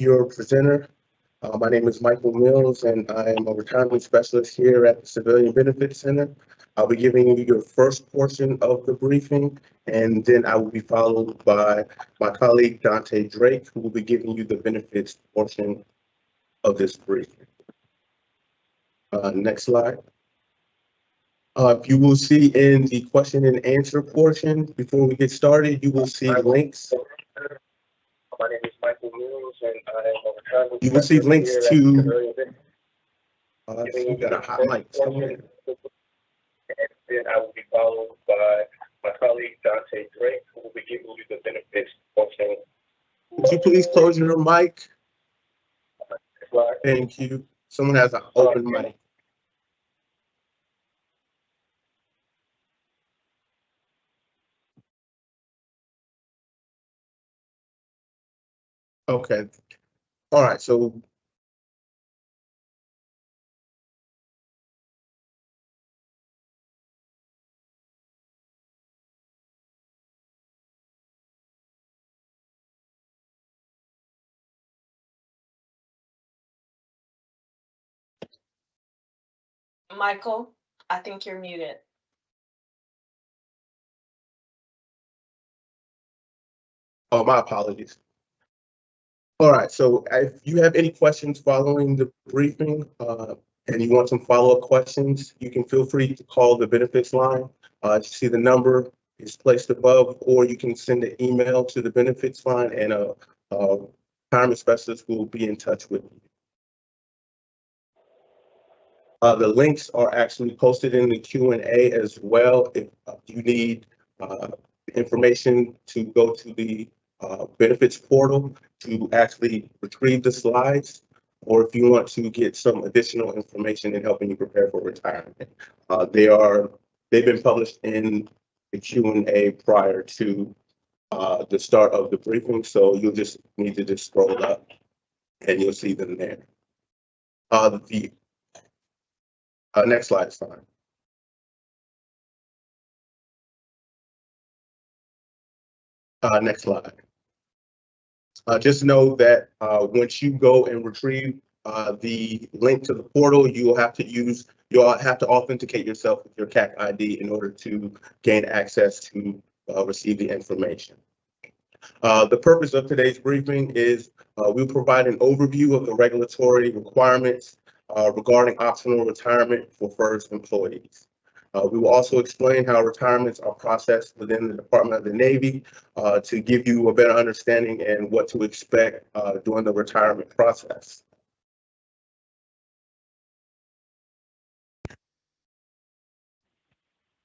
your presenter. My name is Michael Mills, and I am a retirement specialist here at the Civilian Benefits Center. I'll be giving you your first portion of the briefing, and then I will be followed by my colleague Dante Drake, who will be giving you the benefits portion of this briefing. Next slide. You will see in the question and answer portion, before we get started, you will see links. My name is Michael Mills, and I am a retirement. You will see links to. You got a hot mic. And then I will be followed by my colleague Dante Drake, who will be giving you the benefits portion. Would you please close your mic? Thank you. Someone has an open mic. Okay. All right. So Michael, I think you're muted. oh, my apologies. All right, so if you have any questions following the briefing and you want some follow-up questions, you can feel free to call the benefits line. You see the number is placed above, or you can send an email to the benefits line and a retirement specialist will be in touch with you. The links are actually posted in the Q&A as well. If you need information to go to the benefits portal to actually retrieve the slides, or if you want to get some additional information in helping you prepare for retirement. They've been published in the Q&A prior to the start of the briefing, so you'll just need to just scroll up and you'll see them there. The next slide is fine. Next slide. Just know that once you go and retrieve the link to the portal, you'll have to authenticate yourself with your CAC ID in order to gain access to receive the information. The purpose of today's briefing is we'll provide an overview of the regulatory requirements regarding optional retirement for FERS employees. We will also explain how retirements are processed within the Department of the Navy to give you a better understanding and what to expect during the retirement process.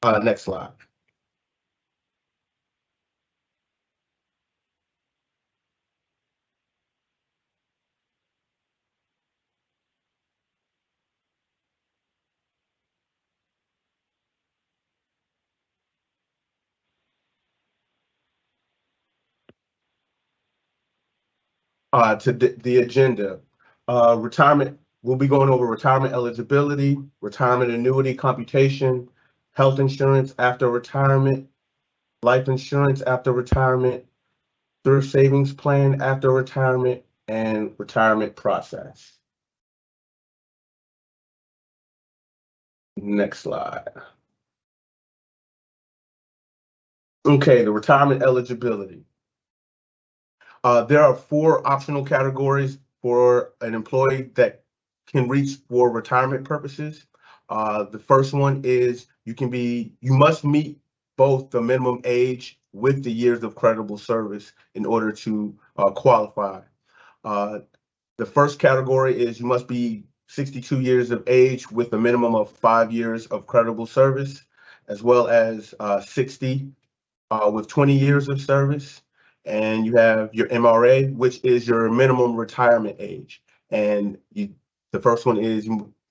Next slide. To the agenda, retirement. We'll be going over retirement eligibility, retirement annuity computation, health insurance after retirement, life insurance after retirement, thrift savings plan after retirement, and retirement process. Next slide. Okay, the retirement eligibility. There are 4 optional categories for an employee that can reach for retirement purposes. The first one is you must meet both the minimum age with the years of credible service in order to qualify. The first category is you must be 62 years of age with a minimum of 5 years of credible service, as well as 60 with 20 years of service. And you have your MRA, which is your minimum retirement age. And the first one is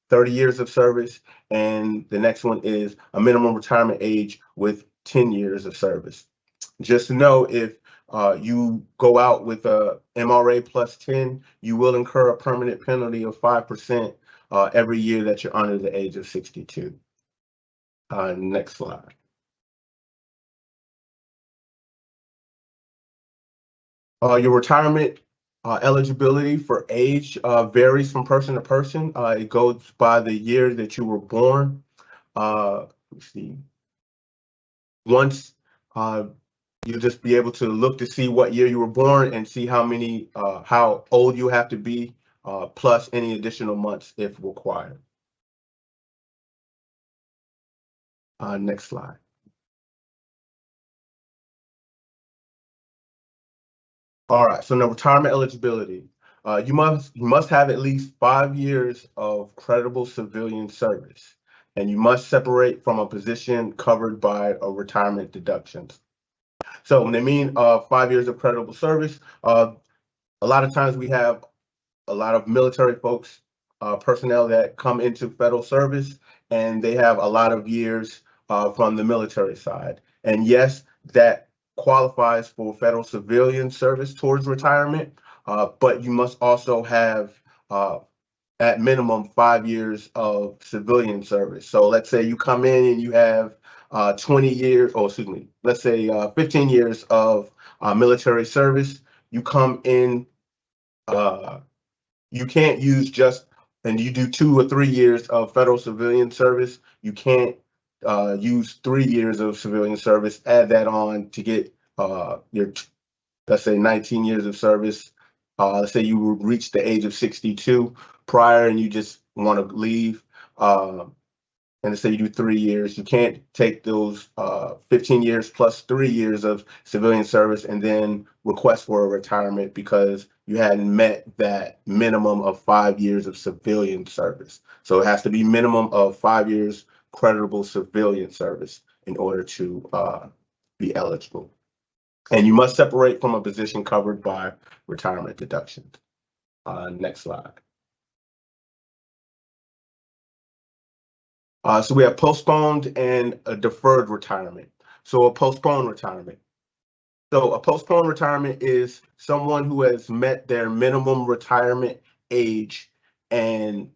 30 years of service, and the next one is a minimum retirement age with 10 years of service. Just to know, if you go out with a MRA plus 10, you will incur a permanent penalty of 5% every year that you're under the age of 62. Next slide. Your retirement Eligibility for age varies from person to person. It goes by the year that you were born. Let's see. Once you'll just be able to look to see what year you were born and see how old you have to be, plus any additional months if required. Next slide. All right, so now retirement eligibility. You must have at least 5 years of credible civilian service, and you must separate from a position covered by a retirement deductions. So when they mean 5 years of credible service, a lot of times we have a lot of military folks, personnel that come into federal service, and they have a lot of years from the military side. And yes, that qualifies for federal civilian service towards retirement, but you must also have at minimum 5 years of civilian service. So let's say you come in and you have 20 years, or excuse me, let's say 15 years of military service. You come in, you can't use just, and you do 2 or 3 years of federal civilian service. You can't use 3 years of civilian service, add that on to get your, let's say 19 years of service. Let's say you reach the age of 62 prior and you just want to leave. And let's say you do 3 years, you can't take those 15 years plus 3 years of civilian service and then request for a retirement because you hadn't met that minimum of 5 years of civilian service. So it has to be minimum of 5 years creditable civilian service in order to be eligible. And you must separate from a position covered by retirement deductions. Next slide. So we have postponed and a deferred retirement. So a postponed retirement. So a postponed retirement is someone who has met their minimum retirement age and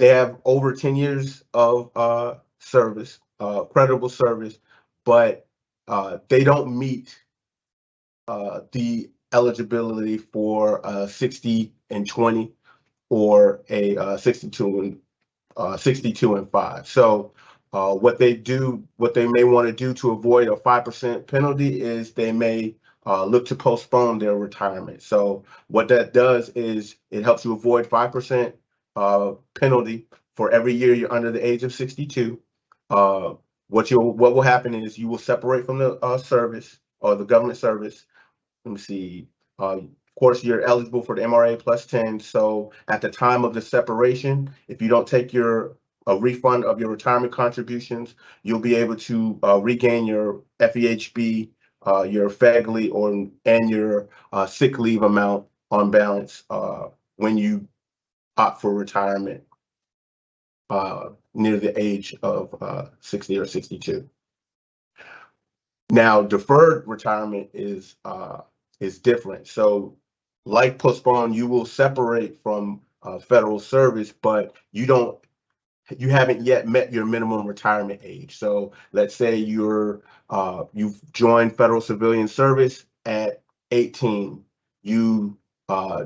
they have over 10 years of service, credible service, but they don't meet the eligibility for 60 and 20 or a 62 and 5. So what they may want to do to avoid a 5% penalty is they may look to postpone their retirement. So what that does is it helps you avoid 5% penalty for every year you're under the age of 62. What will happen is you will separate from the service or the government service. Let me see. Of course, you're eligible for the MRA plus 10. So at the time of the separation, if you don't take a refund of your retirement contributions, you'll be able to regain your FEHB, your FEGLI, and your sick leave amount on balance when you opt for retirement near the age of 60 or 62. Now, deferred retirement is different. So like postponed, you will separate from federal service, but you haven't yet met your minimum retirement age. So let's say you've joined federal civilian service at 18. You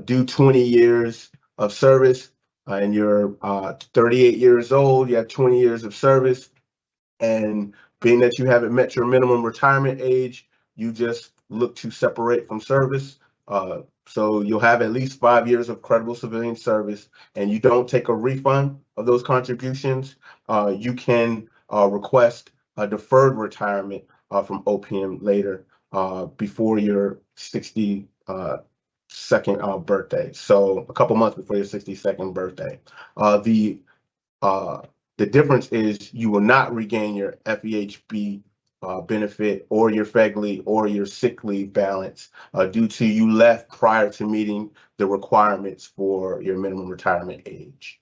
do 20 years of service and you're 38 years old, you have 20 years of service. And being that you haven't met your minimum retirement age, you just look to separate from service. So you'll have at least 5 years of credible civilian service, and you don't take a refund of those contributions. You can request a deferred retirement from OPM later before your 62nd birthday. So a couple months before your 62nd birthday. The difference is you will not regain your FEHB benefit or your FEGLI or your sick leave balance due to you left prior to meeting the requirements for your minimum retirement age.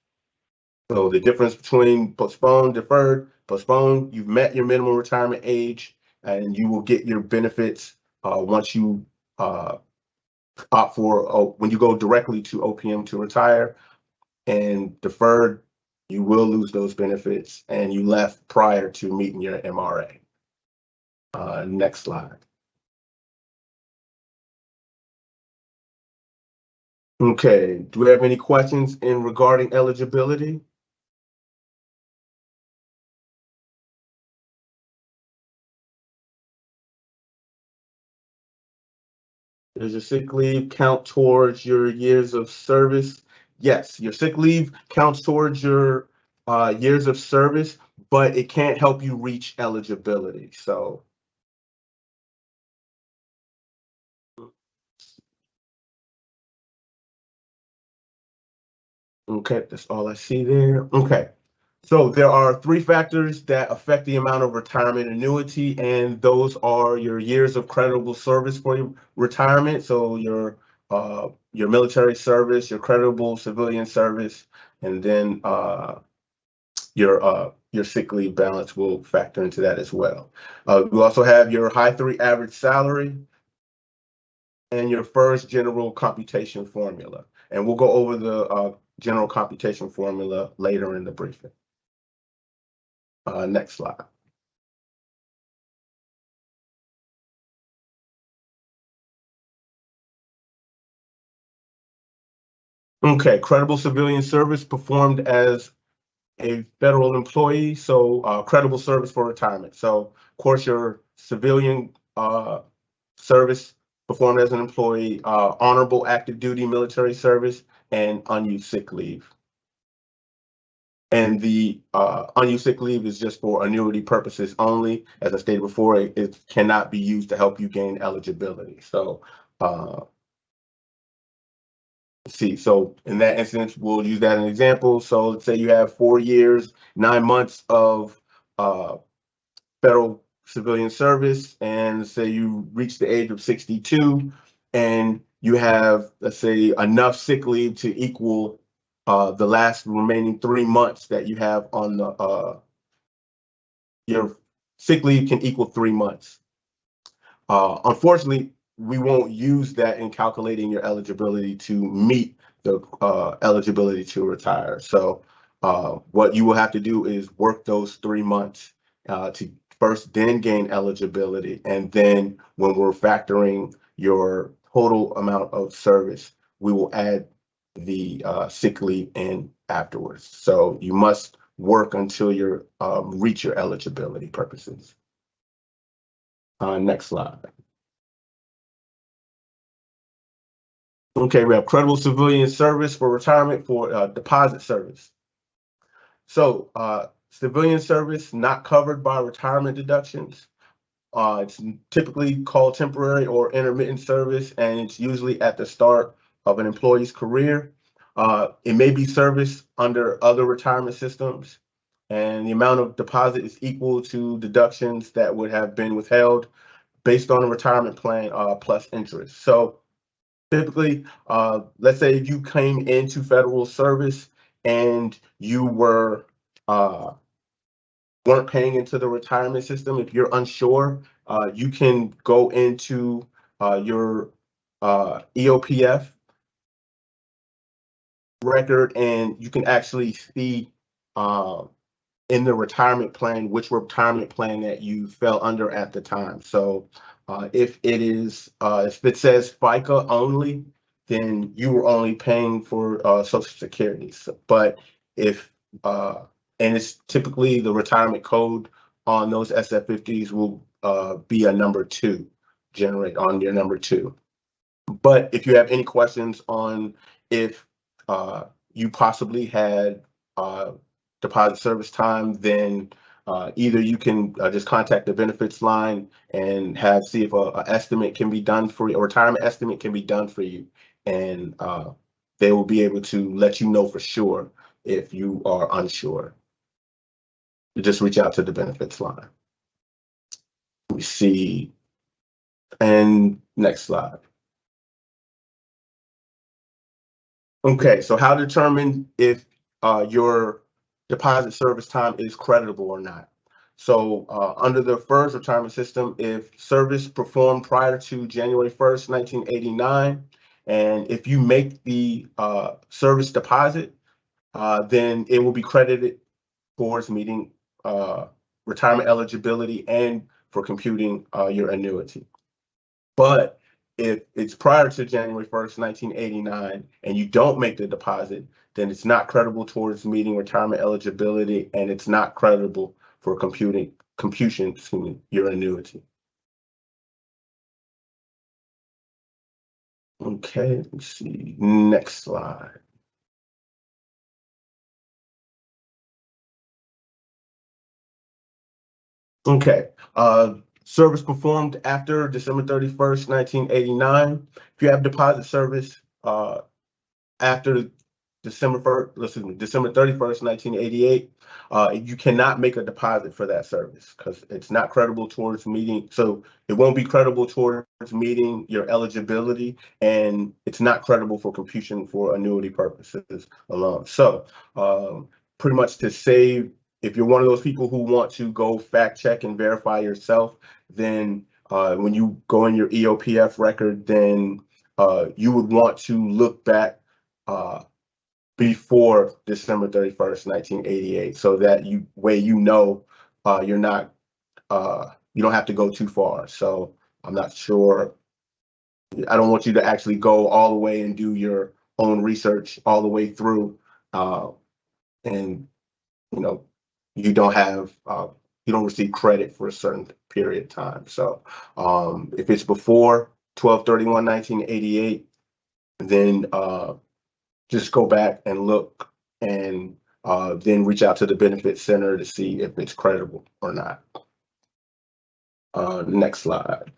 So the difference between postponed, deferred, postponed, you've met your minimum retirement age and you will get your benefits once you opt for, when you go directly to OPM to retire. And deferred, you will lose those benefits and you left prior to meeting your MRA. Next slide. Okay, do we have any questions in regarding eligibility? Does your sick leave count towards your years of service? Yes, your sick leave counts towards your years of service, but it can't help you reach eligibility. So, okay, that's all I see there. Okay, so there are three factors that affect the amount of retirement annuity, and those are your years of creditable service for your retirement. So your military service, your creditable civilian service, and then your sick leave balance will factor into that as well. You also have your high three average salary and your first general computation formula. And we'll go over the general computation formula later in the briefing. Next slide. Okay, credible civilian service performed as a federal employee, so credible service for retirement. So, of course, your civilian service performed as an employee, honorable active duty military service, and unused sick leave. And the unused sick leave is just for annuity purposes only. As I stated before, it cannot be used to help you gain eligibility. So, see, so in that instance, we'll use that as an example. So let's say you have 4 years, 9 months of federal civilian service, and say you reach the age of 62, and you have, let's say, enough sick leave to equal the last remaining 3 months that you have on the your sick leave can equal 3 months. Unfortunately, we won't use that in calculating your eligibility to meet the eligibility to retire. So what you will have to do is work those 3 months to first then gain eligibility. And then when we're factoring your total amount of service, we will add the sick leave in afterwards. So you must work until you reach your eligibility purposes. Next slide. Okay, we have credible civilian service for retirement for deposit service. So civilian service not covered by retirement deductions. It's typically called temporary or intermittent service, and it's usually at the start of an employee's career. It may be service under other retirement systems, and the amount of deposit is equal to deductions that would have been withheld based on a retirement plan plus interest. So typically, let's say you came into federal service and you weren't paying into the retirement system. If you're unsure, you can go into your EOPF record and you can actually see uh, in the retirement plan which retirement plan that you fell under at the time. So if it says FICA only, then you were only paying for Social Security. But if and it's typically the retirement code on those SF50s will be a number 2, generate on your number 2. But if you have any questions on if you possibly had deposit service time, then either you can just contact the benefits line and see if a estimate can be done for you, a retirement estimate can be done for you, and they will be able to let you know for sure if you are unsure. You just reach out to the benefits line. Let me see, and next slide. Okay, so how to determine if your deposit service time is creditable or not. So under the FERS retirement system, if service performed prior to January 1st, 1989, and if you make the service deposit, then it will be credited towards meeting retirement eligibility and for computing your annuity. But if it's prior to January 1st, 1989, and you don't make the deposit, then it's not credible towards meeting retirement eligibility, and it's not credible for computing your annuity. Okay, let's see. Next slide. Okay, service performed after December 31st, 1989. If you have deposit service after December 31st, 1988, you cannot make a deposit for that service because it's not credible towards meeting. So it won't be credible towards meeting your eligibility, and it's not credible for computation for annuity purposes alone. So pretty much to save, if you're one of those people who want to go fact check and verify yourself, then when you go in your EOPF record, then you would want to look back before December 31st, 1988, so that you're not you don't have to go too far. So I'm not sure. I don't want you to actually go all the way and do your own research all the way through, and you don't have you don't receive credit for a certain period of time. So if it's before 12/31/1988, then just go back and look, and then reach out to the benefit center to see if it's credible or not. Next slide.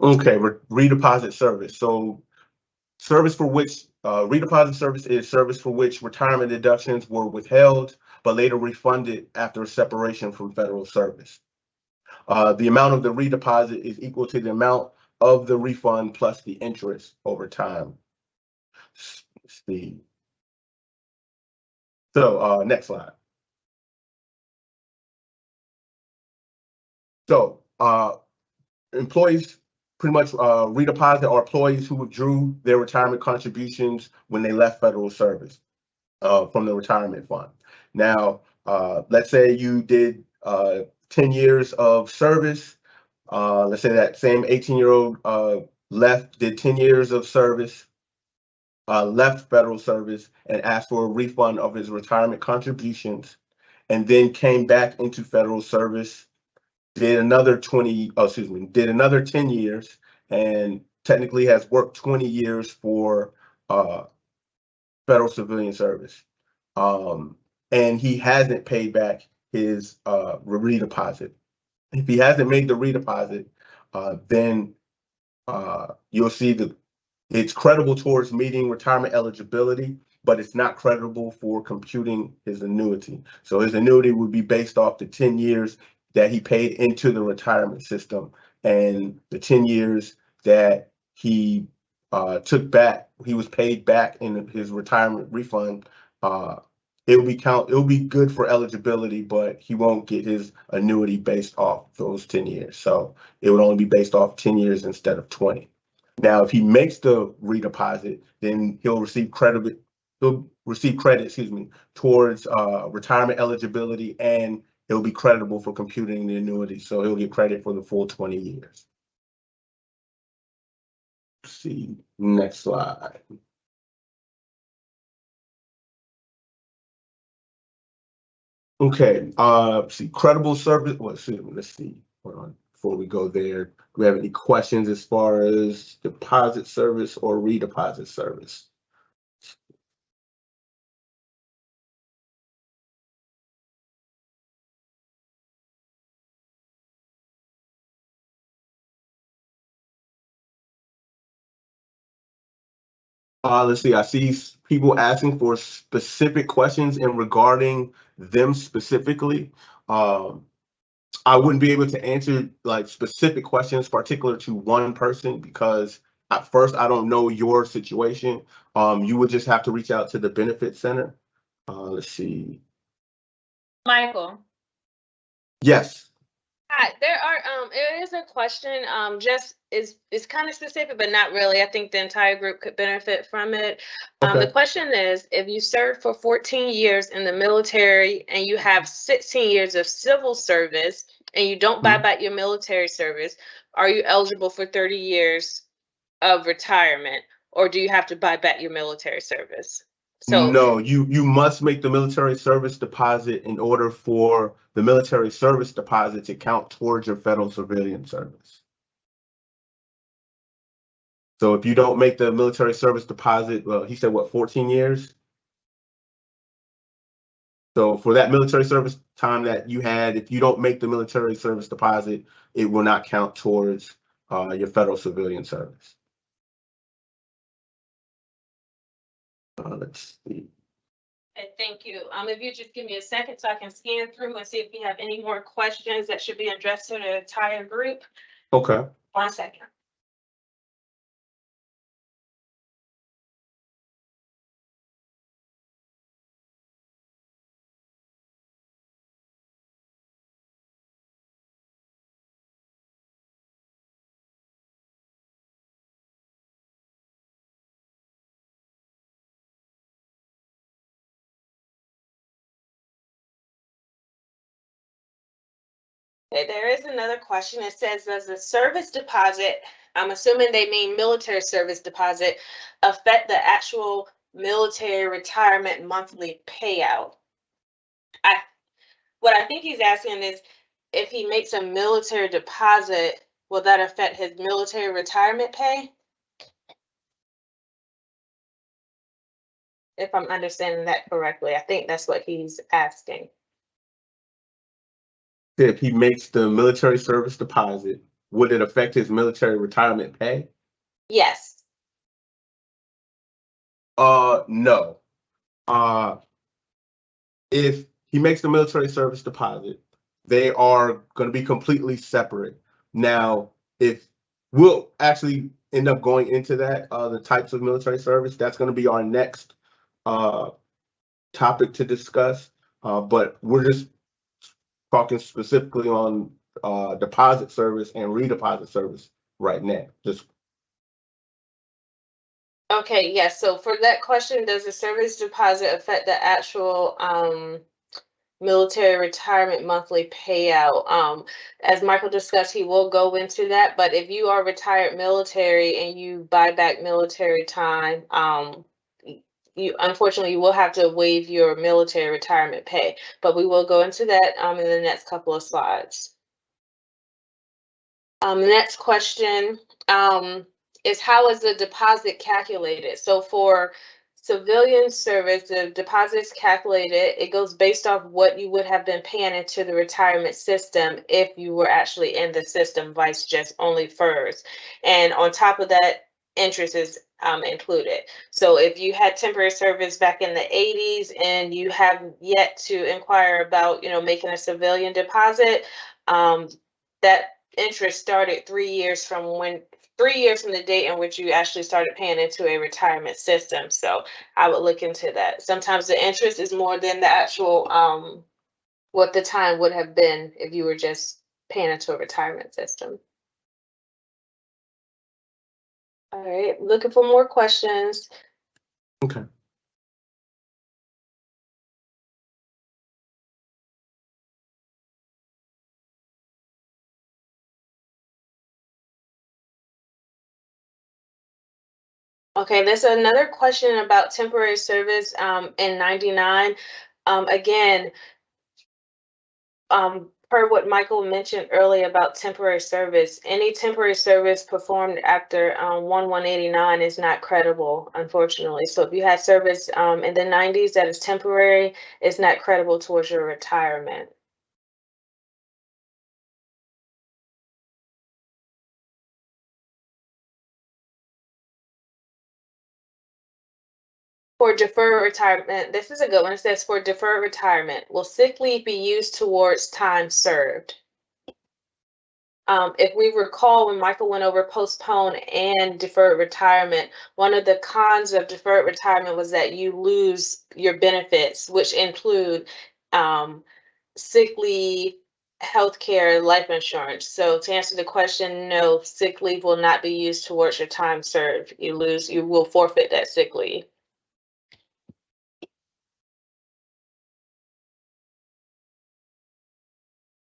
Okay, redeposit service. So service for which redeposit service is service for which retirement deductions were withheld but later refunded after separation from federal service. The amount of the redeposit is equal to the amount of the refund plus the interest over time. Let's see. So next slide. So employees pretty much redeposit, or employees who withdrew their retirement contributions when they left federal service from the retirement fund. Now, let's say you did 10 years of service. Let's say that same 18-year-old did 10 years of service, left federal service, and asked for a refund of his retirement contributions, and then came back into federal service, did another 10 years, and technically has worked 20 years for federal civilian service. And he hasn't paid back his redeposit. If he hasn't made the redeposit, then you'll see that it's credible towards meeting retirement eligibility, but it's not credible for computing his annuity. So his annuity would be based off the 10 years that he paid into the retirement system, and the 10 years that he he was paid back in his retirement refund. It'll be good for eligibility, but he won't get his annuity based off those 10 years. So it would only be based off 10 years instead of 20. Now, if he makes the redeposit, then he'll receive credit, towards retirement eligibility, and it'll be creditable for computing the annuity. So he'll get credit for the full 20 years. Let's see, next slide. Okay, see, credible service. Let's see. Hold on. Before we go there, do we have any questions as far as deposit service or redeposit service? Let's see. I see people asking for specific questions and regarding them specifically. I wouldn't be able to answer like specific questions particular to one person, because at first I don't know your situation. You would just have to reach out to the benefit center. Let's see. Michael. Yes. Hi, Hi, it is a question, just it's kind of specific, but not really. I think the entire group could benefit from it. The Okay. question is, if you served for 14 years in the military and you have 16 years of civil service and you don't buy Mhm. back your military service, are you eligible for 30 years of retirement, or do you have to buy back your military service? So No, you must make the military service deposit in order for the military service deposit to count towards your federal civilian service. So if you don't make the military service deposit, well, he said what, 14 years? So for that military service time that you had, if you don't make the military service deposit, it will not count towards your federal civilian service. Let's see. thank you. If you just give me a second so I can scan through and see if we have any more questions that should be addressed to the entire group. Okay. 1 second. Okay, there is another question. It says, does the service deposit, I'm assuming they mean military service deposit, affect the actual military retirement monthly payout? What I think he's asking is, if he makes a military deposit, will that affect his military retirement pay? If I'm understanding that correctly, I think that's what he's asking. If he makes the military service deposit, would it affect his military retirement pay? Yes. No. Uh, if he makes the military service deposit, they are going to be completely separate. Now, if we'll actually end up going into that, the types of military service, that's going to be our next uh, topic to discuss. But we're just talking specifically on deposit service and redeposit service right now. Just Okay, yes. So for that question, does the service deposit affect the actual military retirement monthly payout? As Michael discussed, he will go into that. But if you are retired military and you buy back military time, you unfortunately you will have to waive your military retirement pay. But we will go into that in the next couple of slides. The next question is, how is the deposit calculated? So for civilian service, the deposit is calculated. It goes based off what you would have been paying into the retirement system if you were actually in the system, vice just only FERS. And on top of that, interest is included. So if you had temporary service back in the 80s and you have yet to inquire about, making a civilian deposit, that interest started 3 years from the date in which you actually started paying into a retirement system. So I would look into that. Sometimes the interest is more than the actual what the time would have been if you were just paying into a retirement system. All right, looking for more questions. okay. Okay, there's another question about temporary service in 99. Again, per what Michael mentioned earlier about temporary service, any temporary service performed after 1/1/89 is not credible, unfortunately. So if you had service in the 90s that is temporary, it's not credible towards your retirement. For deferred retirement, this is a good one. It says, for deferred retirement, will sick leave be used towards time served? If we recall, when Michael went over postpone and deferred retirement, one of the cons of deferred retirement was that you lose your benefits, which include sick leave, healthcare, life insurance. So to answer the question, no, sick leave will not be used towards your time served. You will forfeit that sick leave.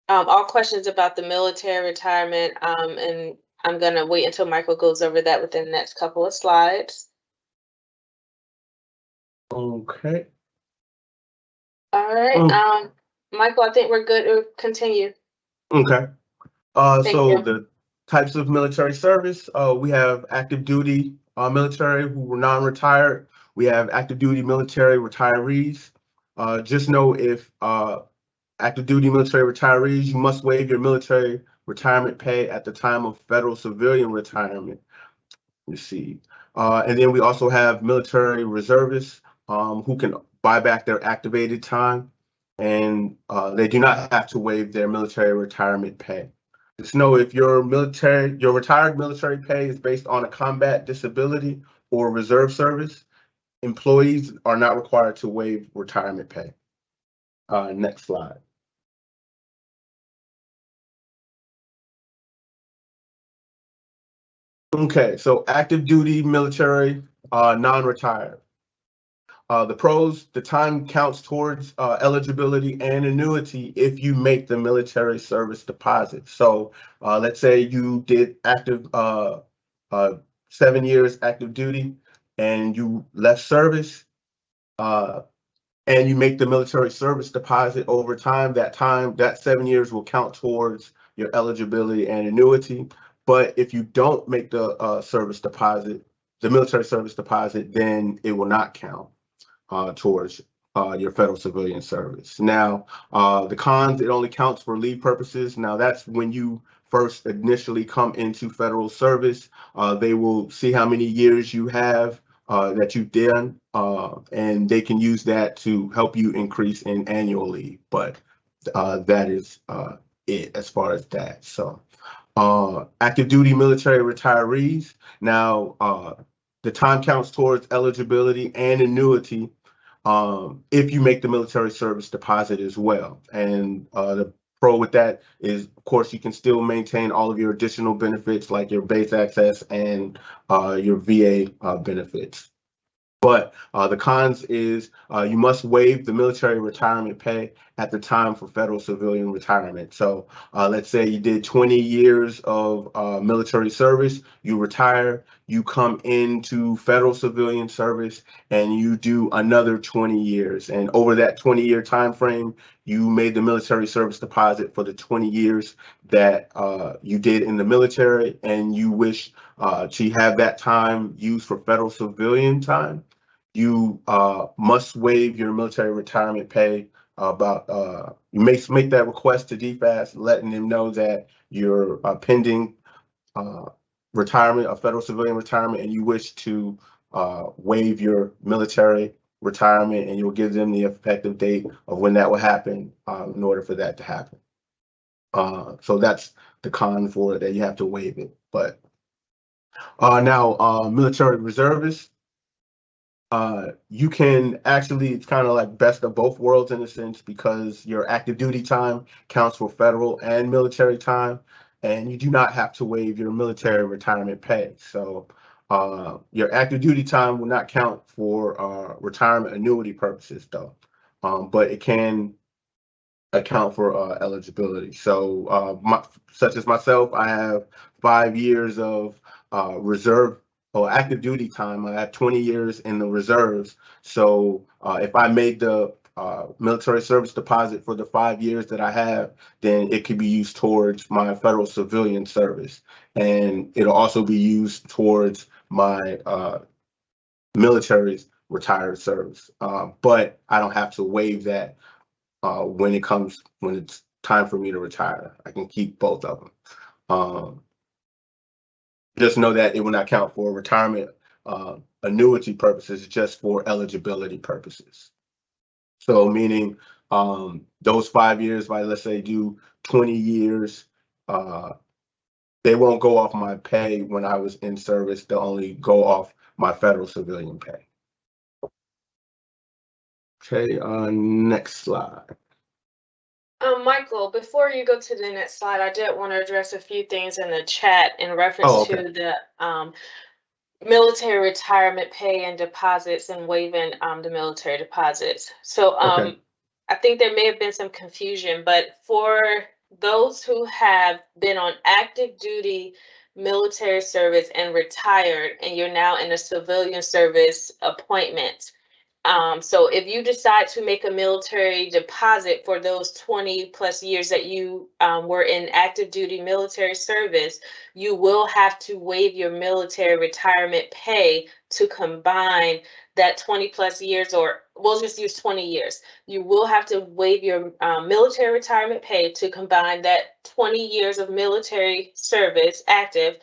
All questions about the military retirement, and I'm gonna wait until Michael goes over that within the next couple of slides. Okay. All right, Michael, I think we're good to continue. Okay. Thank So you. the types of military service, we have active duty military who were non-retired. We have active duty military retirees. Just know if active duty military retirees, you must waive your military retirement pay at the time of federal civilian retirement. You see. And then we also have military reservists who can buy back their activated time, and they do not have to waive their military retirement pay. Just know if your retired military pay is based on a combat disability or reserve service, employees are not required to waive retirement pay. Next slide. Okay, so active duty military, non-retired. The pros, the time counts towards eligibility and annuity if you make the military service deposit. So let's say you did active 7 years active duty and you left service and you make the military service deposit over time, that 7 years will count towards your eligibility and annuity. But if you don't make the service deposit, the military service deposit, then it will not count towards your federal civilian service. Now, the cons, it only counts for leave purposes. Now, that's when you first initially come into federal service. They will see how many years you have that you've done, and they can use that to help you increase in annual leave. But that is it as far as that. So active duty military retirees. Now, the time counts towards eligibility and annuity if you make the military service deposit as well. And the pro with that is, of course, you can still maintain all of your additional benefits like your base access and your VA benefits. But the cons is you must waive the military retirement pay at the time for federal civilian retirement. So let's say you did 20 years of military service, you retire, you come into federal civilian service, and you do another 20 years. And over that 20-year time frame, you made the military service deposit for the 20 years that you did in the military, and you wish to have that time used for federal civilian time. You must waive your military retirement pay. You may make that request to DFAS, letting them know that you're pending retirement, a federal civilian retirement, and you wish to waive your military retirement, and you'll give them the effective date of when that will happen in order for that to happen. So that's the con for it, that you have to waive it. But now military reservists, you can actually, it's kind of like best of both worlds in a sense, because your active duty time counts for federal and military time, and you do not have to waive your military retirement pay. So your active duty time will not count for retirement annuity purposes though, but it can account for eligibility. So such as myself, I have 5 years of reserve or active duty time. I have 20 years in the reserves. So if I made the military service deposit for the 5 years that I have, then it could be used towards my federal civilian service. And it'll also be used towards my military's retired service. But I don't have to waive that when it's time for me to retire. I can keep both of them. Just know that it will not count for retirement annuity purposes, just for eligibility purposes. So meaning those 5 years, by let's say do 20 years, they won't go off my pay when I was in service. They'll only go off my federal civilian pay. Okay, next slide. Michael, before you go to the next slide, I did want to address a few things in the chat in reference to the military retirement pay and deposits and waiving the military deposits. So I think there may have been some confusion, but for those who have been on active duty military service and retired, and you're now in a civilian service appointment, so if you decide to make a military deposit for those 20 plus years that you were in active duty military service, you will have to waive your military retirement pay to combine that 20 plus years, or we'll just use 20 years. You will have to waive your military retirement pay to combine that 20 years of military service active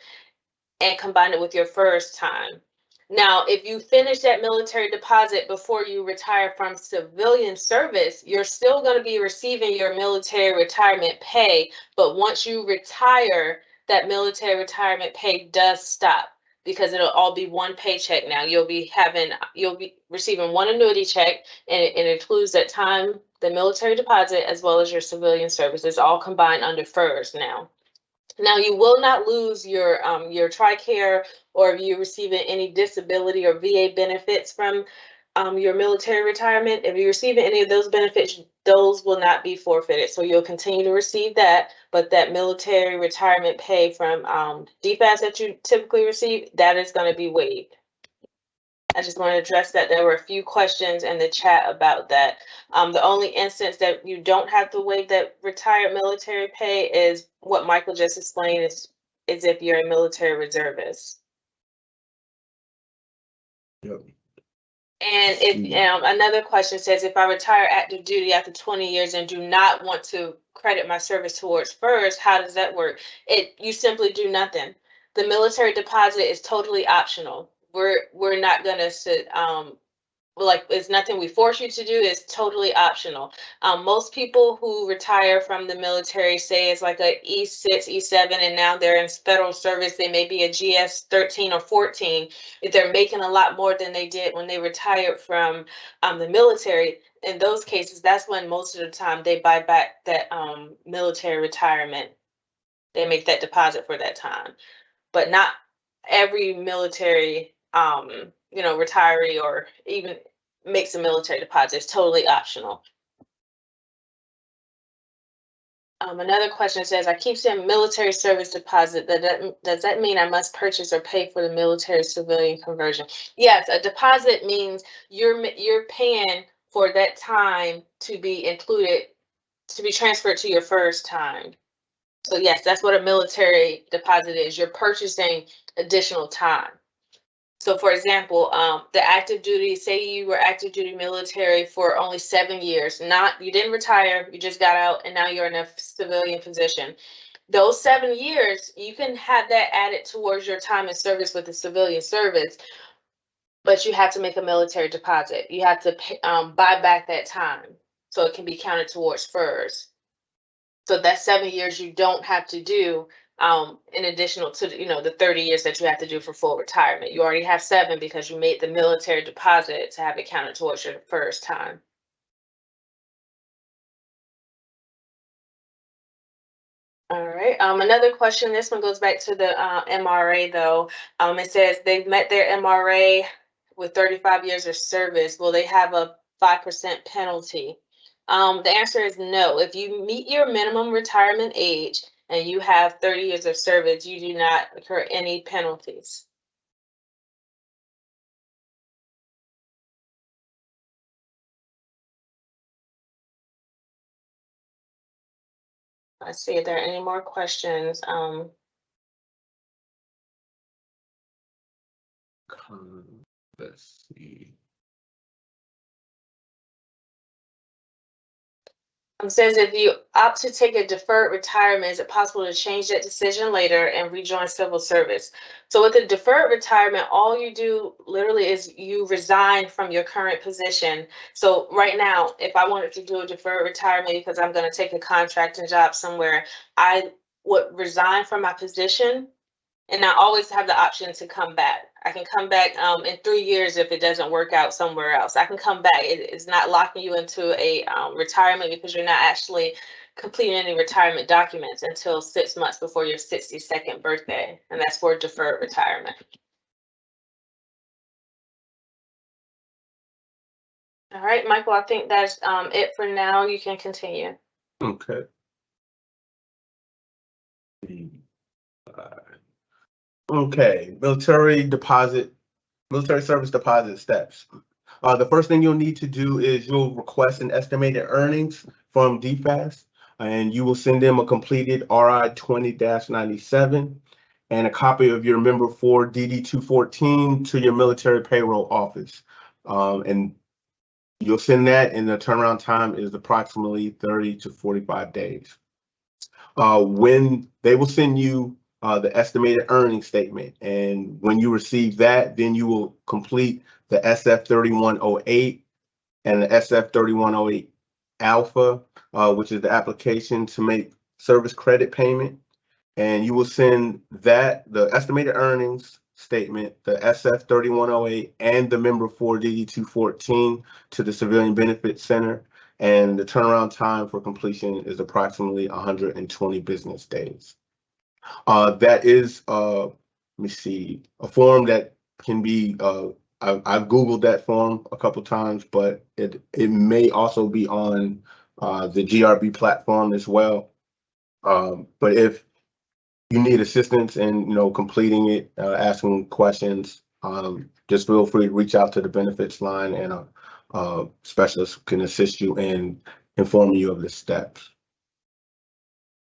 and combine it with your FERS time. Now, if you finish that military deposit before you retire from civilian service, you're still going to be receiving your military retirement pay. But once you retire, that military retirement pay does stop because it'll all be one paycheck now. You'll be receiving one annuity check, and it includes that time, the military deposit, as well as your civilian service. It's all combined under FERS now. Now, you will not lose your TRICARE, or if you're receiving any disability or VA benefits from your military retirement. If you're receiving any of those benefits, those will not be forfeited. So you'll continue to receive that, but that military retirement pay from DFAS that you typically receive, that is going to be waived. I just want to address that. There were a few questions in the chat about that. The only instance that you don't have to waive that retired military pay is what Michael just explained, is if you're a military reservist. Yep. And if another question says, if I retire active duty after 20 years and do not want to credit my service towards FERS, how does that work? You simply do nothing. The military deposit is totally optional. We're not gonna sit like, it's nothing we force you to do. It's totally optional. Most people who retire from the military, say it's like a E6, E7, and now they're in federal service, they may be a GS 13 or 14. If they're making a lot more than they did when they retired from the military, in those cases, that's when most of the time they buy back that military retirement. They make that deposit for that time, but not every military retiree or even makes a military deposit. It's totally optional. Another question says, I keep saying military service deposit. Does that mean I must purchase or pay for the military civilian conversion? Yes, a deposit means you're paying for that time to be included, to be transferred to your FERS time. So yes, that's what a military deposit is. You're purchasing additional time. So for example, the active duty, say you were active duty military for only 7 years, you didn't retire, you just got out and now you're in a civilian position. Those 7 years, you can have that added towards your time in service with the civilian service, but you have to make a military deposit. You have to pay, buy back that time so it can be counted towards FERS. So that 7 years you don't have to do in additional to the 30 years that you have to do for full retirement. You already have 7 because you made the military deposit to have it counted towards your FERS time. All right. Another question. This one goes back to the MRA though. It says they've met their MRA with 35 years of service. Will they have a 5% penalty? The answer is no. If you meet your minimum retirement age and you have 30 years of service, you do not incur any penalties. Let's see if there are any more questions. Let's see. It says if you opt to take a deferred retirement, is it possible to change that decision later and rejoin civil service? So with a deferred retirement, all you do literally is you resign from your current position. So right now, if I wanted to do a deferred retirement because I'm going to take a contracting job somewhere, I would resign from my position, and I always have the option to come back. I can come back in 3 years if it doesn't work out somewhere else. I can come back. It's not locking you into a retirement because you're not actually completing any retirement documents until 6 months before your 62nd birthday, and that's for deferred retirement. All right, Michael, I think that's it for now. You can continue. Okay. Okay, military service deposit steps. The first thing you'll need to do is you'll request an estimated earnings from DFAS, and you will send them a completed RI 20-97 and a copy of your member 4 DD 214 to your military payroll office. And you'll send that, and the turnaround time is approximately 30 to 45 days. When they will send you the estimated earnings statement, and when you receive that, then you will complete the SF 3108 and the SF 3108 Alpha, which is the application to make service credit payment. And you will send that, the estimated earnings statement, the SF 3108, and the member 4 DD 214 to the Civilian Benefits Center. And the turnaround time for completion is approximately 120 business days. That is, let me see, a form that can be, I've Googled that form a couple times, but it may also be on the GRB platform as well. But if you need assistance in completing it, asking questions, just feel free to reach out to the benefits line, and a specialist can assist you in informing you of the steps.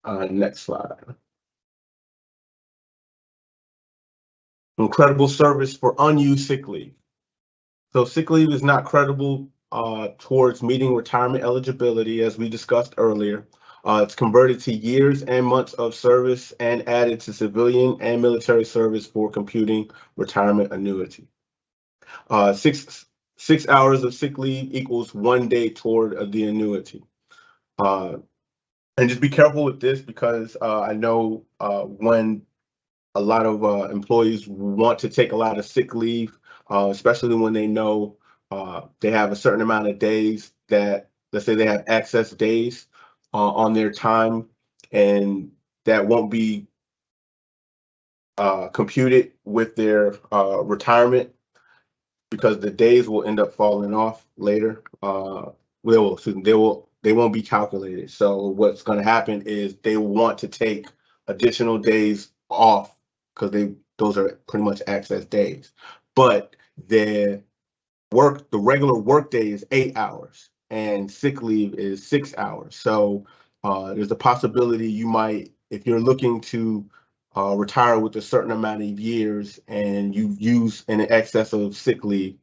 Next slide. Incredible service for unused sick leave. So sick leave is not credible towards meeting retirement eligibility, as we discussed earlier. It's converted to years and months of service and added to civilian and military service for computing retirement annuity. 6 hours of sick leave equals 1 day toward the annuity. And just be careful with this, because I know when a lot of employees want to take a lot of sick leave, especially when they know they have a certain amount of days that, let's say they have excess days on their time, and that won't be computed with their retirement, because the days will end up falling off later. They won't be calculated. So what's going to happen is they want to take additional days off, because those are pretty much excess days. But the regular work day is 8 hours, and sick leave is 6 hours. So there's a possibility you might, if you're looking to retire with a certain amount of years and you use an excess amount of sick leave,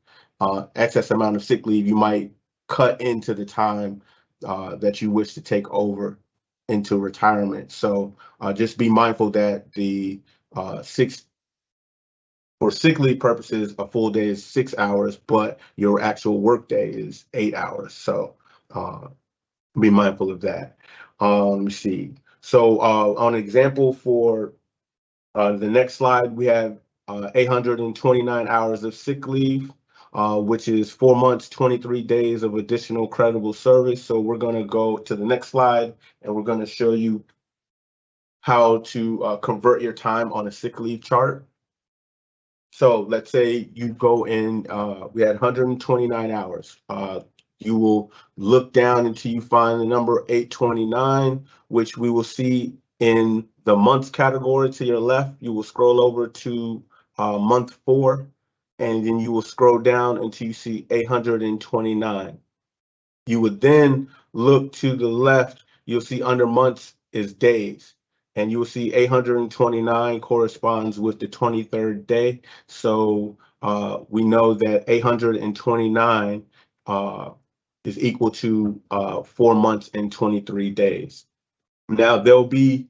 you might cut into the time that you wish to take over into retirement. So just be mindful that the for sick leave purposes, a full day is 6 hours, but your actual work day is 8 hours. So be mindful of that. Let me see. So on an example for the next slide, we have 829 hours of sick leave, which is 4 months, 23 days of additional credible service. So we're going to go to the next slide, and we're going to show you how to convert your time on a sick leave chart. So let's say you go in, we had 129 hours. You will look down until you find the number 829, which we will see in the months category to your left. You will scroll over to month 4, and then you will scroll down until you see 829. You would then look to the left. You'll see under months is days, and you will see 829 corresponds with the 23rd day. So we know that 829 is equal to 4 months and 23 days. Now there'll be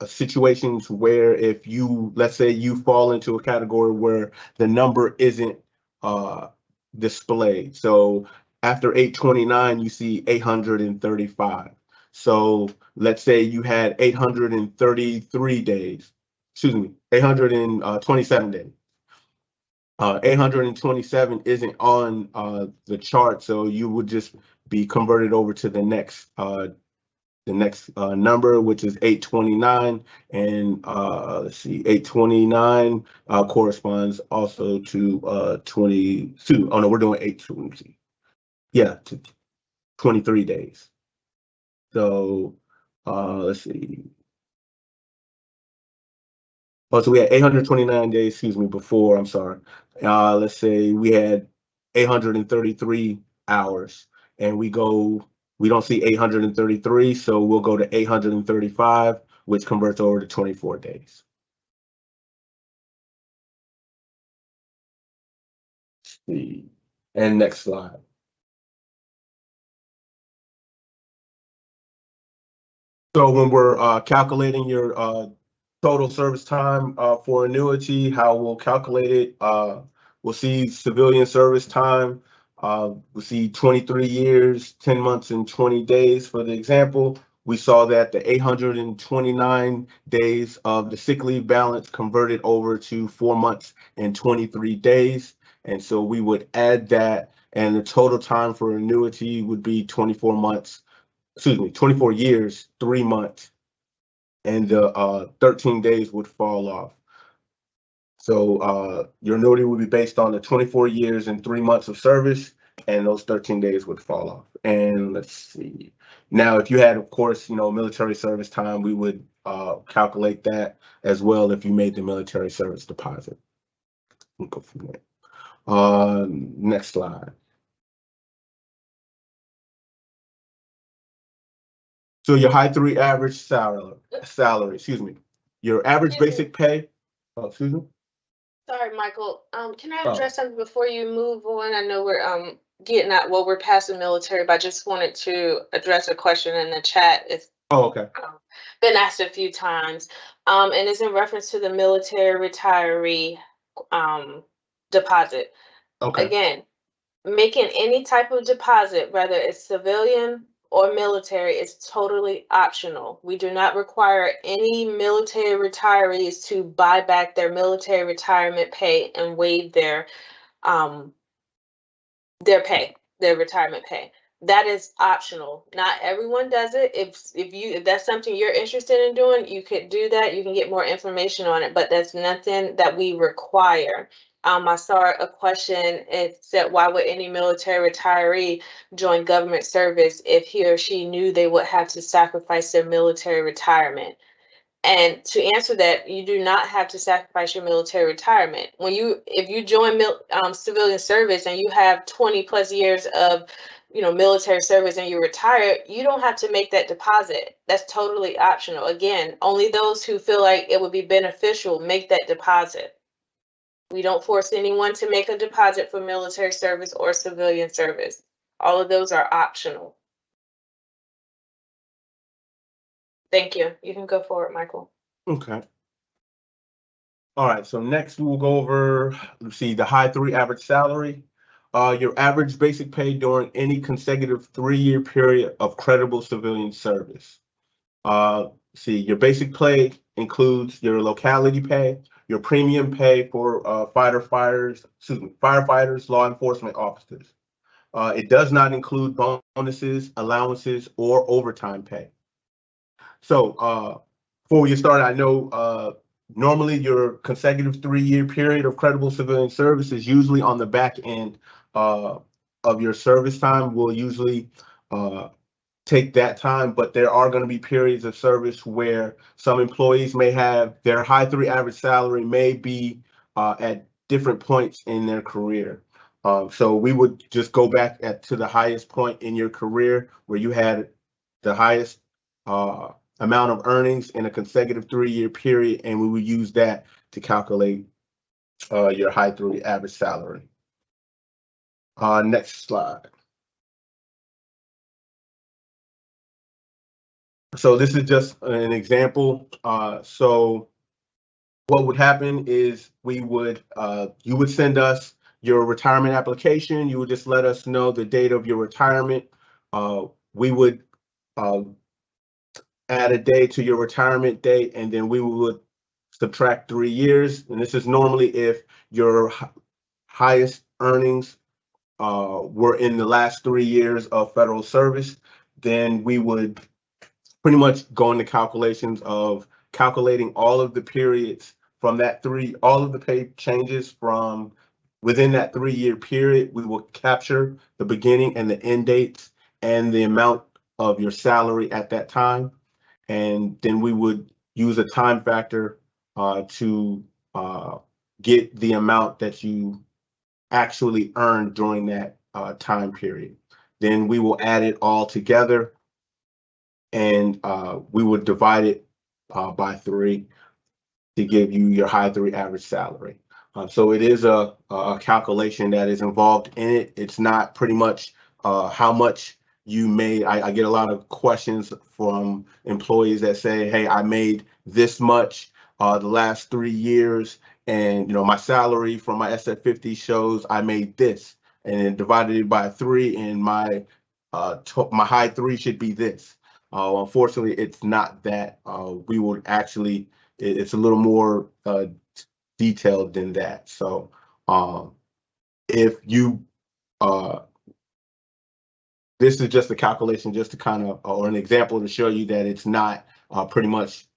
situations where, if let's say you fall into a category where the number isn't displayed. So after 829, you see 835. So let's say you had 833 days, 827 days. 827 isn't on the chart, so you would just be converted over to the next number, which is 829, and let's see, 829 corresponds also to 22. Oh no, we're doing 820. Yeah, to 23 days. So let's see. Oh, so we had 829 days, excuse me, before, I'm sorry. Let's say we had 833 hours, and we don't see 833, so we'll go to 835, which converts over to 24 days. Let's see. And next slide. So when we're calculating your total service time for annuity, how we'll calculate it, we'll see civilian service time. We'll see 23 years, 10 months, and 20 days for the example. We saw that the 829 days of the sick leave balance converted over to 4 months and 23 days. And so we would add that, and the total time for annuity would be 24 months, 24 years, 3 months, and the 13 days would fall off. So your annuity would be based on the 24 years and 3 months of service, and those 13 days would fall off. And let's see. Now, if you had, of course, military service time, we would calculate that as well if you made the military service deposit. We'll go from there. Next slide. So your high three average salary, excuse me. Your average basic pay, excuse me. Sorry, Michael. Can I address something before you move on? I know we're getting at we're past the military, but I just wanted to address a question in the chat. It's okay. Been asked a few times, and it's in reference to the military retiree deposit. Okay. Again, making any type of deposit, whether it's civilian or military, is totally optional. We do not require any military retirees to buy back their military retirement pay and waive their pay, their retirement pay. That is optional. Not everyone does it. If that's something you're interested in doing, you could do that. You can get more information on it, but that's nothing that we require. I saw a question. It said, why would any military retiree join government service if he or she knew they would have to sacrifice their military retirement? And to answer that, you do not have to sacrifice your military retirement. If you join civilian service and you have 20 plus years of, military service and you retire, you don't have to make that deposit. That's totally optional. Again, only those who feel like it would be beneficial make that deposit. We don't force anyone to make a deposit for military service or civilian service. All of those are optional. Thank you. You can go forward, Michael. Okay. All right, so next we'll go over, let's see, the high three average salary. Your average basic pay during any consecutive 3-year period of credible civilian service. See, your basic pay includes your locality pay, your premium pay for firefighters, law enforcement officers. It does not include bonuses, allowances, or overtime pay. So before we get started, I know normally your consecutive 3-year period of credible civilian service is usually on the back end of your service time. We'll usually take that time, but there are going to be periods of service where some employees may have their high three average salary may be at different points in their career. So we would just go back to the highest point in your career where you had the highest amount of earnings in a consecutive 3-year period, and we would use that to calculate your high three average salary. Next slide. So this is just an example. So what would happen is you would send us your retirement application. You would just let us know the date of your retirement. We would add a day to your retirement date, and then we would subtract 3 years. And this is normally if your highest earnings were in the last 3 years of federal service, then we would pretty much go into calculations of calculating all of the periods from all of the pay changes from within that 3-year period. We will capture the beginning and the end dates and the amount of your salary at that time. And then we would use a time factor to get the amount that you actually earned during that time period. Then we will add it all together, and we would divide it by 3 to give you your high 3 average salary. So it is a calculation that is involved in it. It's not pretty much how much you made. I get a lot of questions from employees that say, hey, I made this much the last 3 years, and my salary from my SF50 shows I made this, and then divided it by 3, and my high 3 should be this. Unfortunately, it's not that. We would actually, it's a little more detailed than that. So if you, this is just a calculation just to kind of, or an example to show you that it's not pretty much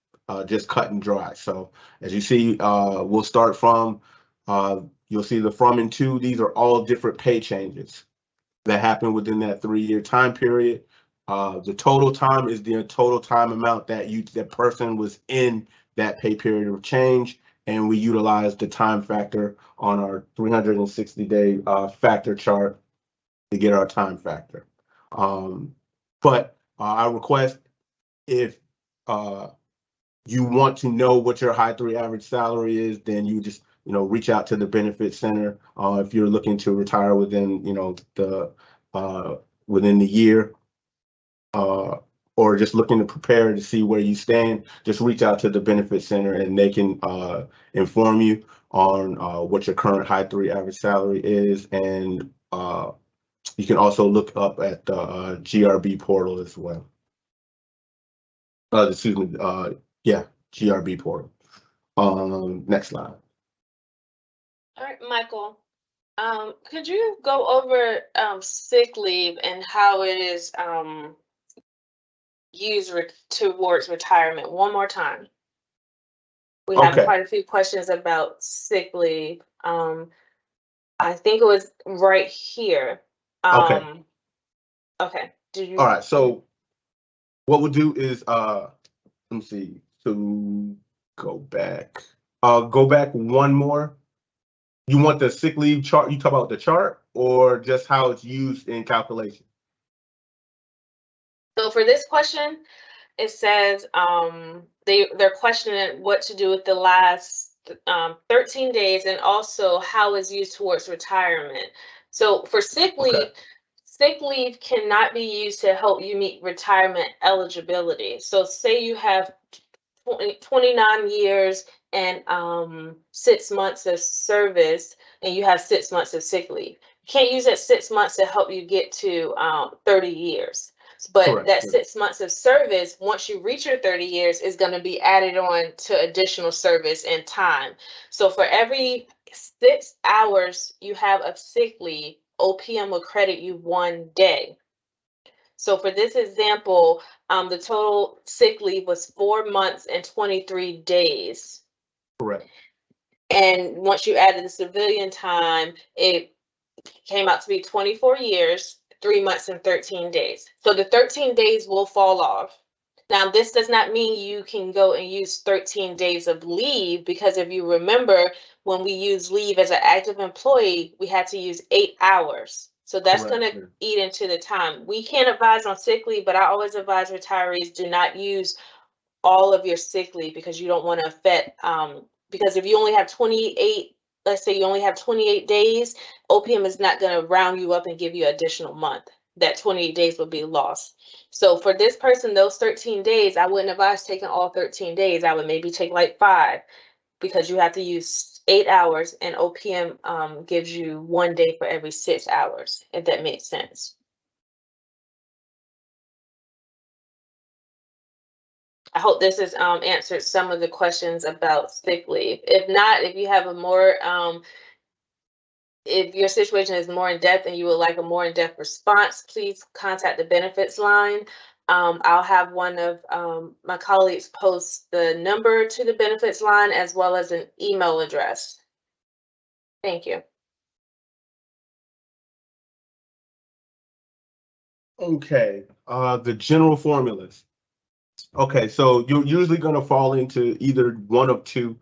just cut and dry. So as you see, we'll start from, you'll see the from and to. These are all different pay changes that happen within that 3-year time period. The total time is the total time amount that person was in that pay period of change, and we utilize the time factor on our 360-day factor chart to get our time factor. But I request, if you want to know what your high 3 average salary is, then you just reach out to the benefit center. If you're looking to retire within within the year, or just looking to prepare to see where you stand, just reach out to the benefit center and they can inform you on what your current high 3 average salary is. And you can also look up at the GRB portal as well. Excuse me, yeah, GRB portal. Next slide. All right, Michael, could you go over sick leave and how it is used towards retirement one more time? We have Okay. quite a few questions about sick leave. I think it was right here. Okay. Okay. All right. So what we'll do is, let me see. So go back one more. You want the sick leave chart? You talk about the chart or just how it's used in calculation? So for this question, it says they're questioning what to do with the last 13 days and also how it's used towards retirement. So for sick leave, Okay. sick leave cannot be used to help you meet retirement eligibility. So say you have 29 years and 6 months of service and you have 6 months of sick leave. You can't use that 6 months to help you get to 30 years. But Correct. that 6 months of service, once you reach your 30 years, is going to be added on to additional service and time. So for every 6 hours you have of sick leave, OPM will credit you 1 day. So for this example, the total sick leave was 4 months and 23 days. Correct. And once you added the civilian time, it came out to be 24 years, 3 months and 13 days. So the 13 days will fall off. Now, this does not mean you can go and use 13 days of leave, because if you remember, when we use leave as an active employee, we had to use 8 hours. So that's going to eat into the time. We can't advise on sick leave, but I always advise retirees do not use all of your sick leave, because you don't want to affect, because if you only have 28, let's say you only have 28 days, OPM is not going to round you up and give you an additional month. That 28 days will be lost. So for this person, those 13 days, I wouldn't advise taking all 13 days. I would maybe take like 5, because you have to use 8 hours and OPM gives you 1 day for every 6 hours, if that makes sense. I hope this has answered some of the questions about sick leave. If not, if you have a more if your situation is more in depth and you would like a more in-depth response, please contact the benefits line. I'll have one of my colleagues post the number to the benefits line as well as an email address. Thank you. Okay, the general formulas. Okay, so you're usually going to fall into either one of two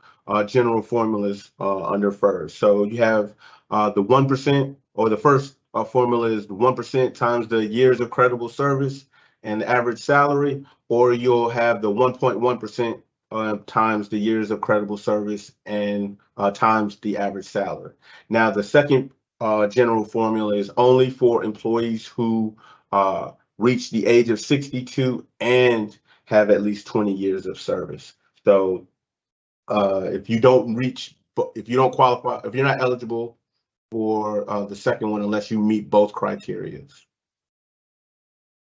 general formulas under FERS. So you have the 1%, or the first formula is the 1% times the years of credible service and the average salary, or you'll have the 1.1% times the years of credible service and times the average salary. Now, the second general formula is only for employees who reach the age of 62 and have at least 20 years of service. So if you don't qualify, if you're not eligible for the second one unless you meet both criteria.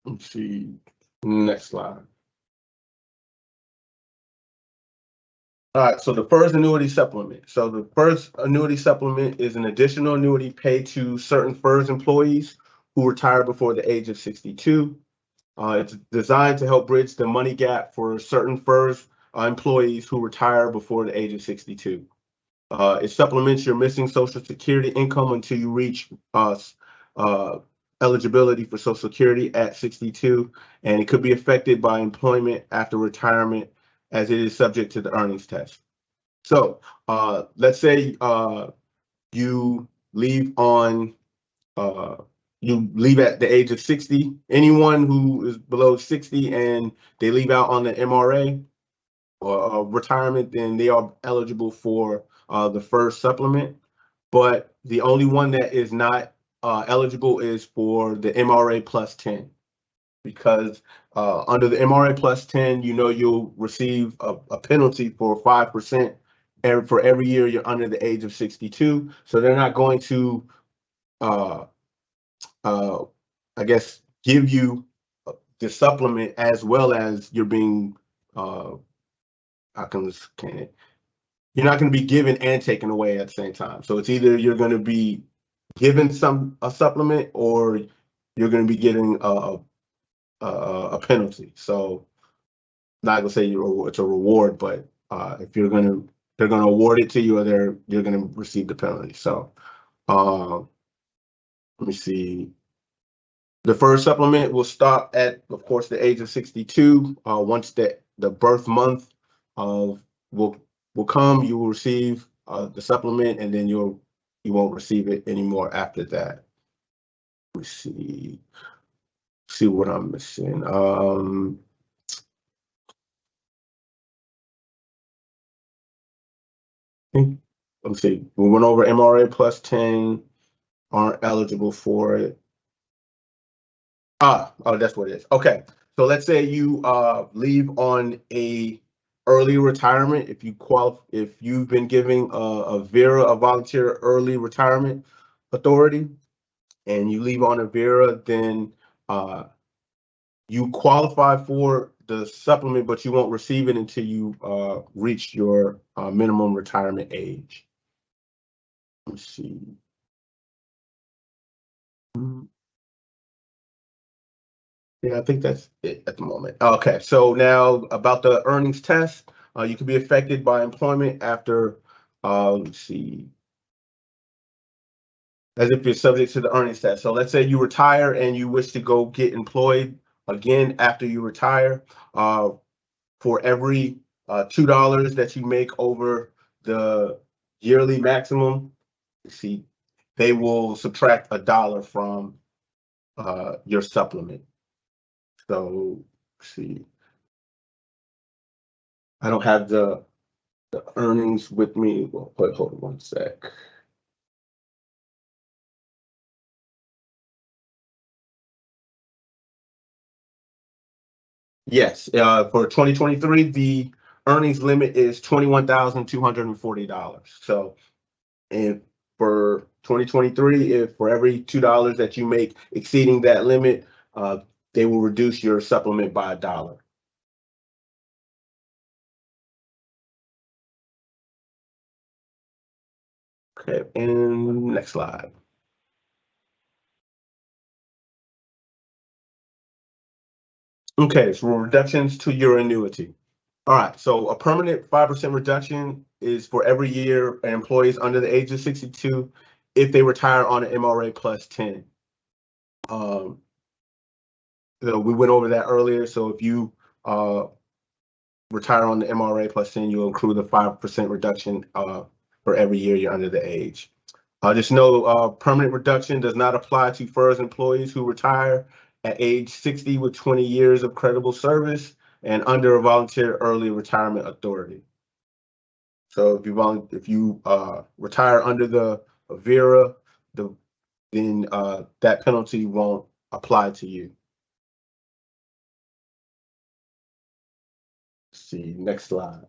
Let's see, next slide. All right, so the FERS annuity supplement. So the FERS annuity supplement is an additional annuity paid to certain FERS employees who retire before the age of 62. It's designed to help bridge the money gap for certain FERS employees who retire before the age of 62. It supplements your missing Social Security income until you reach eligibility for Social Security at 62, and it could be affected by employment after retirement as it is subject to the earnings test. So let's say you leave on you leave at the age of 60. Anyone who is below 60 and they leave out on the MRA or retirement, then they are eligible for the FERS supplement. But the only one that is not eligible is for the MRA plus 10, because under the MRA plus 10, you'll receive a penalty for 5% for every year you're under the age of 62. So they're not going to I guess, give you the supplement as well as you're being, you're not going to be given and taken away at the same time. So it's either you're going to be given a supplement or you're going to be getting a penalty. So not going to say it's a reward, but if they're going to award it to you, or you're going to receive the penalty. So let me see. The FERS supplement will stop at, of course, the age of 62. Once the birth month will come, you will receive the supplement, and then you won't receive it anymore after that. Let me see what I'm missing. Let me see. We went over MRA plus 10, aren't eligible for it. Oh, that's what it is. Okay, so let's say you leave on a early retirement. If you've been giving a VERA, a volunteer early retirement authority, and you leave on a VERA, then you qualify for the supplement, but you won't receive it until you reach your minimum retirement age. Let's see. Yeah, I think that's it at the moment. Okay, so now about the earnings test. You can be affected by employment after, let's see, as if you're subject to the earnings test. So let's say you retire and you wish to go get employed again after you retire. For every $2 that you make over the yearly maximum, see, they will subtract $1 from your supplement. So let's see. I don't have the earnings with me. Well, hold on one sec. Yes, for 2023, the earnings limit is $21,240. So, and for 2023, if for every $2 that you make exceeding that limit, they will reduce your supplement by $1. Okay, and next slide. Okay, so reductions to your annuity. All right, so a permanent 5% reduction is for every year an employee is under the age of 62 if they retire on an MRA plus 10. So we went over that earlier. So if you retire on the MRA plus 10, you'll accrue the 5% reduction for every year you're under the age. Just know permanent reduction does not apply to FERS employees who retire at age 60 with 20 years of credible service and under a volunteer early retirement authority. So if you retire under the VERA, then that penalty won't apply to you. Let's see, next slide.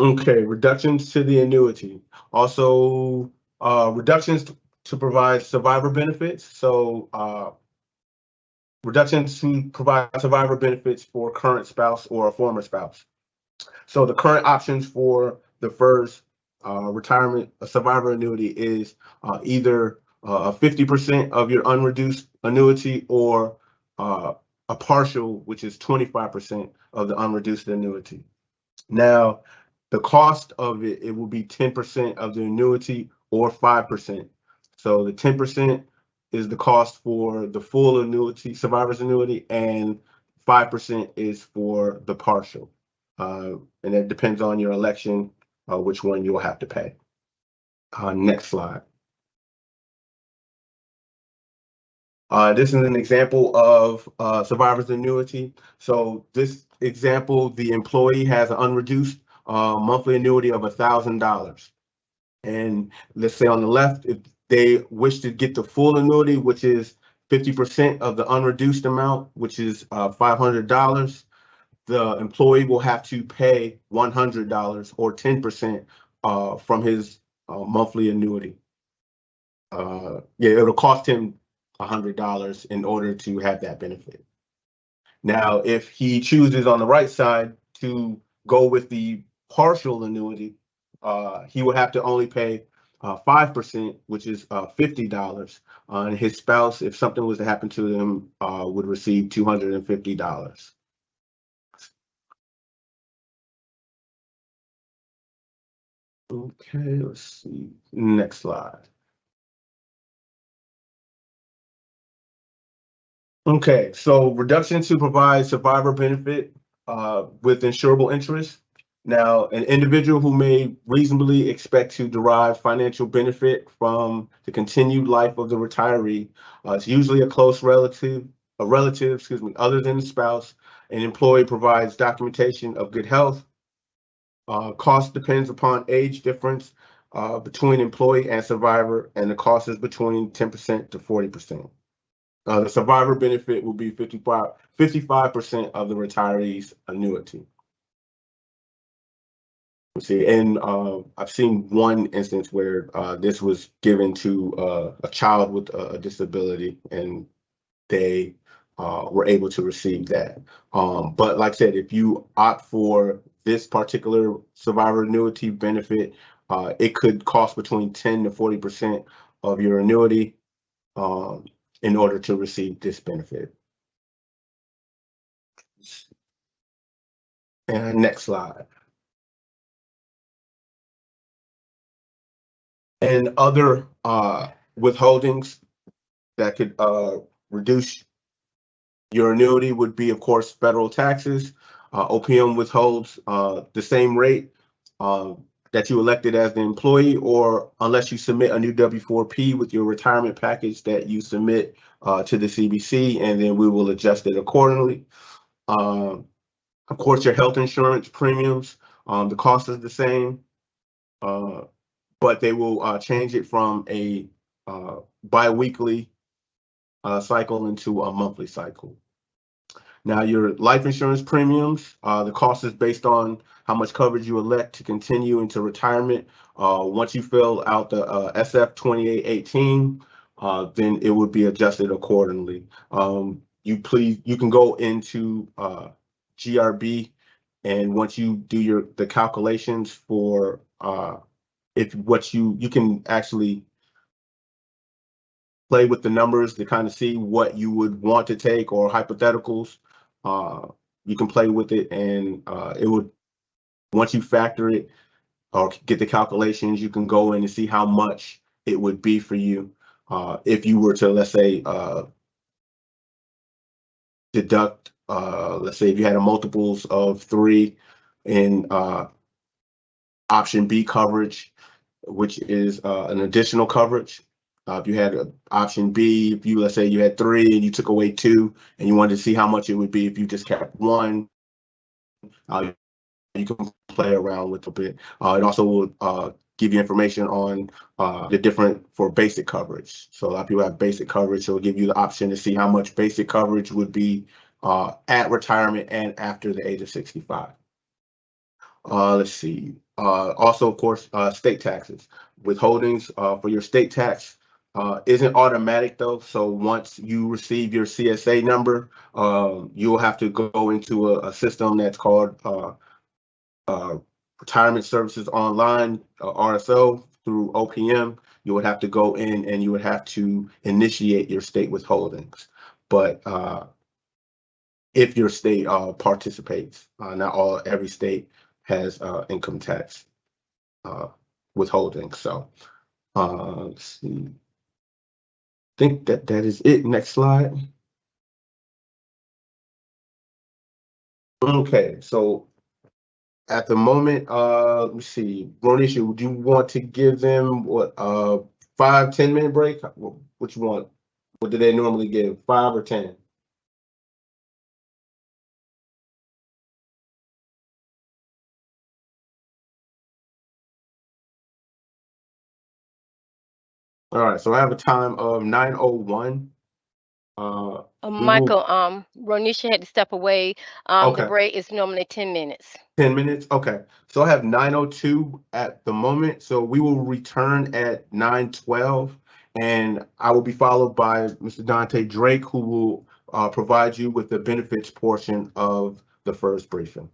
Okay, reductions to the annuity. Also, reductions to provide survivor benefits. So reductions to provide survivor benefits for current spouse or a former spouse. So the current options for the FERS retirement survivor annuity is either 50% of your unreduced annuity or a partial, which is 25% of the unreduced annuity. Now, the cost of it will be 10% of the annuity or 5%. So the 10% is the cost for the full annuity, survivor's annuity, and 5% is for the partial. And it depends on your election, which one you will have to pay. Next slide. This is an example of survivor's annuity. So this example, the employee has an unreduced monthly annuity of $1,000. And let's say on the left, if they wish to get the full annuity, which is 50% of the unreduced amount, which is $500, the employee will have to pay $100 or 10% from his monthly annuity. Yeah, it'll cost him $100 in order to have that benefit. Now, if he chooses on the right side to go with the partial annuity, he will have to only pay 5%, which is $50. And his spouse, if something was to happen to them, would receive $250. Okay, let's see. Next slide. Okay, so reduction to provide survivor benefit with insurable interest. Now, an individual who may reasonably expect to derive financial benefit from the continued life of the retiree is usually a close relative, other than the spouse. An employee provides documentation of good health. Cost depends upon age difference between employee and survivor, and the cost is between 10% to 40%. The survivor benefit will be 55% of the retiree's annuity. Let's see, and I've seen one instance where this was given to a child with a disability, and they were able to receive that. But like I said, if you opt for this particular survivor annuity benefit, it could cost between 10 to 40% of your annuity in order to receive this benefit. And next slide. And other withholdings that could reduce your annuity would be, of course, federal taxes. OPM withholds the same rate that you elected as the employee, or unless you submit a new W-4P with your retirement package that you submit to the CBC, and then we will adjust it accordingly. Of course, your health insurance premiums, the cost is the same, but they will change it from a bi-weekly cycle into a monthly cycle. Now, your life insurance premiums, the cost is based on how much coverage you elect to continue into retirement. Once you fill out the SF 2818, then it would be adjusted accordingly. You can go into GRB And once you do the calculations for if what you can actually play with the numbers to kind of see what you would want to take or hypotheticals. You can play with it, and it would, once you factor it or get the calculations, you can go in and see how much it would be for you if you were to, let's say, deduct, let's say if you had a multiples of 3 in option B coverage, which is an additional coverage. If you had option B, if you, let's say you had 3 and you took away 2 and you wanted to see how much it would be if you just kept 1, you can play around with a bit. It also will give you information on the different for basic coverage. So a lot of people have basic coverage, so it'll give you the option to see how much basic coverage would be at retirement and after the age of 65. Let's see. Also, of course, state taxes. Withholdings for your state tax isn't automatic though. So once you receive your CSA number, you'll have to go into a system that's called Retirement Services Online, RSO, through OPM. You would have to go in and you would have to initiate your state withholdings. But if your state participates, not every state has income tax withholding. So let's see. I think that is it. Next slide. Okay, so at the moment, let me see. Ronisha, would you want to give them what 5-10 minute break? What you want? What do they normally give? 5 or 10? All right, so I have a time of 9:01. We will. Michael, Ronisha had to step away. The Okay. break is normally 10 minutes. 10 minutes? Okay. So I have 9:02 at the moment. So we will return at 9:12, and I will be followed by Mr. Dante Drake, who will provide you with the benefits portion of the first briefing.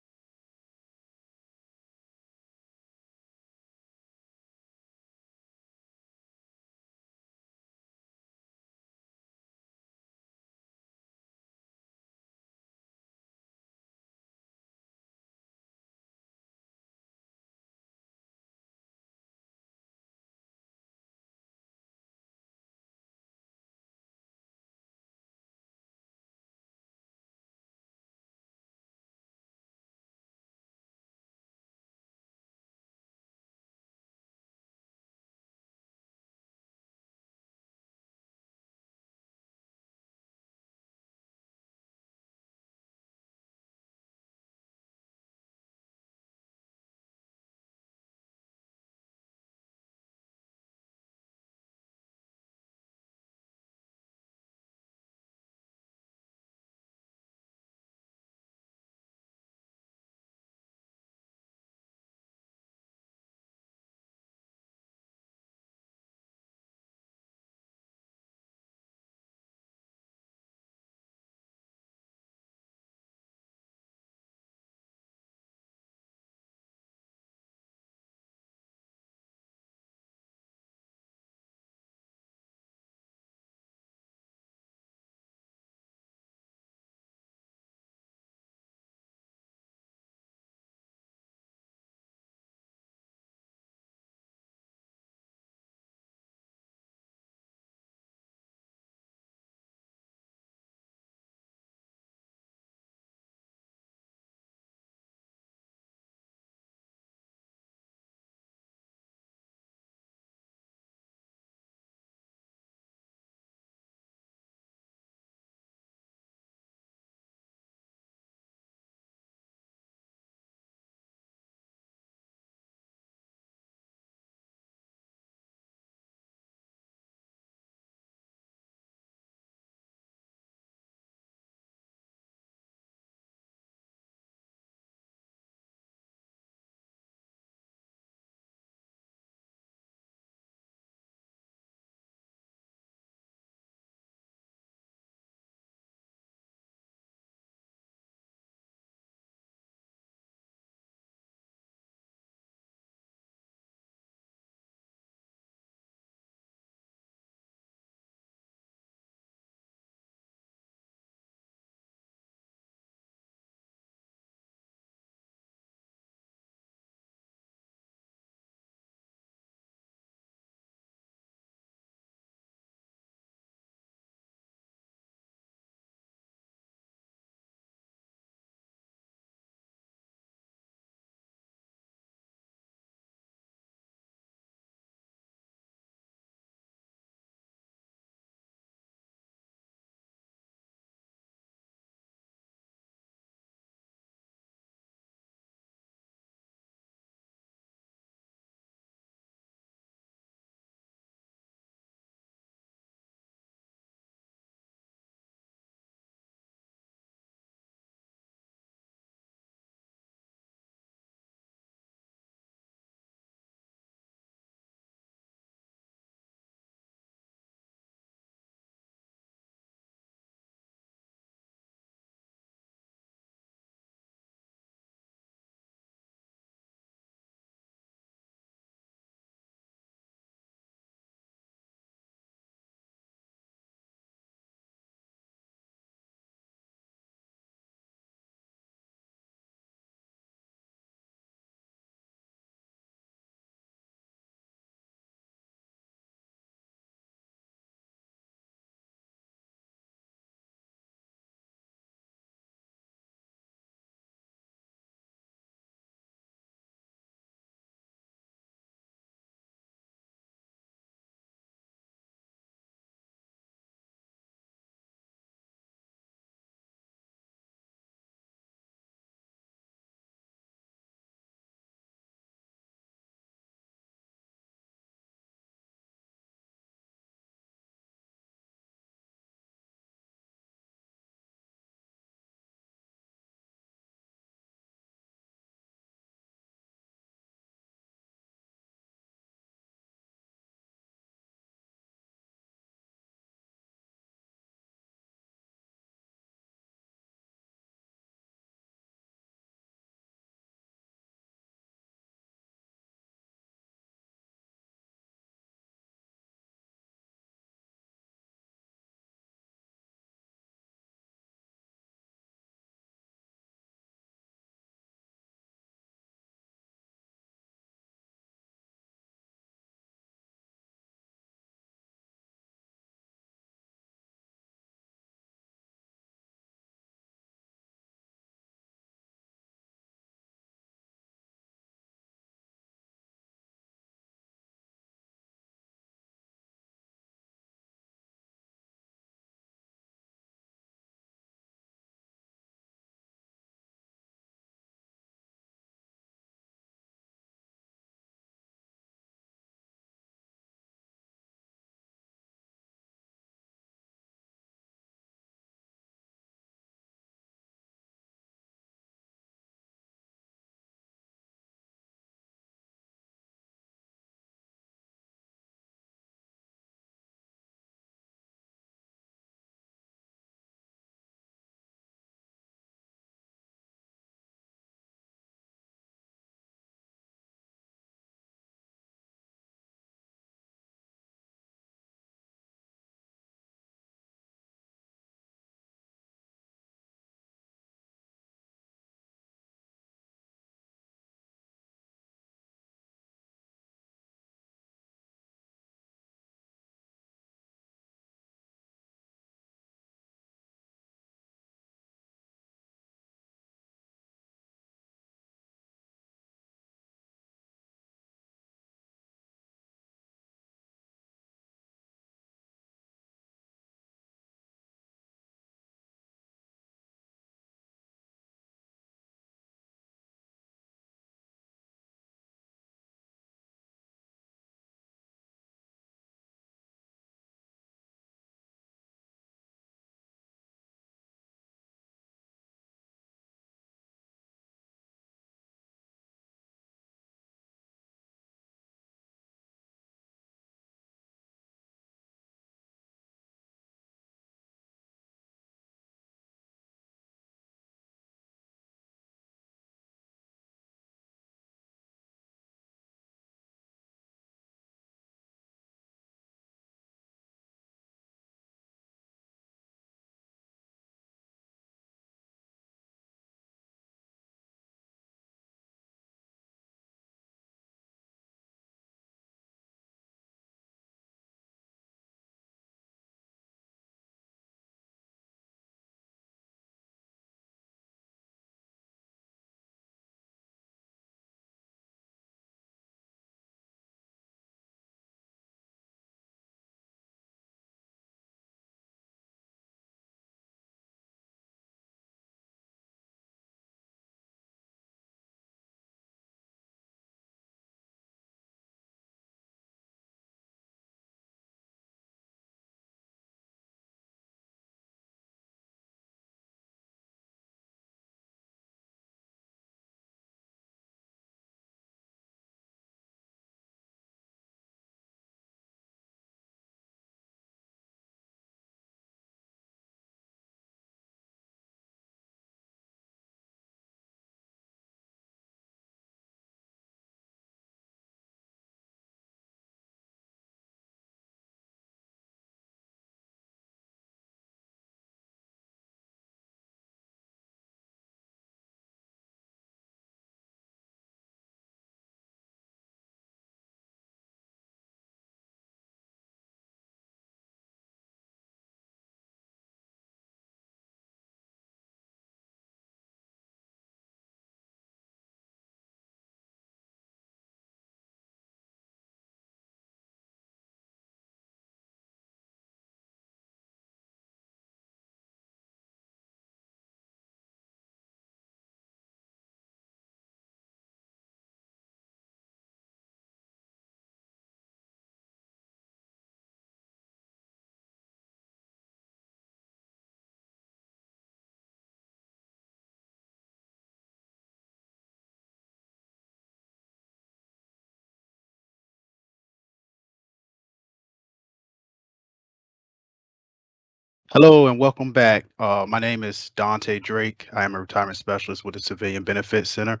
Hello and welcome back. My name is Dante Drake. I am a retirement specialist with the Civilian Benefits Center.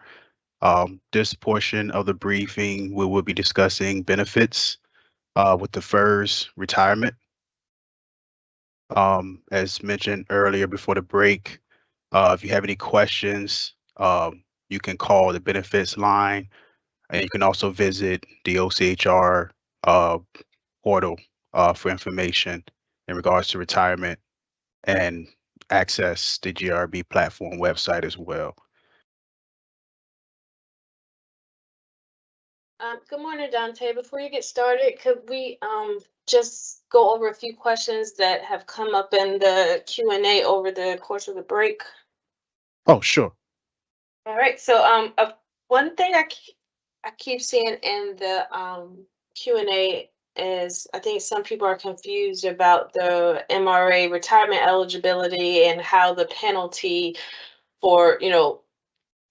This portion of the briefing, we will be discussing benefits with the FERS retirement. As mentioned earlier before the break, if you have any questions, you can call the benefits line, and you can also visit the OCHR uh, portal for information in regards to retirement and access the GRB platform website as well. Good morning, Dante. Before you get started, could we just go over a few questions that have come up in the Q&A over the course of the break? Oh, sure. All right. So one thing I keep seeing in the Q&A is I think some people are confused about the MRA retirement eligibility and how the penalty for,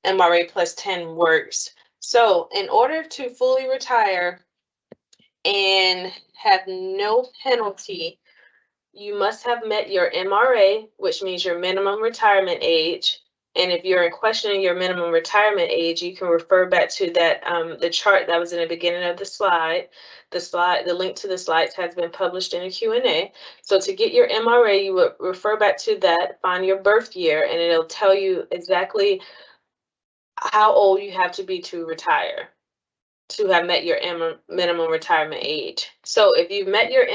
MRA plus 10 works. So in order to fully retire and have no penalty, you must have met your MRA, which means your minimum retirement age. And if you're questioning your minimum retirement age, you can refer back to that the chart that was in the beginning of the slide. The link to the slides has been published in a Q&A. So to get your MRA, you would refer back to that, find your birth year, and it'll tell you exactly how old you have to be to retire, to have met your minimum retirement age. So if you've met your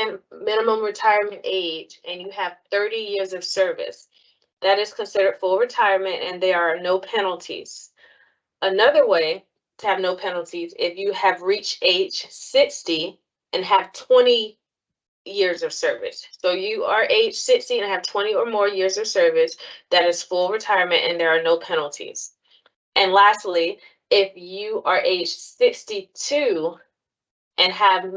minimum retirement age and you have 30 years of service, that is considered full retirement and there are no penalties. Another way to have no penalties, if you have reached age 60 and have 20 years of service. So you are age 60 and have 20 or more years of service, that is full retirement and there are no penalties. And lastly, if you are age 62 and have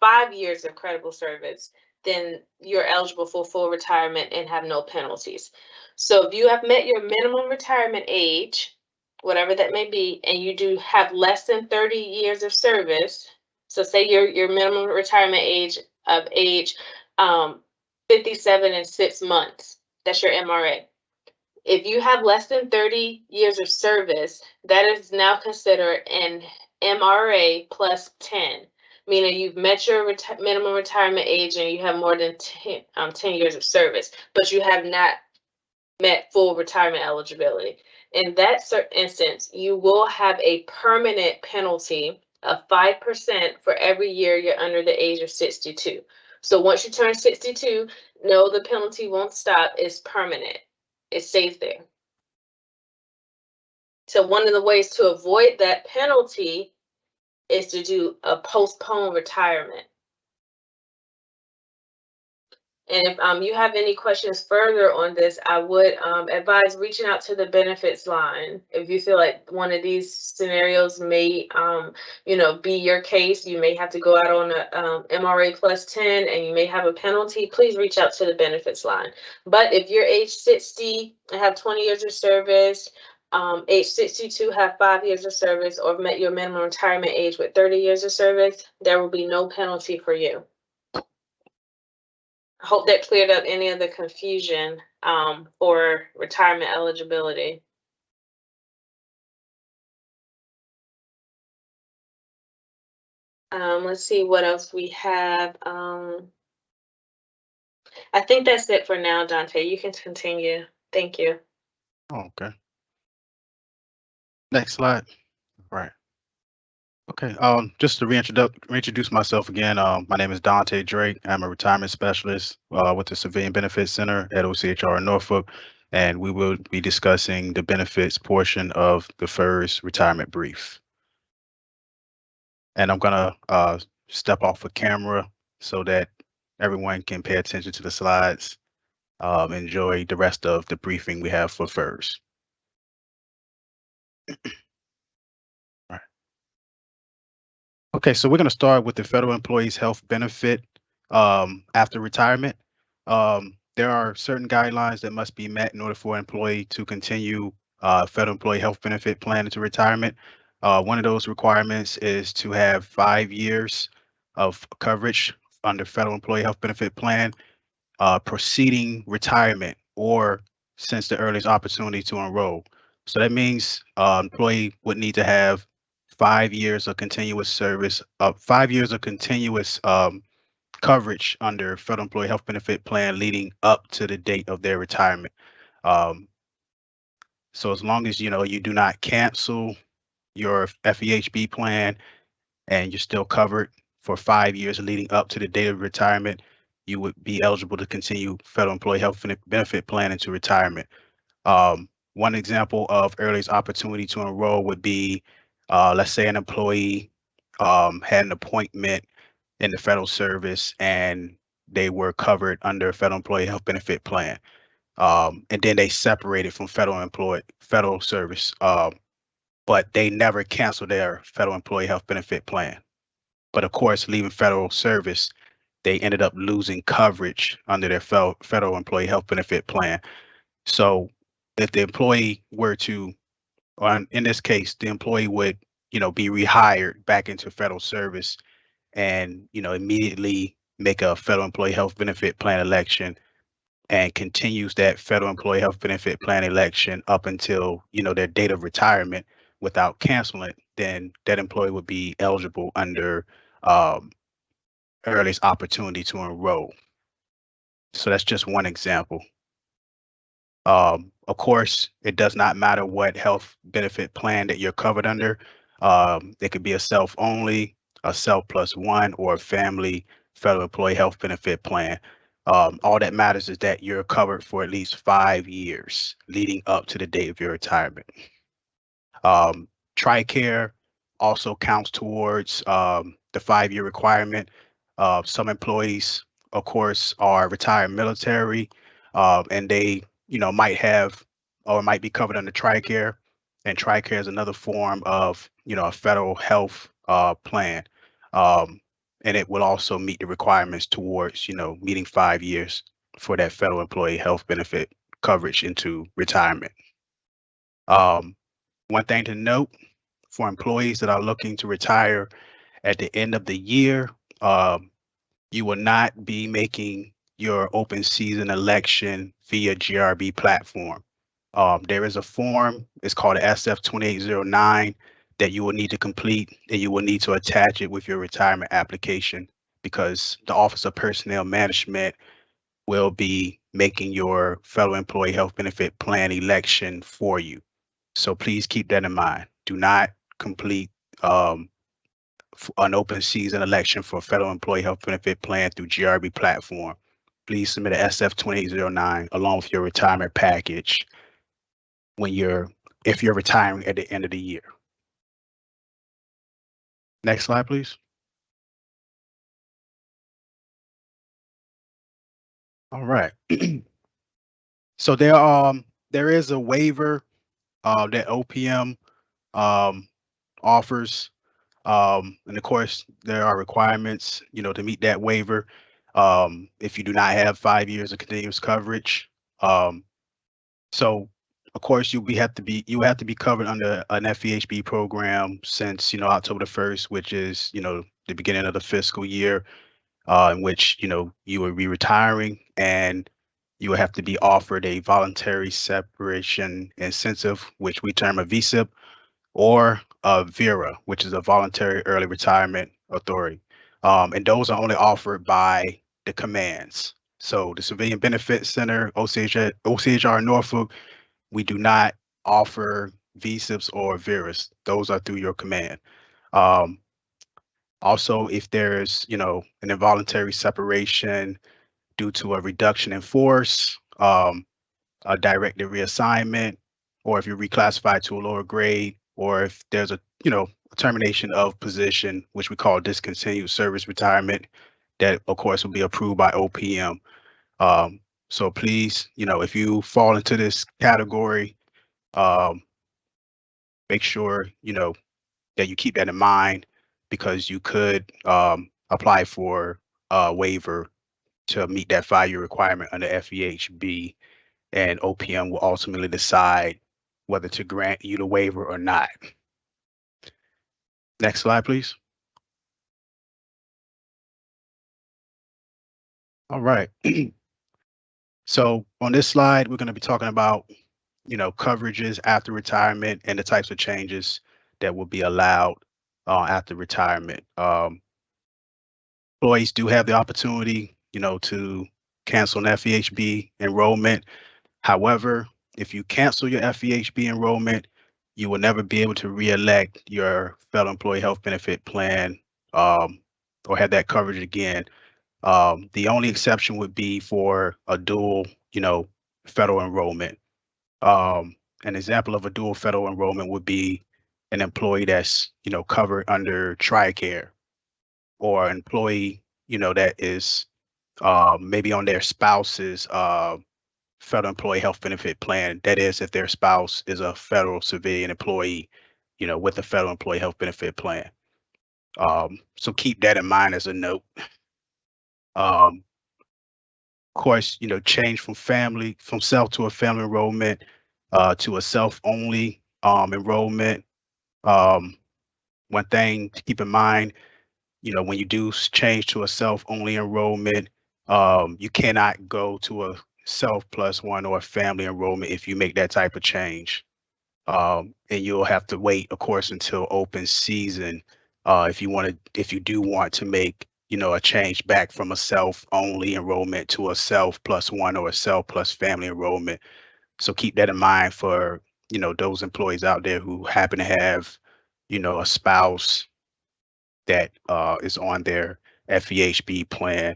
5 years of credible service, then you're eligible for full retirement and have no penalties. So if you have met your minimum retirement age, whatever that may be, and you do have less than 30 years of service, so say your minimum retirement age of age 57 and 6 months, that's your MRA. If you have less than 30 years of service, that is now considered an MRA plus 10, meaning you've met your minimum retirement age and you have more than 10 years of service, but you have not met full retirement eligibility. In that instance, you will have a permanent penalty of 5% for every year you're under the age of 62. So once you turn 62, no, the penalty won't stop, it's permanent. It stays there. So one of the ways to avoid that penalty is to do a postponed retirement. And if you have any questions further on this, I would advise reaching out to the benefits line. If you feel like one of these scenarios may, be your case, you may have to go out on a MRA plus 10 and you may have a penalty, please reach out to the benefits line. But if you're age 60 and have 20 years of service, age 62, have 5 years of service, or met your minimum retirement age with 30 years of service, there will be no penalty for you. I hope that cleared up any of the confusion for retirement eligibility. Let's see what else we have. I think that's it for now, Dante. You can continue. Thank you. Oh, okay. Next slide. All right. Okay. Just to reintroduce myself again. My name is Dante Drake. I'm a retirement specialist with the Civilian Benefits Center at OCHR in Norfolk, and we will be discussing the benefits portion of the FERS retirement brief. And I'm gonna step off the camera so that everyone can pay attention to the slides. Enjoy the rest of the briefing we have for FERS. Right. Okay, so we're going to start with the federal employees health benefit after retirement. There are certain guidelines that must be met in order for an employee to continue federal employee health benefit plan into retirement. One of those requirements is to have 5 years of coverage under federal employee health benefit plan. proceeding retirement or since the earliest opportunity to enroll. So that means employee would need to have 5 years of continuous service, 5 years of continuous coverage under Federal Employee Health Benefit Plan leading up to the date of their retirement. Um, so as long as you do not cancel your FEHB plan and you're still covered for 5 years leading up to the date of retirement, you would be eligible to continue Federal Employee Health Benefit Plan into retirement. One example of earliest opportunity to enroll would be, let's say an employee had an appointment in the federal service and they were covered under Federal Employee Health Benefit Plan. And then they separated from federal service, but they never canceled their Federal Employee Health Benefit Plan. But of course, leaving federal service, they ended up losing coverage under their Federal Employee Health Benefit Plan. So if the employee were to, or in this case, the employee would, be rehired back into federal service and, immediately make a Federal Employee Health Benefit Plan election and continues that Federal Employee Health Benefit Plan election up until, their date of retirement without canceling it, then that employee would be eligible under um, earliest opportunity to enroll. So that's just one example. Of course, it does not matter what health benefit plan that you're covered under. It could be a self only, a self plus one, or a family federal employee health benefit plan. All that matters is that you're covered for at least 5 years leading up to the date of your retirement. TRICARE also counts towards the 5-year requirement. Some employees, of course, are retired military, and they, might have or might be covered under TRICARE. And TRICARE is another form of, a federal health plan. And it will also meet the requirements towards, meeting 5 years for that federal employee health benefit coverage into retirement. One thing to note for employees that are looking to retire at the end of the year, you will not be making your open season election via GRB platform. There is a form, it's called a SF 2809, that you will need to complete, and you will need to attach it with your retirement application because the Office of Personnel Management will be making your Federal Employee Health Benefit Plan election for you. So please keep that in mind. Do not complete an open season election for Federal Employee Health Benefit Plan through GRB platform. Please submit an SF 2809 along with your retirement package if you're retiring at the end of the year. Next slide, please. All right. So there is a waiver that OPM offers. And of course, there are requirements, to meet that waiver. If you do not have 5 years of continuous coverage, so of course you have to be covered under an FEHB program since October the 1st, which is the beginning of the fiscal year, in which you will be retiring, and you will have to be offered a voluntary separation incentive, which we term a VSIP, or VERA, which is a voluntary early retirement authority. And those are only offered by the commands. So the Civilian Benefit Center, OCHR Norfolk, we do not offer VSIPs or VERAs. Those are through your command. Also, if there's, an involuntary separation due to a reduction in force, a directed reassignment, or if you're reclassified to a lower grade, or if there's a termination of position, which we call discontinued service retirement, that of course will be approved by OPM. So please, if you fall into this category, make sure that you keep that in mind, because you could apply for a waiver to meet that 5-year requirement under FEHB, and OPM will ultimately decide whether to grant you the waiver or not. Next slide, please. All right. So on this slide, we're going to be talking about, coverages after retirement and the types of changes that will be allowed after retirement. Employees do have the opportunity, to cancel an FEHB enrollment. However, if you cancel your FEHB enrollment, you will never be able to reelect your federal employee health benefit plan or have that coverage again. The only exception would be for a dual, federal enrollment. An example of a dual federal enrollment would be an employee that's, covered under TRICARE, or an employee, that is maybe on their spouse's federal employee health benefit plan. That is, if their spouse is a federal civilian employee, with a federal employee health benefit plan. So keep that in mind as a note. Of course, change from self to a family enrollment, to a self-only enrollment. One thing to keep in mind, when you do change to a self-only enrollment, you cannot go to a self plus one or a family enrollment if you make that type of change. And you'll have to wait, of course, until open season if you do want to make, a change back from a self-only enrollment to a self plus one or a self plus family enrollment. So keep that in mind for, those employees out there who happen to have, a spouse that is on their FEHB plan,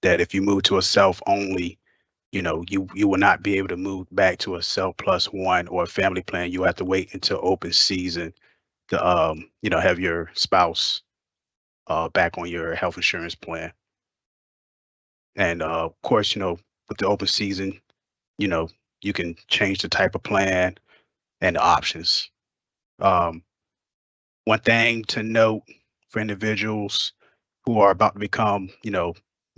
that if you move to a self-only, you will not be able to move back to a self plus one or a family plan. You have to wait until open season to have your spouse back on your health insurance plan. And of course, with the open season, you can change the type of plan and the options. One thing to note for individuals who are about to become,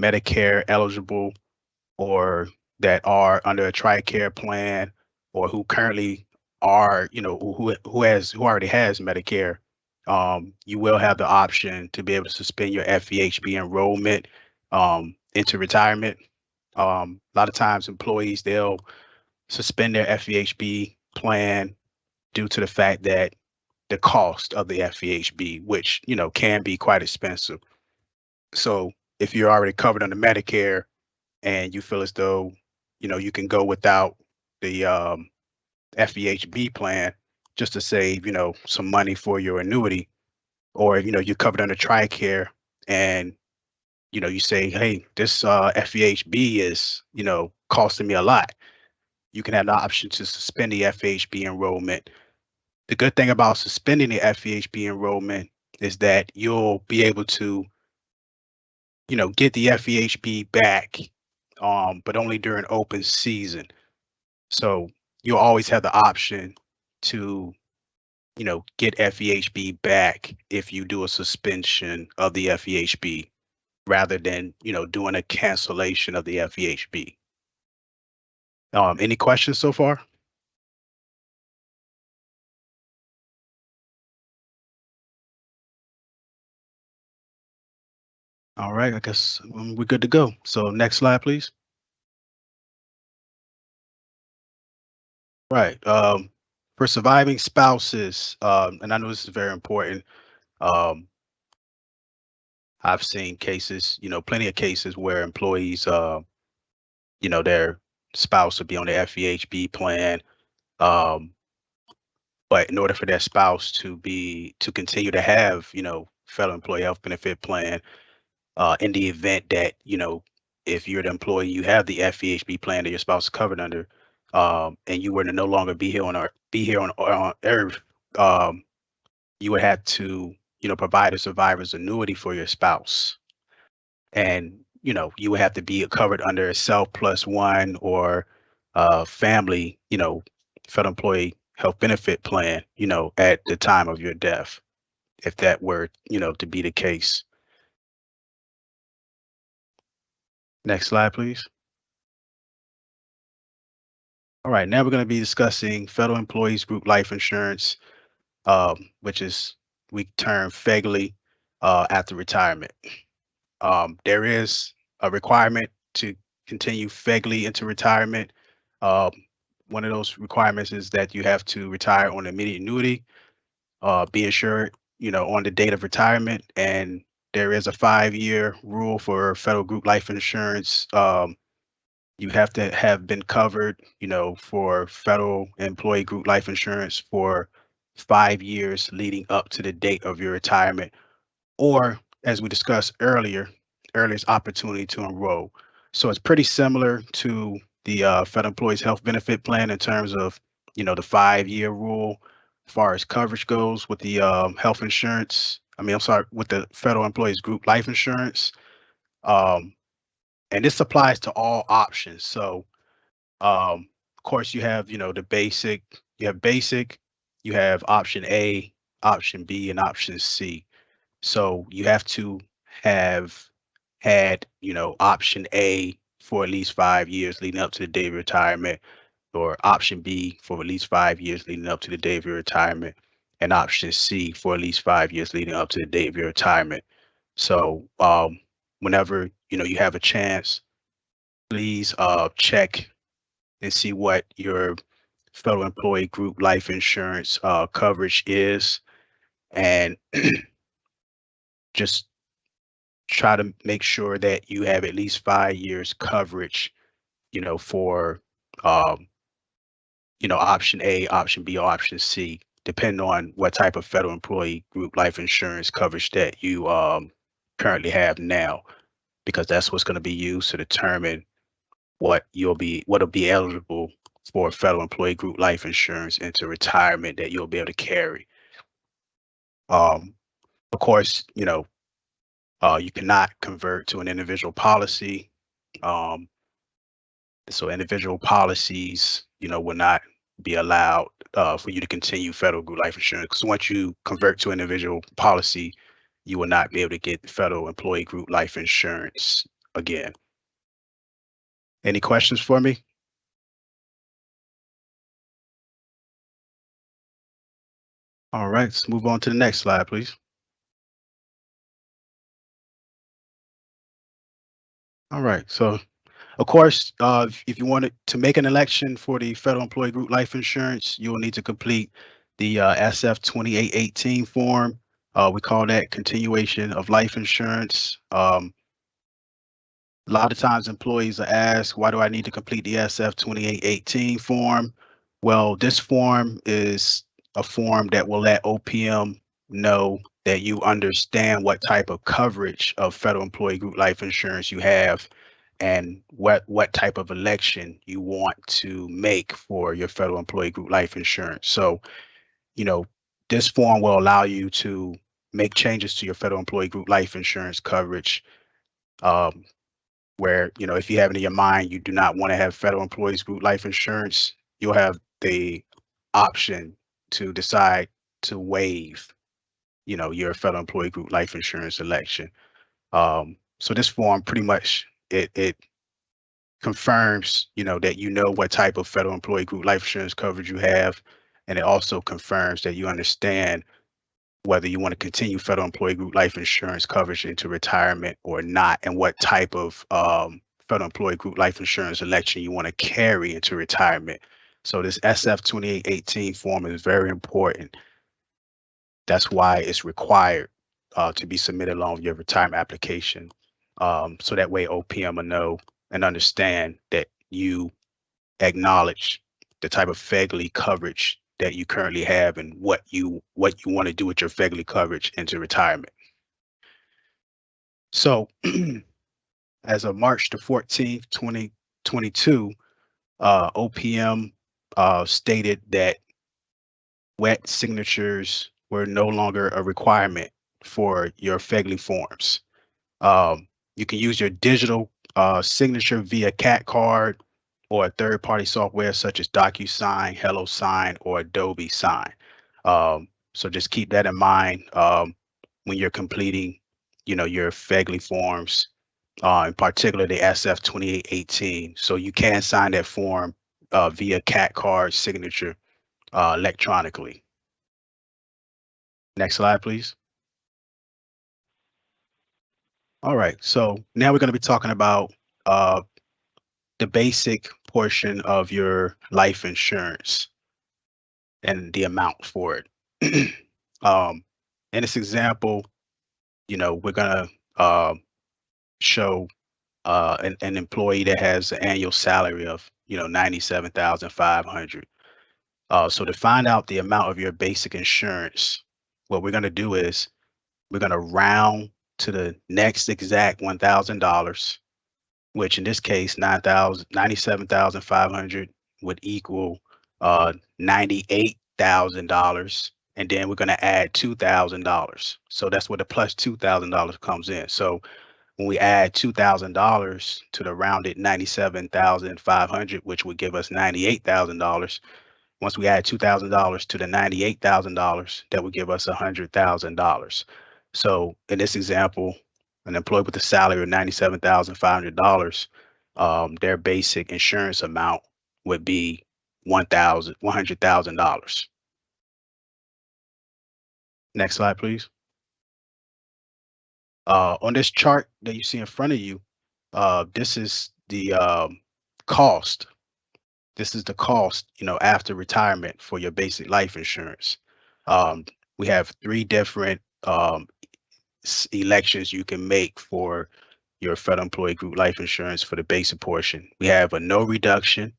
Medicare eligible, or that are under a TRICARE plan, or who currently are, who already has Medicare, you will have the option to be able to suspend your FEHB enrollment into retirement. A lot of times employees, they'll suspend their FEHB plan due to the fact that the cost of the FEHB, which, can be quite expensive. So if you're already covered under Medicare and you feel as though, you can go without the FEHB plan just to save, some money for your annuity, or, you're covered under TRICARE and, you say, hey, this FEHB is, costing me a lot. You can have the option to suspend the FEHB enrollment. The good thing about suspending the FEHB enrollment is that you'll be able to, get the FEHB back, but only during open season. So you'll always have the option to, get FEHB back if you do a suspension of the FEHB rather than, doing a cancellation of the FEHB. Any questions so far? All right, I guess we're good to go. So next slide, please. Right. For surviving spouses, and I know this is very important. I've seen cases, plenty of cases where employees, their spouse would be on the FEHB plan. But in order for their spouse to continue to have, federal employee health benefit plan, in the event that, if you're the employee, you have the FEHB plan that your spouse is covered under, and you were to no longer be here on Earth, you would have to, provide a survivor's annuity for your spouse. And, you would have to be covered under a self plus one or family, federal employee health benefit plan, at the time of your death, if that were, to be the case. Next slide, please. All right, now we're going to be discussing federal employees group life insurance, which is we term FEGLI, after retirement. There is a requirement to continue FEGLI into retirement, one of those requirements is that you have to retire on immediate annuity, be insured, on the date of retirement. And there is a 5-year rule for federal group life insurance. You have to have been covered, for federal employee group life insurance for 5 years leading up to the date of your retirement, or as we discussed earlier, earliest opportunity to enroll. So it's pretty similar to the Federal Employees Health Benefit Plan in terms of, the 5-year rule as far as coverage goes with the health insurance. I'm sorry, with the Federal Employees Group Life Insurance. And this applies to all options. So, of course, you have, the basic, you have option A, option B, and option C. So you have to have had, option A for at least 5 years leading up to the day of retirement, or option B for at least 5 years leading up to the day of your retirement, and option C for at least 5 years leading up to the day of your retirement. So whenever, you have a chance, please check and see what your federal employee group life insurance coverage is, and just try to make sure that you have at least 5 years coverage, for, option A, option B, or option C, depending on what type of federal employee group life insurance coverage that you currently have now, because that's what's going to be used to determine what'll be eligible for federal employee group life insurance into retirement that you'll be able to carry. Of course, you cannot convert to an individual policy. So individual policies, will not be allowed for you to continue federal group life insurance. Because once you convert to an individual policy, you will not be able to get federal employee group life insurance again. Any questions for me? All right, let's move on to the next slide, please. All right, so of course, if you wanted to make an election for the federal employee group life insurance, you will need to complete the SF 2818 form. We call that continuation of life insurance. A lot of times employees are asked, why do I need to complete the SF 2818 form? Well, this form is a form that will let OPM know that you understand what type of coverage of federal employee group life insurance you have, and what type of election you want to make for your federal employee group life insurance. So, this form will allow you to make changes to your federal employee group life insurance coverage, where, if you have it in your mind, you do not want to have federal employees group life insurance, you'll have the option to decide to waive, your federal employee group life insurance election. So this form pretty much, it confirms, that what type of federal employee group life insurance coverage you have. And it also confirms that you understand whether you want to continue federal employee group life insurance coverage into retirement or not, and what type of federal employee group life insurance election you want to carry into retirement. So this SF 2818 form is very important. That's why it's required to be submitted along with your retirement application. So that way OPM will know and understand that you acknowledge the type of FEGLI coverage that you currently have, and what you want to do with your FEGLI coverage into retirement. So as of March the 14th, 2022, OPM stated that wet signatures were no longer a requirement for your FEGLI forms. You can use your digital signature via CAT card or a third-party software such as DocuSign, HelloSign, or Adobe Sign. So just keep that in mind when you're completing, your FEGLI forms, in particular the SF 2818. So you can sign that form via CAT card signature electronically. Next slide, please. All right, so now we're going to be talking about the basic portion of your life insurance and the amount for it. In this example, we're gonna show an employee that has an annual salary of 97,500. So to find out the amount of your basic insurance, what we're gonna do is we're gonna round to the next exact $1,000, which in this case 97,500 would equal $98,000, and then we're gonna add $2,000. So that's where the plus $2,000 comes in. So when we add $2,000 to the rounded 97,500, which would give us $98,000, once we add $2,000 to the $98,000, that would give us $100,000. So in this example, an employee with a salary of $97,500, their basic insurance amount would be $100,000. Next slide, please. On this chart that you see in front of you, this is the cost. This is the cost, after retirement for your basic life insurance. We have 3 different elections you can make for your federal employee group life insurance for the basic portion. We have a no reduction,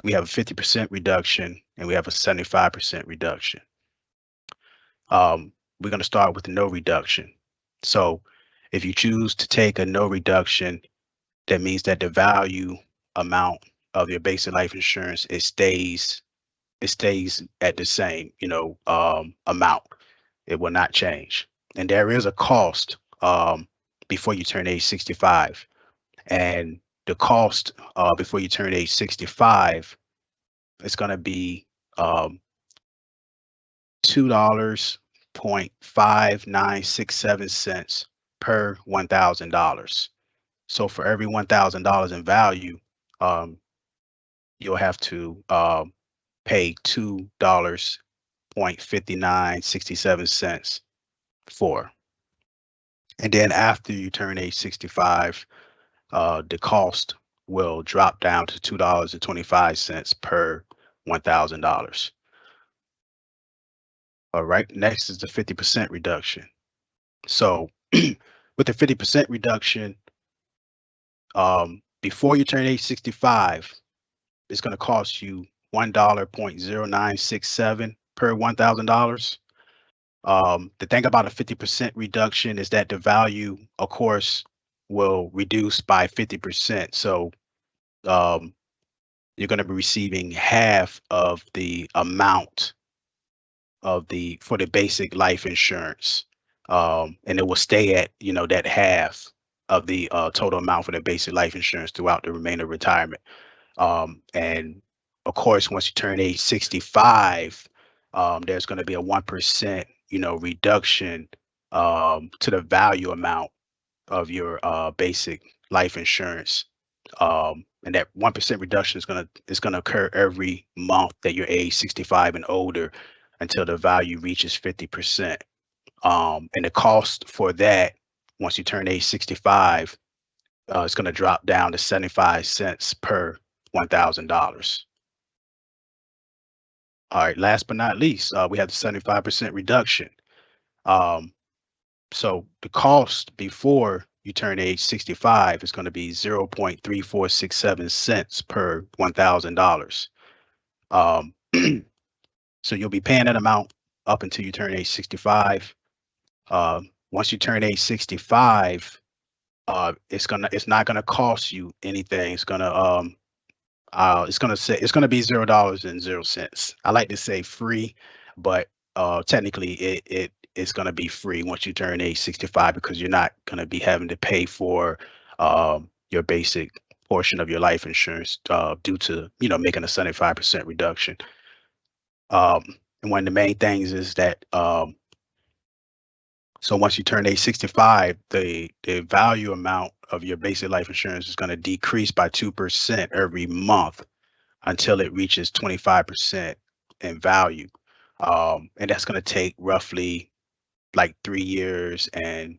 we have a 50% reduction, and we have a 75% reduction. We're going to start with the no reduction. So if you choose to take a no reduction, that means that the value amount of your basic life insurance, it stays at the same, amount. It will not change. And there is a cost before you turn age 65. And the cost before you turn age 65 is going to be $2.5967 per $1,000. So for every $1,000 in value, you'll have to pay $2.5967 for. And then after you turn age 65, the cost will drop down to $2.25 per $1,000. All right, next is the 50% reduction. So with the 50% reduction, before you turn age 65, it's going to cost you $1.0967 per $1,000. The thing about a 50% reduction is that the value, of course, will reduce by 50%. So you're going to be receiving half of the amount for the basic life insurance, and it will stay at that half of the total amount for the basic life insurance throughout the remainder of retirement. And of course, once you turn age 65, there's going to be a 1% reduction to the value amount of your basic life insurance. And that 1% reduction is gonna occur every month that you're age 65 and older until the value reaches 50%. And the cost for that, once you turn age 65, it's going to drop down to 75 cents per $1,000. All right, last but not least, we have the 75% reduction. So the cost before you turn age 65 is going to be 0.3467 cents per $1,000. So you'll be paying that amount up until you turn age 65. Once you turn age 65, it's not gonna cost you anything. It's gonna be $0.00. I like to say free, but technically it's gonna be free once you turn age 65, because you're not gonna be having to pay for your basic portion of your life insurance due to making a 75% reduction. And one of the main things is that so once you turn age 65, the value amount of your basic life insurance is going to decrease by 2% every month until it reaches 25% in value. And that's going to take roughly like 3 years and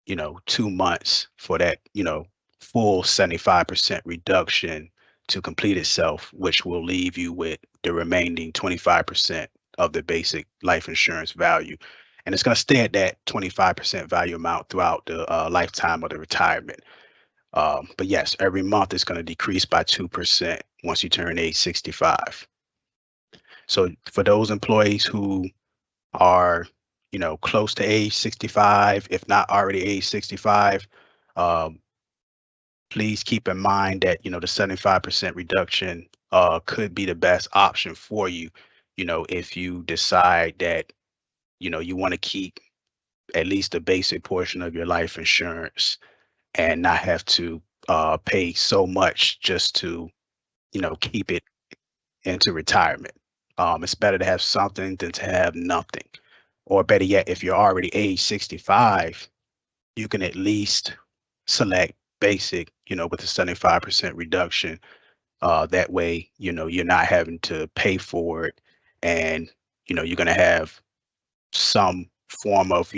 2 months for that full 75% reduction to complete itself, which will leave you with the remaining 25% of the basic life insurance value. And it's going to stay at that 25% value amount throughout the lifetime of the retirement. But yes, every month it's going to decrease by 2% once you turn age 65. So for those employees who are, close to age 65, if not already age 65, please keep in mind that, the 75% reduction could be the best option for you, if you decide that, you want to keep at least a basic portion of your life insurance and not have to pay so much just to, keep it into retirement. It's better to have something than to have nothing. Or better yet, if you're already age 65, you can at least select basic, with a 75% reduction. That way, you're not having to pay for it, and, you're going to have some form of,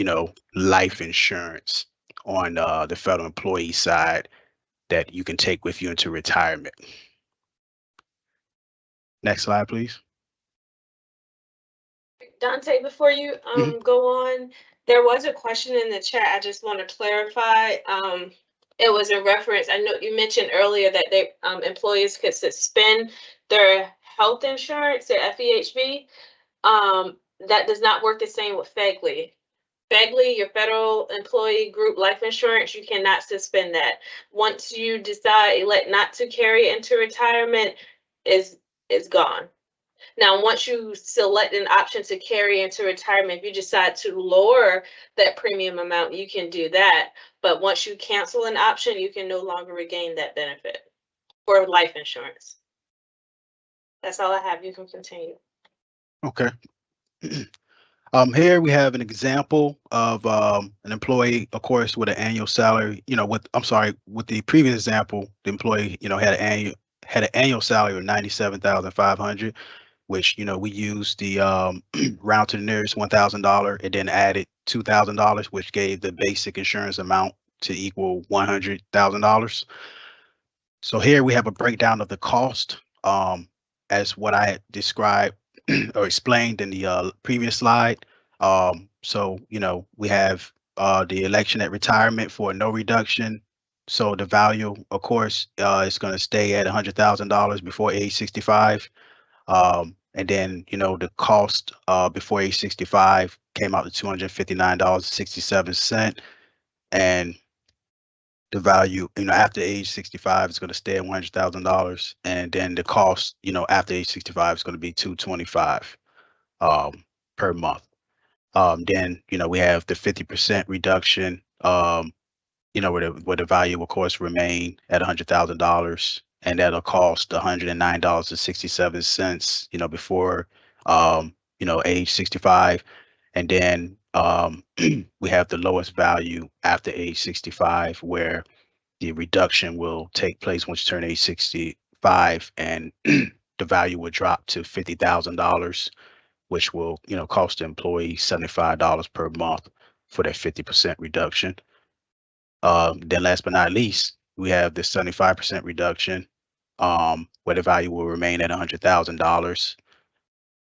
life insurance on the federal employee side that you can take with you into retirement. Next slide, please. Dante, before you go on, there was a question in the chat. I just want to clarify. It was a reference. I know you mentioned earlier that they employees could suspend their health insurance, their FEHB. That does not work the same with FEGLI. FEGLI, your federal employee group life insurance, you cannot suspend that. Once you decide elect not to carry it into retirement, is gone. Now, once you select an option to carry into retirement, if you decide to lower that premium amount, you can do that. But once you cancel an option, you can no longer regain that benefit for life insurance. That's all I have. You can continue. Okay. Here we have an example of an employee, of course, with an annual salary. With the previous example, the employee, had an annual salary of $97,500, which we used the round to the nearest $1,000 and then added $2,000, which gave the basic insurance amount to equal $100,000. So here we have a breakdown of the cost, as what I had described or explained in the previous slide. So we have the election at retirement for no reduction. So the value, of course, is going to stay at $100,000 before age 65. And then, the cost before age 65 came out to $259.67. And the value, after age 65 is going to stay at $100,000. And then the cost, after age 65 is going to be $225 per month. Then, we have the 50% reduction, where the value, of course, remain at $100,000. And that'll cost $109.67, before, age 65. And then we have the lowest value after age 65, where the reduction will take place once you turn age 65, and the value will drop to $50,000, which will, cost the employee $75 per month for that 50% reduction. Then last but not least, we have the 75% reduction, where the value will remain at $100,000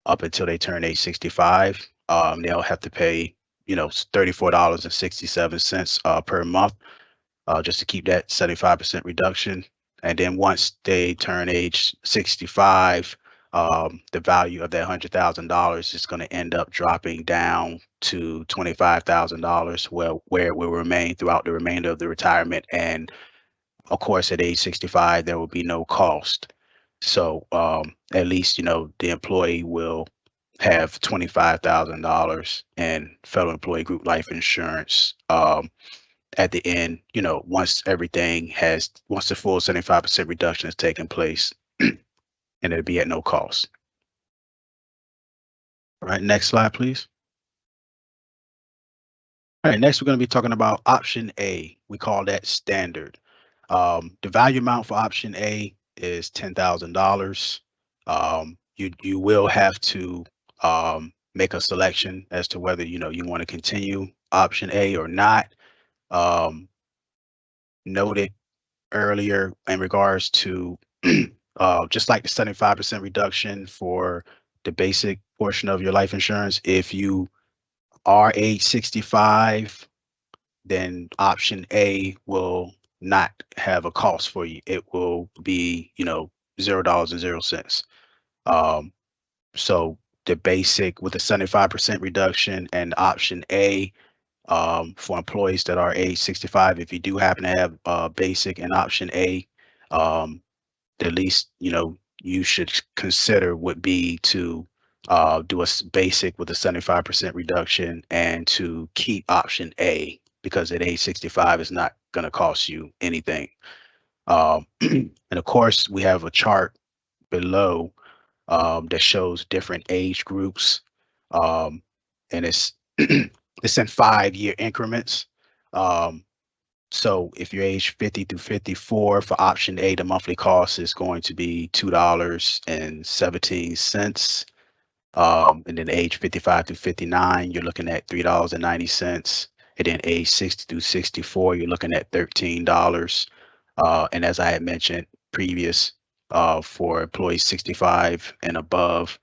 up until they turn age 65. They'll have to pay, $34.67 per month, just to keep that 75% reduction. And then once they turn age 65, the value of that $100,000 is going to end up dropping down to $25,000, where it will remain throughout the remainder of the retirement. And of course, at age 65, there will be no cost. So at least, the employee will have $25,000 in federal employee group life insurance at the end, once the full 75% reduction has taken place, and it'll be at no cost. All right, next slide, please. All right, next we're going to be talking about option A. We call that standard. The value amount for option A is $10,000. You will have to make a selection as to whether you want to continue option A or not. Noted earlier in regards to just like the 75% reduction for the basic portion of your life insurance, if you are age 65, then option A will not have a cost for you. It will be, $0.00. So the basic with the 75% reduction and option A, for employees that are age 65, if you do happen to have basic and option A, um, the least you should consider would be to do a basic with a 75% reduction and to keep option A, because at age 65 is not going to cost you anything. And of course, we have a chart below that shows different age groups, and it's it's in 5-year increments. Um, so if you're age 50 through 54, for option A, the monthly cost is going to be $2.17. And then age 55 through 59, you're looking at $3.90. And then age 60 through 64, you're looking at $13. And as I had mentioned previous, for employees 65 and above,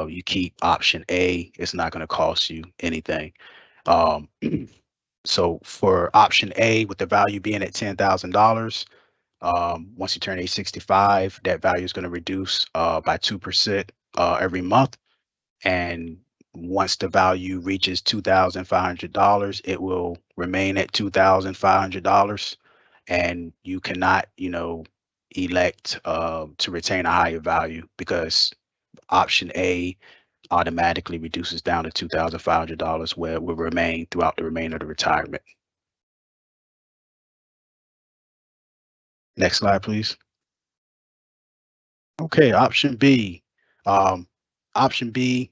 you keep option A. It's not going to cost you anything. Um, So for option A, with the value being at $10,000, once you turn age 65, that value is going to reduce by 2% every month. And once the value reaches $2,500, it will remain at $2,500. And you cannot, elect to retain a higher value, because option A automatically reduces down to $2,500, where it will remain throughout the remainder of the retirement. Next slide, please. Okay, option B. Um, Option B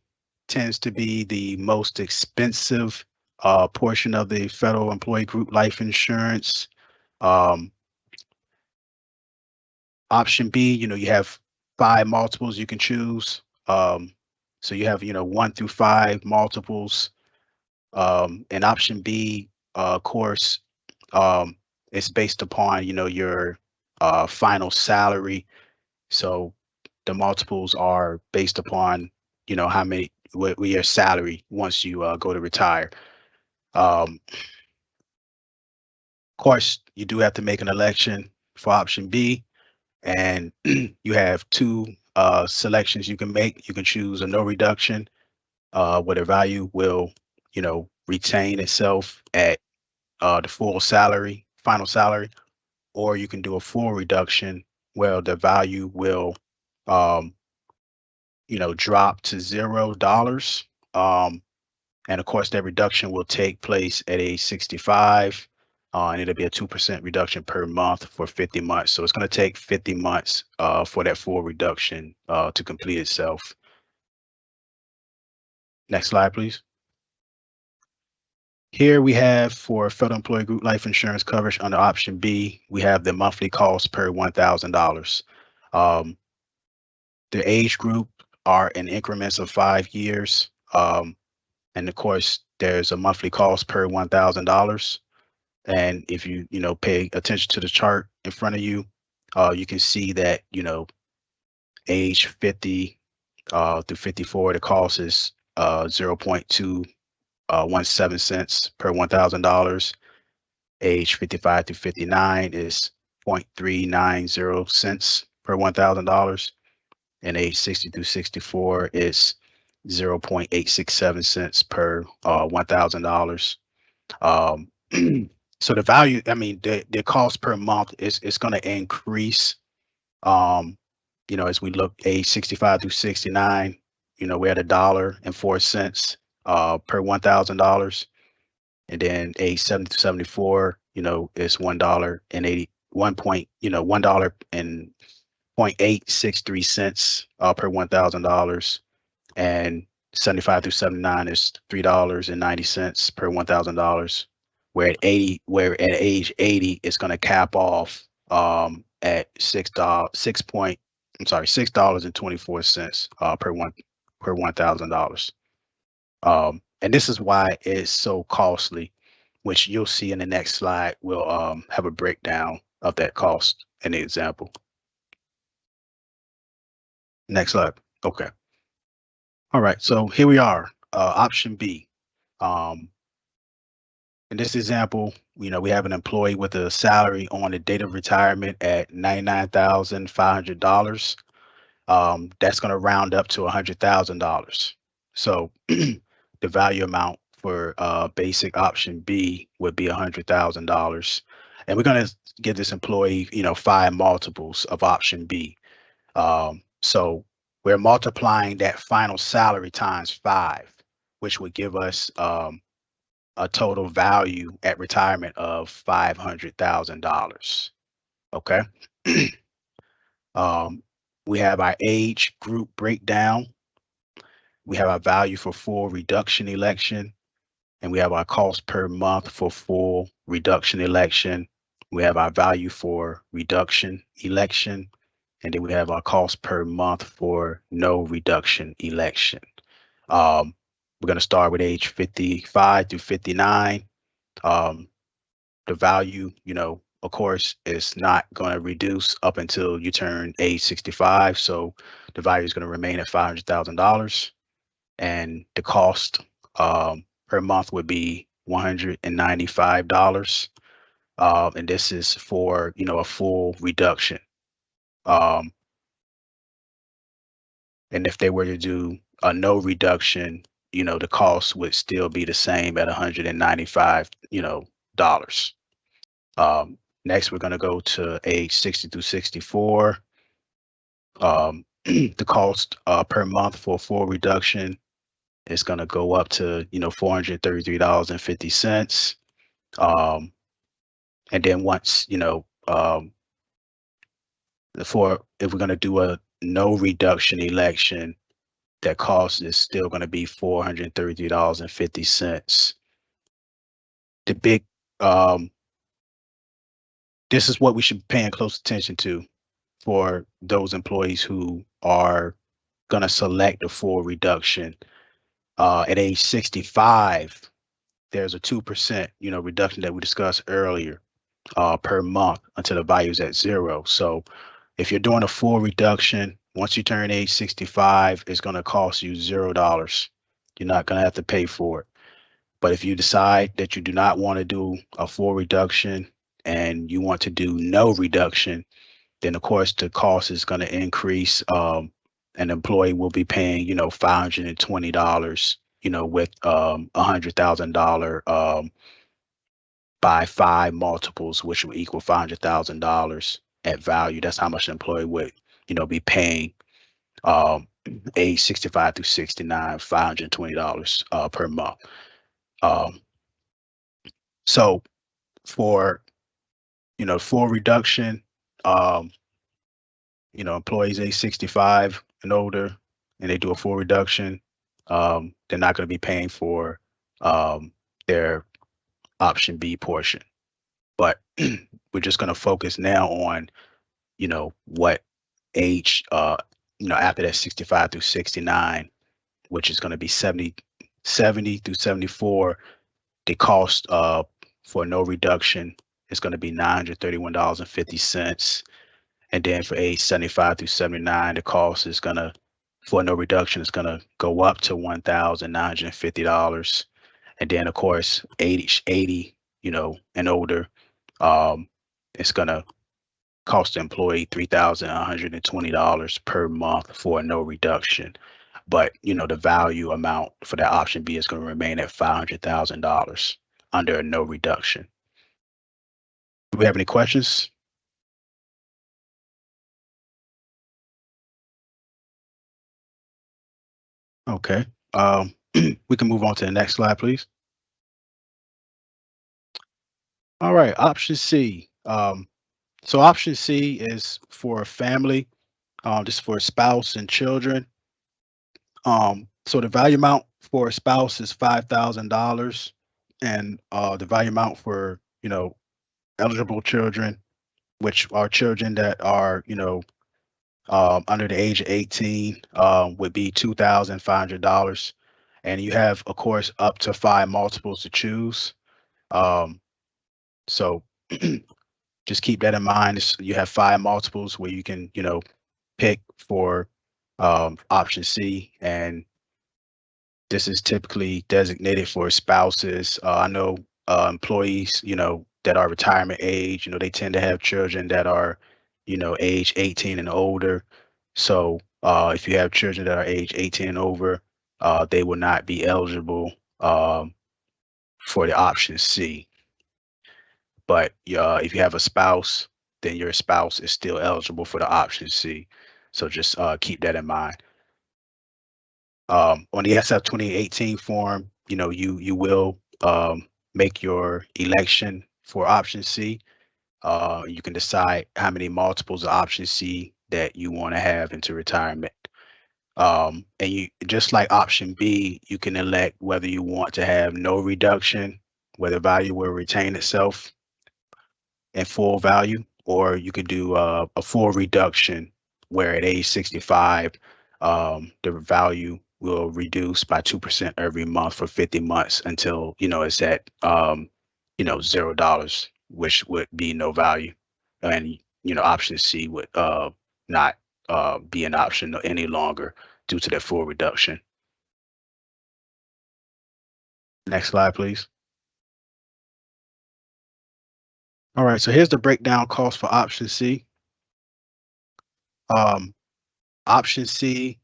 tends to be the most expensive portion of the federal employee group life insurance. Um, Option B, you have 5 multiples you can choose. So you have, 1 through 5 multiples. And option B, of course, it's based upon, your final salary. So the multiples are based upon, how many, what your salary once you go to retire. Of course, you do have to make an election for option B, and you have 2 selections you can make. You can choose a no reduction, where the value will, retain itself at the full salary, final salary, or you can do a full reduction where the value will, um, drop to $0. And of course, that reduction will take place at age 65, and it'll be a 2% reduction per month for 50 months. So it's going to take 50 months for that full reduction to complete itself. Next slide, please. Here we have, for federal employee group life insurance coverage under option B, we have the monthly cost per $1,000. The age group are in increments of 5 years. And of course, there's a monthly cost per $1,000. And if you, pay attention to the chart in front of you, you can see that, age 50 through 54, the cost is 0.217 cents per $1,000. Age 55 through 59 is 0.390 cents per $1,000. And age 60 through 64 is 0.867 cents per $1,000. So the value, the cost per month is going to increase. As we look age 65 through 69, we're at $1.04 per $1,000. And then age 70 to 74, is $1 and 0.863 cents per $1,000. And 75 through 79 is $3.90 per $1,000. Where at age 80, it's going to cap off at $6.24 per $1,000. And this is why it's so costly, which you'll see in the next slide. We'll have a breakdown of that cost in the example. Next slide. Okay. All right. So here we are. Option B. In this example, we have an employee with a salary on the date of retirement at $99,500. That's going to round up to $100,000. So the value amount for basic option B would be $100,000. And we're going to give this employee, 5 multiples of option B. So we're multiplying that final salary times 5, which would give us a total value at retirement of $500,000. Okay. We have our age group breakdown. We have our value for full reduction election, and we have our cost per month for full reduction election. We have our value for reduction election, and then we have our cost per month for no reduction election. We're going to start with age 55 through 59. The value, of course, is not going to reduce up until you turn age 65. So the value is going to remain at $500,000. And the cost per month would be $195. And this is for, a full reduction. And if they were to do a no reduction, the cost would still be the same at $195, dollars. Next, we're going to go to age 60 through 64. The cost per month for full reduction is going to go up to, $433.50. And then once, if we're going to do a no reduction election, that cost is still going to be $433.50. The big, this is what we should be paying close attention to for those employees who are going to select a full reduction. At age 65, there's a 2%, reduction that we discussed earlier per month until the value is at 0. So if you're doing a full reduction, once you turn age 65, it's going to cost you $0. You're not going to have to pay for it. But if you decide that you do not want to do a full reduction and you want to do no reduction, then of course the cost is going to increase. An employee will be paying, $520, with $100,000 by 5 multiples, which will equal $500,000 at value. That's how much an employee would, be paying age 65 through 69, $520 per month. So for, full reduction, employees age 65 and older, and they do a full reduction, they're not going to be paying for their option B portion. But we're just going to focus now on, what age, after that 65 through 69, which is going to be 70 through 74. The cost for no reduction is going to be $931.50. And then for age 75 through 79, the cost is going to, for no reduction, is going to go up to $1,950. And then, of course, age 80, and older, it's going to cost the employee $3,120 per month for a no reduction. But, the value amount for that option B is going to remain at $500,000 under a no reduction. Do we have any questions? Okay. We can move on to the next slide, please. All right, option C. So option C is for a family, just for a spouse and children. So the value amount for a spouse is $5,000, and the value amount for eligible children, which are children that are under the age of 18, would be $2,500. And you have, of course, up to 5 multiples to choose. So just keep that in mind. You have 5 multiples where you can, pick for option C, and this is typically designated for spouses. I know employees, that are retirement age, they tend to have children that are, age 18 and older. So if you have children that are age 18 and over, they will not be eligible for the option C. But if you have a spouse, then your spouse is still eligible for the option C. So just keep that in mind. On the SF 2018 form, you will make your election for option C. You can decide how many multiples of option C that you want to have into retirement. And you, just like option B, you can elect whether you want to have no reduction, where the value will retain itself in full value, or you could do a full reduction where at age 65, the value will reduce by 2% every month for 50 months until, it's at, $0, which would be no value. And, option C would not be an option any longer due to that full reduction. Next slide, please. All right, so here's the breakdown cost for option C. Option C,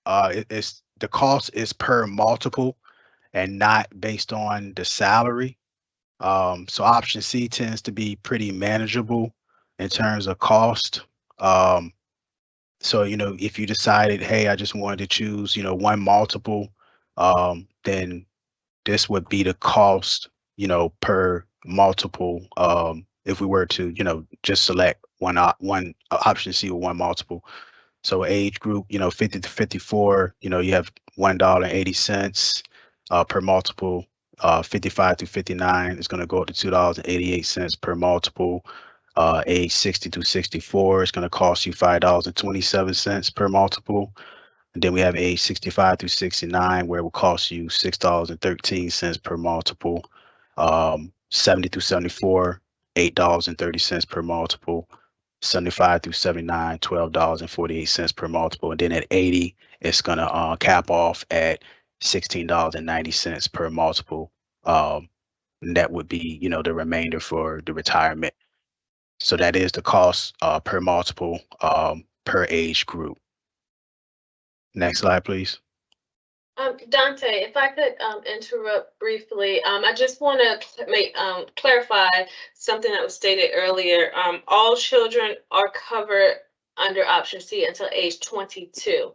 it's the cost is per multiple and not based on the salary. So option C tends to be pretty manageable in terms of cost. So, if you decided, hey, I just wanted to choose, one multiple, then this would be the cost, per multiple. If we were to, just select one option C with one multiple. So age group, 50 to 54, you have $1.80 per multiple. 55 to 59 is going to go up to $2.88 per multiple. Age 60 to 64 is going to cost you $5.27 per multiple. And then we have age 65 through 69, where it will cost you $6.13 per multiple. 70 through 74, $8.30 per multiple. 75 through 79, $12.48 per multiple. And then at 80, it's going to cap off at $16.90 per multiple. And that would be, the remainder for the retirement. So that is the cost per multiple per age group. Next slide, please. Dante, if I could interrupt briefly, I just want to make clarify something that was stated earlier. All children are covered under option C until age 22,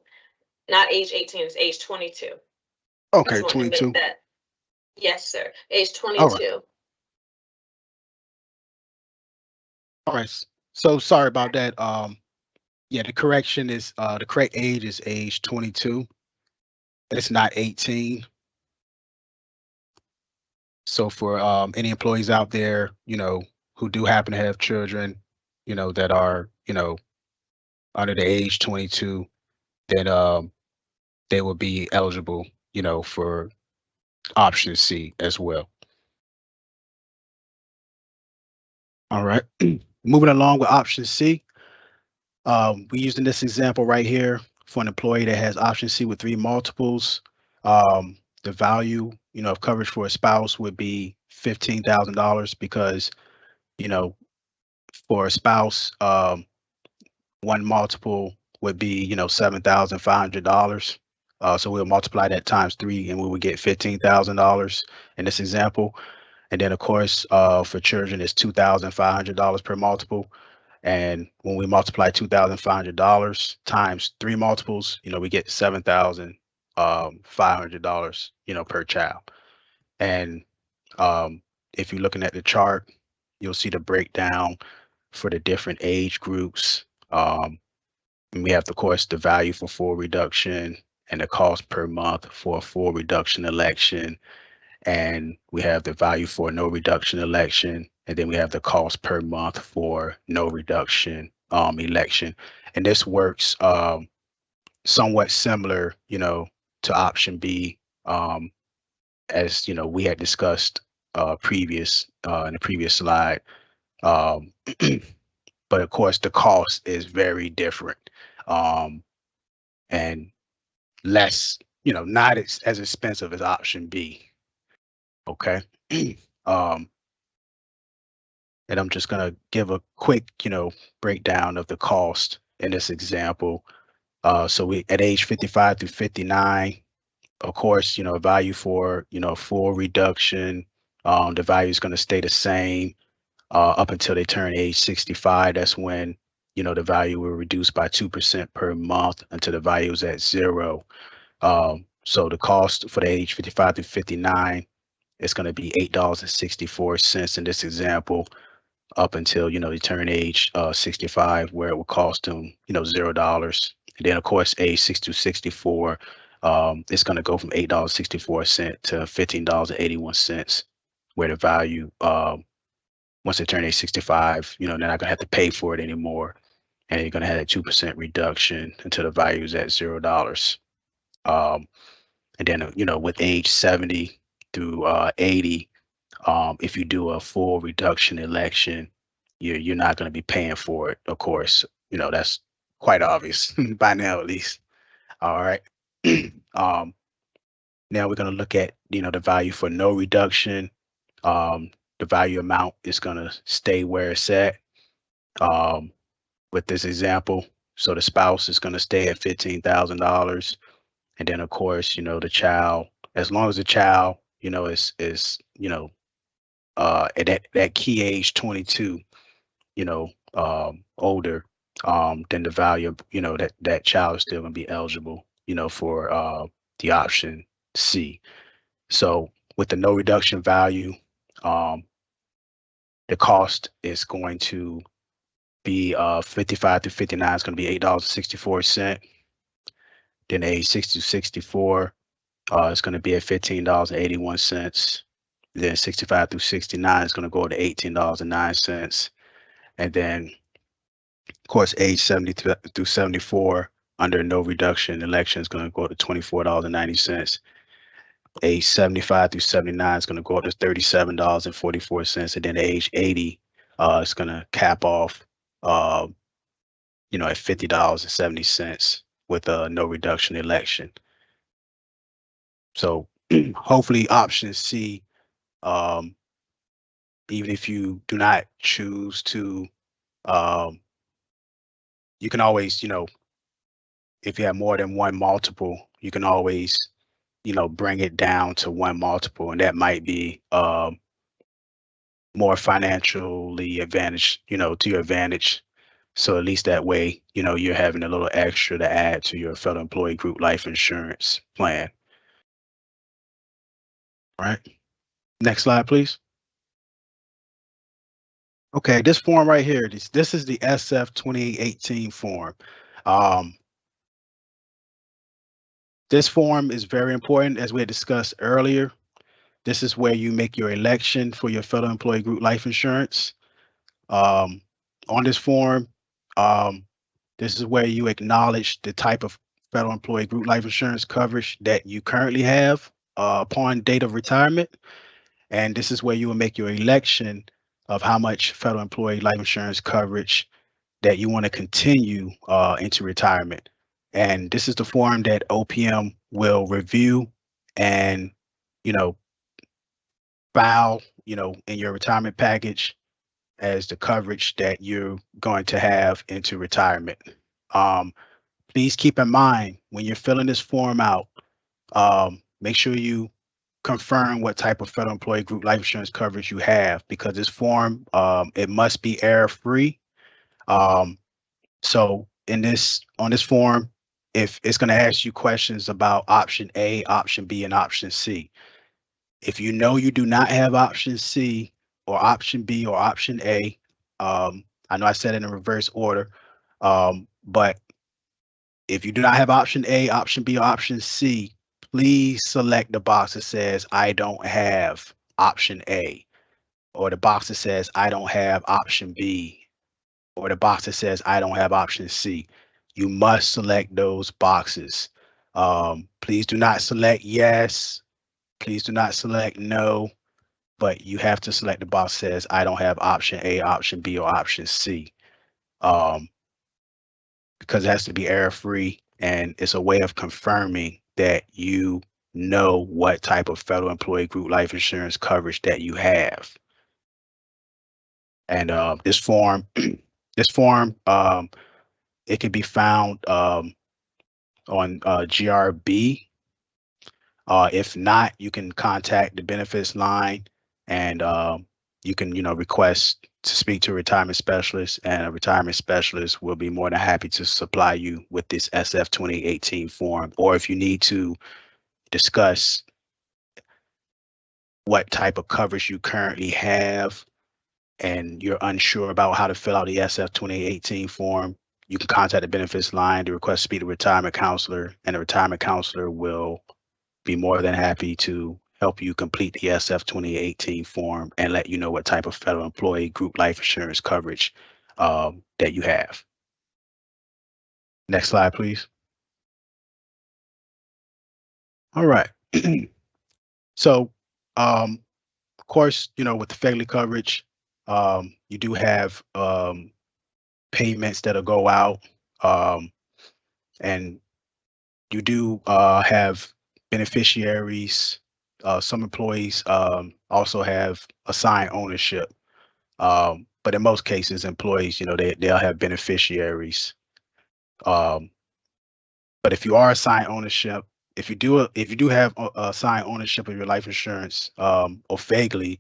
not age 18. It's age 22. Okay, I just want to 22. make that. Yes, sir. Age 22. All right. So sorry about that. Yeah, the correction is the correct age is age 22. It's not 18. So for any employees out there, who do happen to have children, that are, under the age 22, then they will be eligible, for option C as well. All right. Moving along with option C. We using this example right here for an employee that has option C with 3 multiples. The value, of coverage for a spouse would be $15,000 because, for a spouse, one multiple would be, $7,500. So we'll multiply that times 3 and we would get $15,000 in this example. And then of course, for children, it's $2,500 per multiple. And when we multiply $2,500 times 3 multiples, we get $7,500, per child. And if you're looking at the chart, you'll see the breakdown for the different age groups. And we have, of course, the value for full reduction and the cost per month for a full reduction election. And we have the value for no reduction election. And then we have the cost per month for no reduction election. And this works somewhat similar, to option B, as we had discussed in the previous slide. But of course, the cost is very different. and less, not as expensive as option B. Okay. um, and I'm just gonna give a quick, breakdown of the cost in this example. So we at age 55 through 59, of course, value for, full reduction, the value is going to stay the same up until they turn age 65. That's when, the value will reduce by 2% per month until the value is at 0. So the cost for the age 55 to 59 is going to be $8.64 in this example, up until, they turn age 65, where it will cost them, $0. And then of course, age 6 to 64, it's going to go from $8.64 to $15.81, where the value, once they turn age 65, they're not going to have to pay for it anymore. And you're going to have a 2% reduction until the value is at $0. And then, with age 70 through 80, if you do a full reduction election, you're not going to be paying for it. Of course, that's quite obvious by now, at least. All right. Now we're going to look at, the value for no reduction. The value amount is going to stay where it's at. With this example, so the spouse is going to stay at $15,000. And then of course, the child, as long as the child, is at that key age 22, older, then the value of, that child is still going to be eligible, for the option C. So with the no reduction value, the cost is going to be 55 to 59 is going to be $8.64. Then age 6 to 64, it's going to be at $15.81. Then 65 through 69 is going to go to $18.09. And then, of course, age 70 through 74 under no reduction election is going to go to $24.90. Age 75 through 79 is going to go up to $37.44. And then age 80 is going to cap off, at $50.70 with a no reduction election. So hopefully option C, even if you do not choose to, you can always, if you have more than one multiple, you can always, bring it down to one multiple, and that might be more financially advantage, to your advantage. So at least that way, you're having a little extra to add to your fellow employee group life insurance plan. All right. Next slide, please. Okay, this form right here, this is the SF 2018 form. This form is very important, as we had discussed earlier. This is where you make your election for your fellow employee group life insurance. On this form, this is where you acknowledge the type of federal employee group life insurance coverage that you currently have upon date of retirement. And this is where you will make your election of how much federal employee life insurance coverage that you want to continue into retirement. And this is the form that OPM will review and, file, in your retirement package as the coverage that you're going to have into retirement. Please keep in mind when you're filling this form out, make sure you confirm what type of federal employee group life insurance coverage you have, because this form, it must be error-free. So on this form, if it's going to ask you questions about option A, option B, and option C. If you know you do not have option C or option B or option A, I know I said it in reverse order, but if you do not have option A, option B, or option C, please select the box that says I don't have option A, or the box that says I don't have option B, or the box that says I don't have option C. You must select those boxes. Please do not select yes. Please do not select no, but you have to select the box that says I don't have option A, option B, or option C, because it has to be error-free. and it's a way of confirming that you know what type of federal employee group life insurance coverage that you have. And this form, it can be found on GRB. If not, you can contact the benefits line, and you can, request to speak to a retirement specialist, and a retirement specialist will be more than happy to supply you with this SF 2018 form. Or if you need to discuss what type of coverage you currently have and you're unsure about how to fill out the SF 2018 form, you can contact the benefits line to request to speak to a retirement counselor, and the retirement counselor will be more than happy to help you complete the SF 2018 form and let you know what type of federal employee group life insurance coverage that you have. Next slide, please. All right. So, of course, with the federally coverage, you do have payments that'll go out, and you do have beneficiaries. Some employees also have assigned ownership, but in most cases, employees, they'll have beneficiaries. But if you are assigned ownership, if you do have assigned ownership of your life insurance, or vaguely,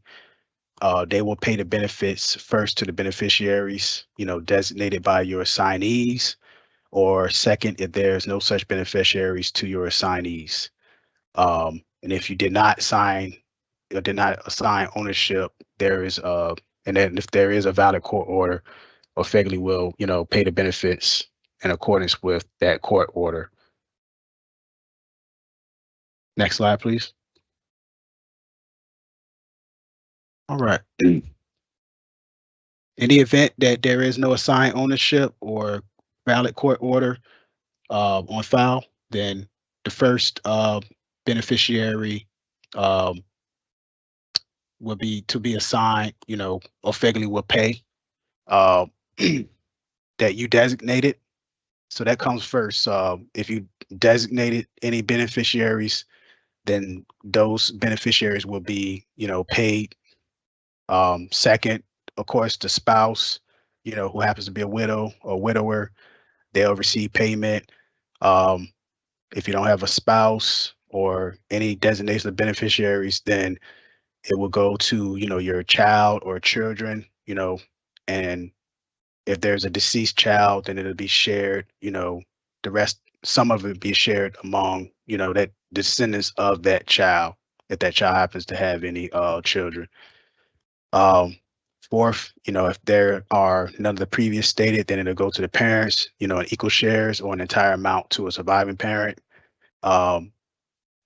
they will pay the benefits first to the beneficiaries, designated by your assignees, or second, if there's no such beneficiaries to your assignees. And if you did not assign ownership, and then if there is a valid court order, or vaguely will, pay the benefits in accordance with that court order. Next slide, please. All right. In the event that there is no assigned ownership or valid court order on file, then the first beneficiary will be to be assigned, or vaguely will pay that you designated. So that comes first. If you designated any beneficiaries, then those beneficiaries will be, paid. Second, of course, the spouse, who happens to be a widow or widower, they'll receive payment. If you don't have a spouse or any designation of beneficiaries, then it will go to, your child or children, and if there's a deceased child, then it'll be shared, the rest, some of it be shared among, that descendants of that child, if that child happens to have any children. Fourth, if there are none of the previous stated, then it'll go to the parents, in equal shares or an entire amount to a surviving parent.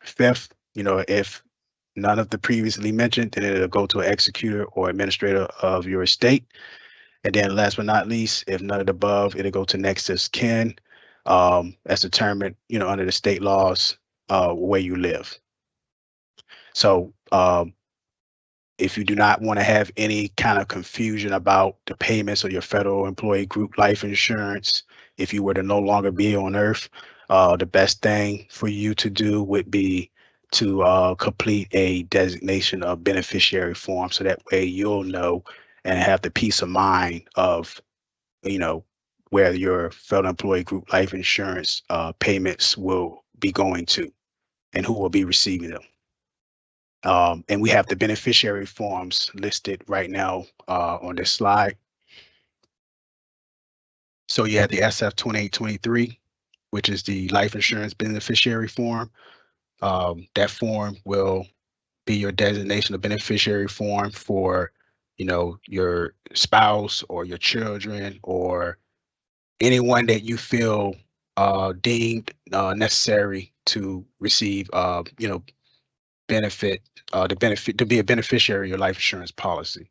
Fifth, if none of the previously mentioned, then it'll go to an executor or administrator of your estate. And then last but not least, if none of the above, it'll go to next of kin, as determined, under the state laws where you live. So if you do not want to have any kind of confusion about the payments of your federal employee group life insurance, if you were to no longer be on earth, the best thing for you to do would be to complete a designation of beneficiary form, so that way you'll know and have the peace of mind of, where your federal employee group life insurance payments will be going to and who will be receiving them. And we have the beneficiary forms listed right now on this slide. So you have the SF 2823, which is the life insurance beneficiary form. That form will be your designation of beneficiary form for, your spouse or your children or anyone that you feel deemed necessary to receive, benefit to be a beneficiary of your life insurance policy.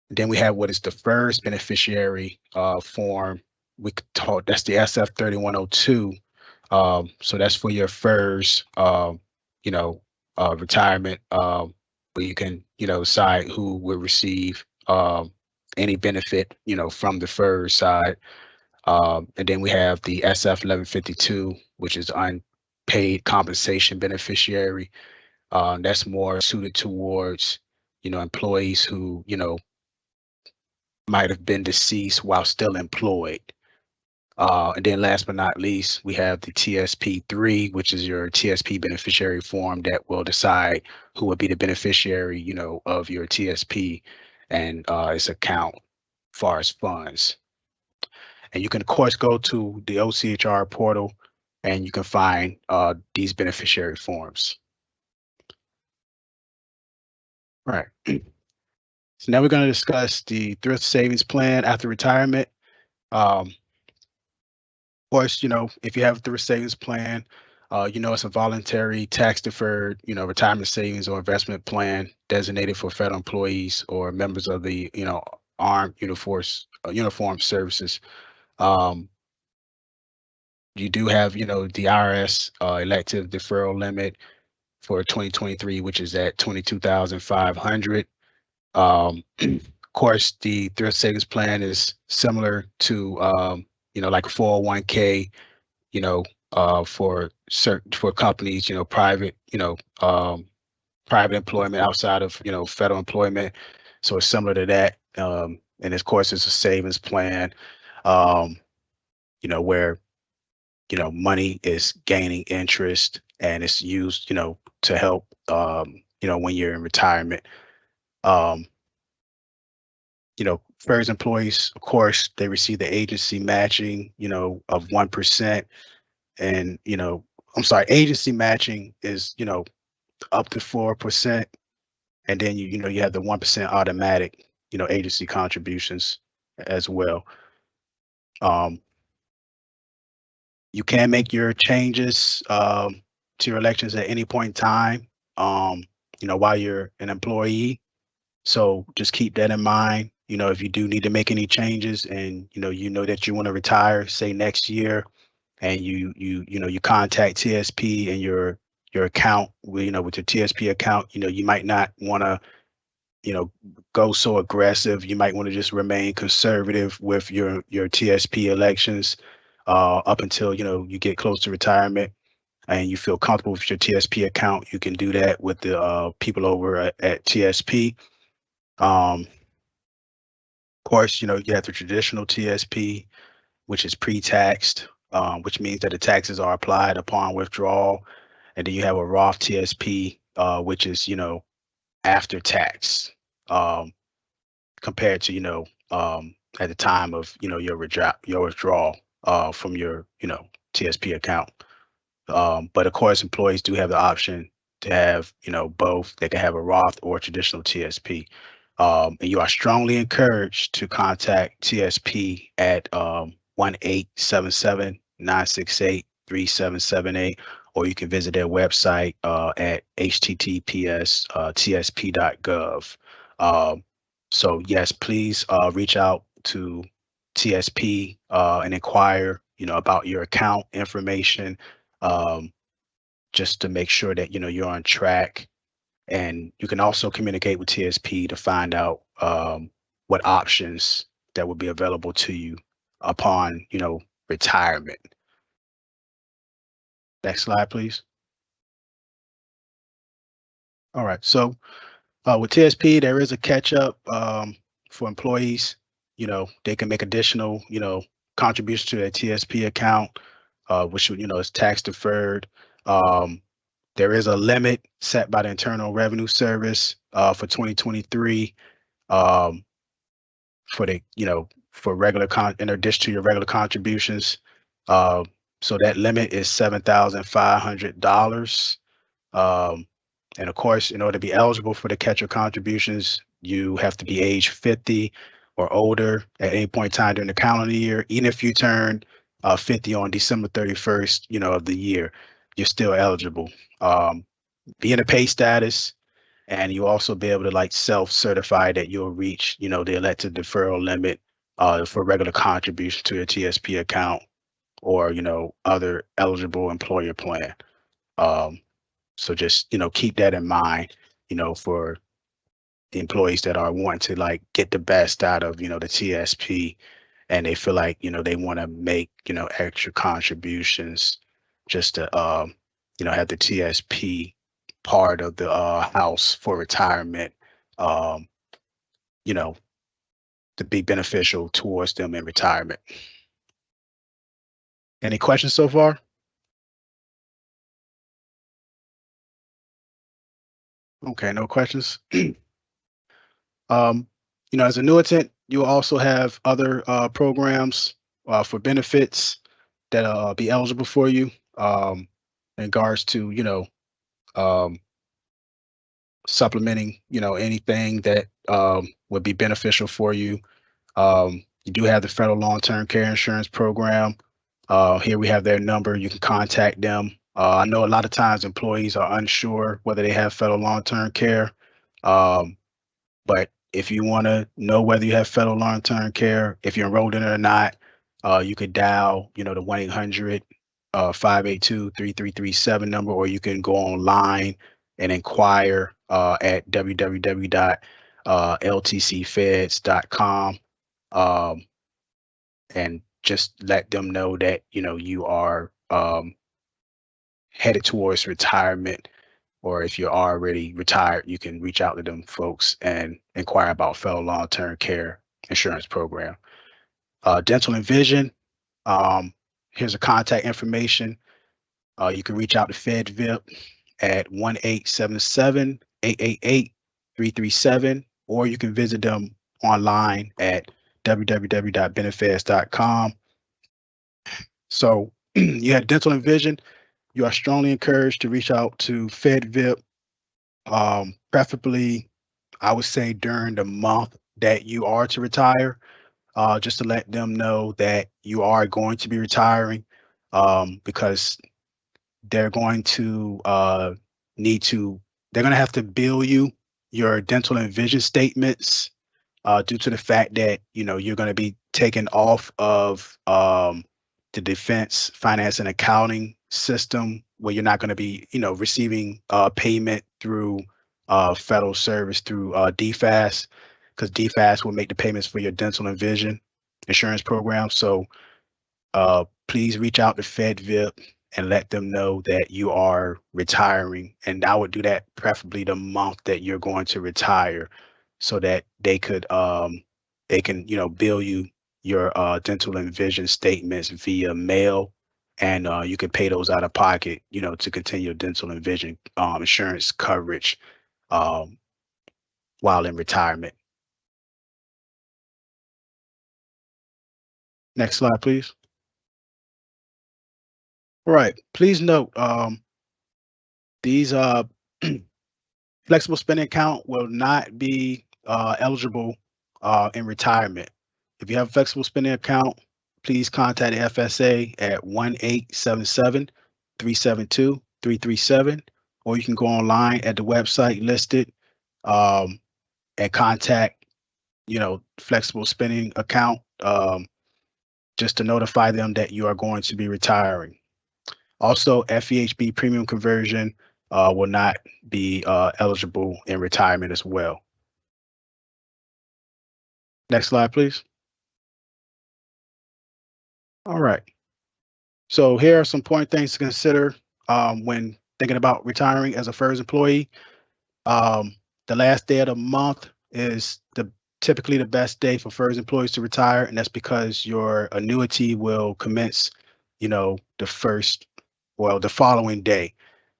Then we have what is the FERS beneficiary form. We could talk, that's the SF 3102. So that's for your FERS, retirement, where you can, decide who will receive any benefit, from the FERS side. And then we have the SF 1152, which is unpaid compensation beneficiary. That's more suited towards, employees who, might have been deceased while still employed. And then last but not least, we have the TSP3, which is your TSP beneficiary form that will decide who would be the beneficiary, of your TSP and its account as far as funds. And you can, of course, go to the OCHR portal and you can find these beneficiary forms. All right. So now we're going to discuss the thrift savings plan after retirement. Of course, if you have a thrift savings plan, it's a voluntary tax deferred, retirement savings or investment plan designated for federal employees or members of the, armed uniform services. You do have, the IRS elective deferral limit for 2023, which is at 22,500. Of course, the thrift savings plan is similar to, like a 401k, for companies, private, private employment outside of, federal employment. So it's similar to that. And of course, it's a savings plan, where, money is gaining interest and it's used, to help, when you're in retirement. FERS employees, of course, they receive the agency matching, of 1%. And, agency matching is, up to 4%. And then, you have the 1% automatic, agency contributions as well. You can make your changes to your elections at any point in time, while you're an employee. So just keep that in mind. If you do need to make any changes and, that you want to retire, say next year, and you contact TSP and your account, with your TSP account, you might not want to, go so aggressive. You might want to just remain conservative with your TSP elections up until, you get close to retirement and you feel comfortable with your TSP account. You can do that with the people over at TSP. Of course, you have the traditional TSP, which is pre-taxed, which means that the taxes are applied upon withdrawal. And then you have a Roth TSP, which is, after tax, compared to, at the time of, your withdrawal from your, TSP account. But of course, employees do have the option to have, both. They can have a Roth or traditional TSP. And you are strongly encouraged to contact TSP at 1-877-968-3778, or you can visit their website at https://tsp.gov. So yes, please reach out to TSP and inquire, about your account information, just to make sure that you're on track. And you can also communicate with TSP to find out what options that would be available to you upon, retirement. Next slide, please. All right. So with TSP, there is a catch up for employees. They can make additional, contributions to their TSP account, which, is tax deferred. There is a limit set by the Internal Revenue Service for 2023 for the, for regular in addition to your regular contributions. So that limit is $7,500. And of course, in order to be eligible for the catch-up contributions, you have to be age 50 or older at any point in time during the calendar year. Even if you turn 50 on December 31st, of the year, you're still eligible. Be in a pay status, and you also be able to self-certify that you'll reach, the elected deferral limit for regular contribution to your TSP account or, other eligible employer plan. So just, keep that in mind, for the employees that are wanting to get the best out of, the TSP and they feel like, they want to make, extra contributions just to, have the TSP part of the house for retirement, um, you know, to be beneficial towards them in retirement. Any questions so far? Okay, no questions. As a annuitant, you also have other programs for benefits that be eligible for you in regards to, um, supplementing, anything that would be beneficial for you. You do have the federal long-term care insurance program. Here we have their number. You can contact them. I know a lot of times employees are unsure whether they have federal long-term care. But if you want to know whether you have federal long-term care, if you're enrolled in it or not, you could dial, the 1-800 582-3337 number, or you can go online and inquire at www.ltcfeds.com, and just let them know that, you are headed towards retirement, or if you're already retired, you can reach out to them folks and inquire about federal long-term care insurance program. Dental and vision, here's a contact information. You can reach out to FedVip at 1-877-888-337, or you can visit them online at www.benefits.com. So you had dental and vision. You are strongly encouraged to reach out to FedVip, preferably, I would say, during the month that you are to retire, just to let them know that you are going to be retiring, because they're going to they're going to have to bill you your dental and vision statements due to the fact that, you're going to be taken off of the defense finance and accounting system, where you're not going to be, receiving payment through federal service through DFAS, because DFAS will make the payments for your dental and vision insurance program. So please reach out to FedVip and let them know that you are retiring. And I would do that preferably the month that you're going to retire, so that they can, bill you your dental and vision statements via mail, and you can pay those out of pocket, to continue your dental and vision insurance coverage while in retirement. Next slide, please. All right. Please note, these flexible spending account will not be eligible in retirement. If you have a flexible spending account, please contact the FSA at 1-877-372-337, or you can go online at the website listed and contact, flexible spending account, just to notify them that you are going to be retiring. Also, FEHB premium conversion will not be eligible in retirement as well. Next slide, please. All right. So here are some important things to consider when thinking about retiring as a FERS employee. The last day of the month is typically the best day for FERS employees to retire, and that's because your annuity will commence, the following day.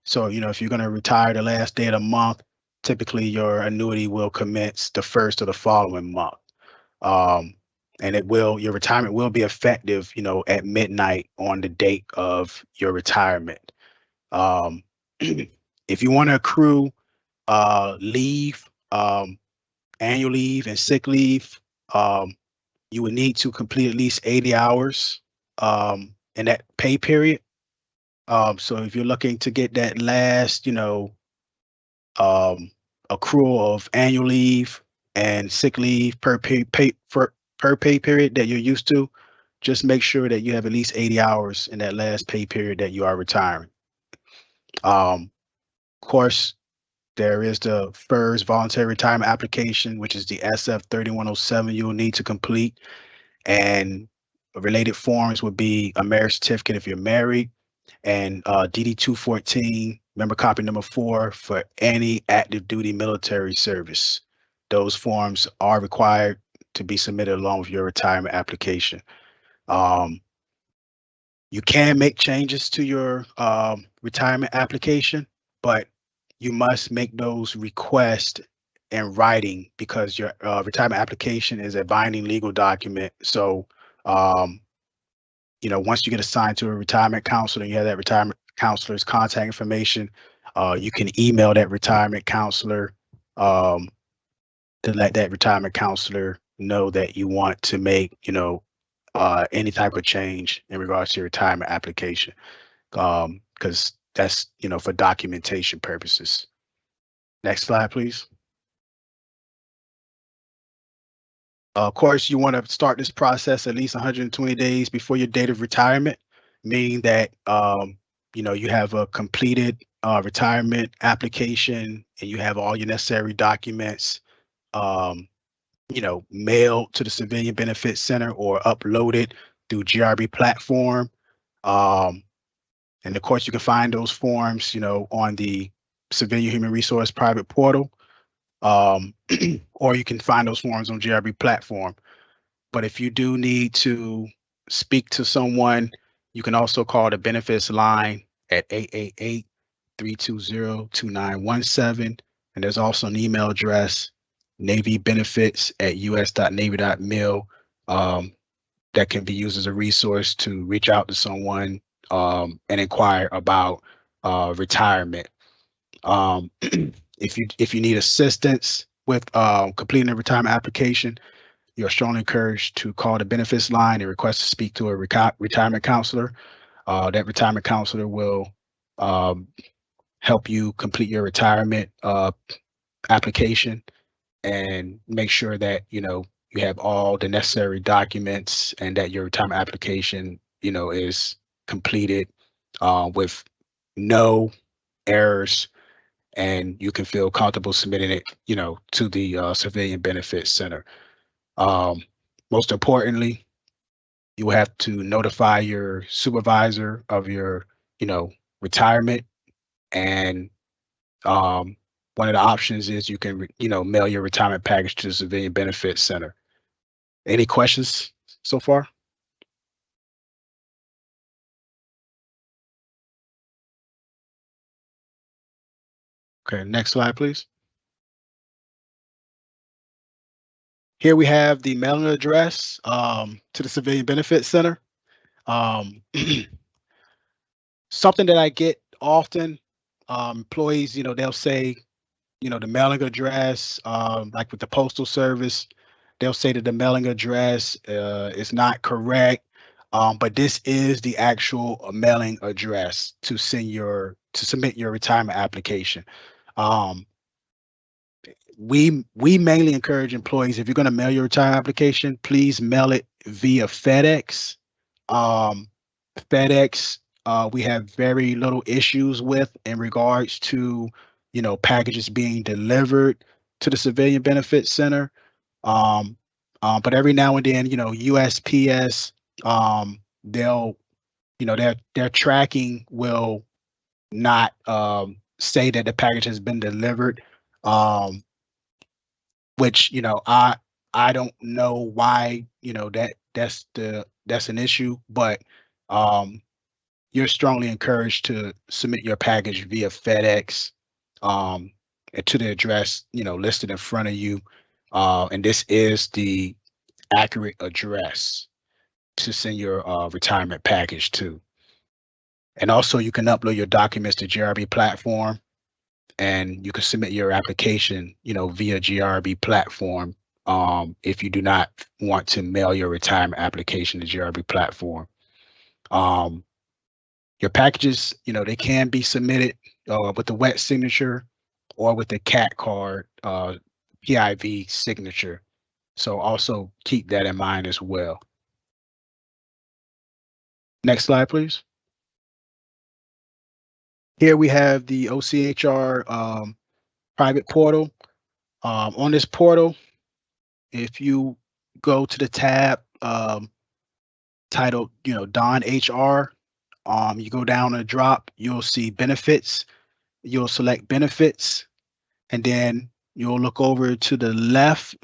So, if you're going to retire the last day of the month, typically your annuity will commence the first of the following month. And your retirement will be effective, at midnight on the date of your retirement. If you want to accrue leave, annual leave and sick leave, you would need to complete at least 80 hours in that pay period. So if you're looking to get that last, accrual of annual leave and sick leave per pay period that you're used to, just make sure that you have at least 80 hours in that last pay period that you are retiring. Of course, there is the FERS voluntary retirement application, which is the SF 3107 you'll need to complete. And related forms would be a marriage certificate if you're married, and DD 214, member copy number 4 for any active duty military service. Those forms are required to be submitted along with your retirement application. You can make changes to your retirement application, but you must make those requests in writing because your retirement application is a binding legal document. So, once you get assigned to a retirement counselor and you have that retirement counselor's contact information, you can email that retirement counselor to let that retirement counselor know that you want to make, any type of change in regards to your retirement application, because that's, for documentation purposes. Next slide, please. Of course, you want to start this process at least 120 days before your date of retirement, meaning that, you have a completed retirement application and you have all your necessary documents, mailed to the Civilian Benefits Center or uploaded through GRB platform. And of course, you can find those forms, on the Civilian Human Resource private portal, or you can find those forms on GRB platform. But if you do need to speak to someone, you can also call the benefits line at 888-320-2917. And there's also an email address, navybenefits@us.navy.mil, that can be used as a resource to reach out to someone and inquire about retirement. If you need assistance with completing a retirement application, you're strongly encouraged to call the benefits line and request to speak to a retirement counselor. That retirement counselor will help you complete your retirement application and make sure that you have all the necessary documents and that your retirement application is completed with no errors, and you can feel comfortable submitting it to the Civilian Benefits Center. Most importantly, you will have to notify your supervisor of your retirement, and one of the options is you can mail your retirement package to the Civilian Benefits Center. Any questions so far? Okay, next slide, please. Here we have the mailing address to the Civilian Benefits Center. Something that I get often, employees, they'll say, the mailing address, like with the Postal Service, they'll say that the mailing address is not correct, but this is the actual mailing address to submit your retirement application. We mainly encourage employees, if you're going to mail your retirement application, please mail it via FedEx. FedEx, we have very little issues with in regards to packages being delivered to the Civilian Benefits Center. But every now and then, USPS, they'll, their tracking will not say that the package has been delivered, which I don't know why that's an issue, but you're strongly encouraged to submit your package via FedEx and to the address listed in front of you, and this is the accurate address to send your retirement package to. And also you can upload your documents to GRB platform, and you can submit your application via GRB platform if you do not want to mail your retirement application to GRB platform. Your packages, they can be submitted with the wet signature or with the CAT card PIV signature. So also keep that in mind as well. Next slide, please. Here we have the OCHR private portal. On this portal, if you go to the tab titled, Don HR. You go down a drop, you'll see benefits. You'll select benefits, and then you'll look over to the left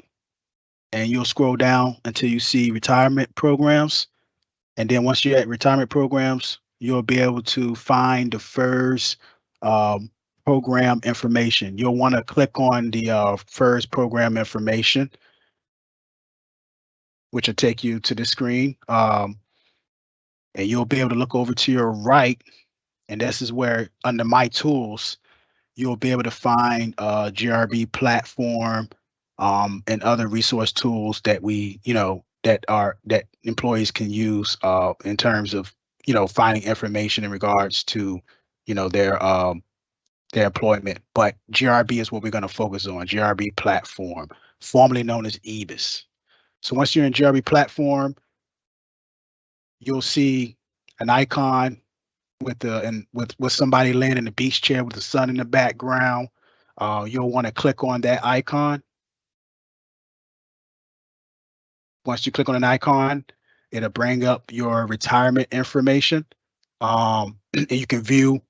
and you'll scroll down until you see retirement programs. And then once you're at retirement programs, you'll be able to find the FERS program information. You'll want to click on the FERS program information, which will take you to the screen. And you'll be able to look over to your right, and this is where under My Tools, you'll be able to find GRB platform and other resource tools that that employees can use in terms of finding information in regards to their employment. But GRB is what we're going to focus on. GRB platform, formerly known as EBIS. So once you're in GRB platform, you'll see an icon with somebody laying in the beach chair with the sun in the background. You'll want to click on that icon. Once you click on an icon, it'll bring up your retirement information. And you can view,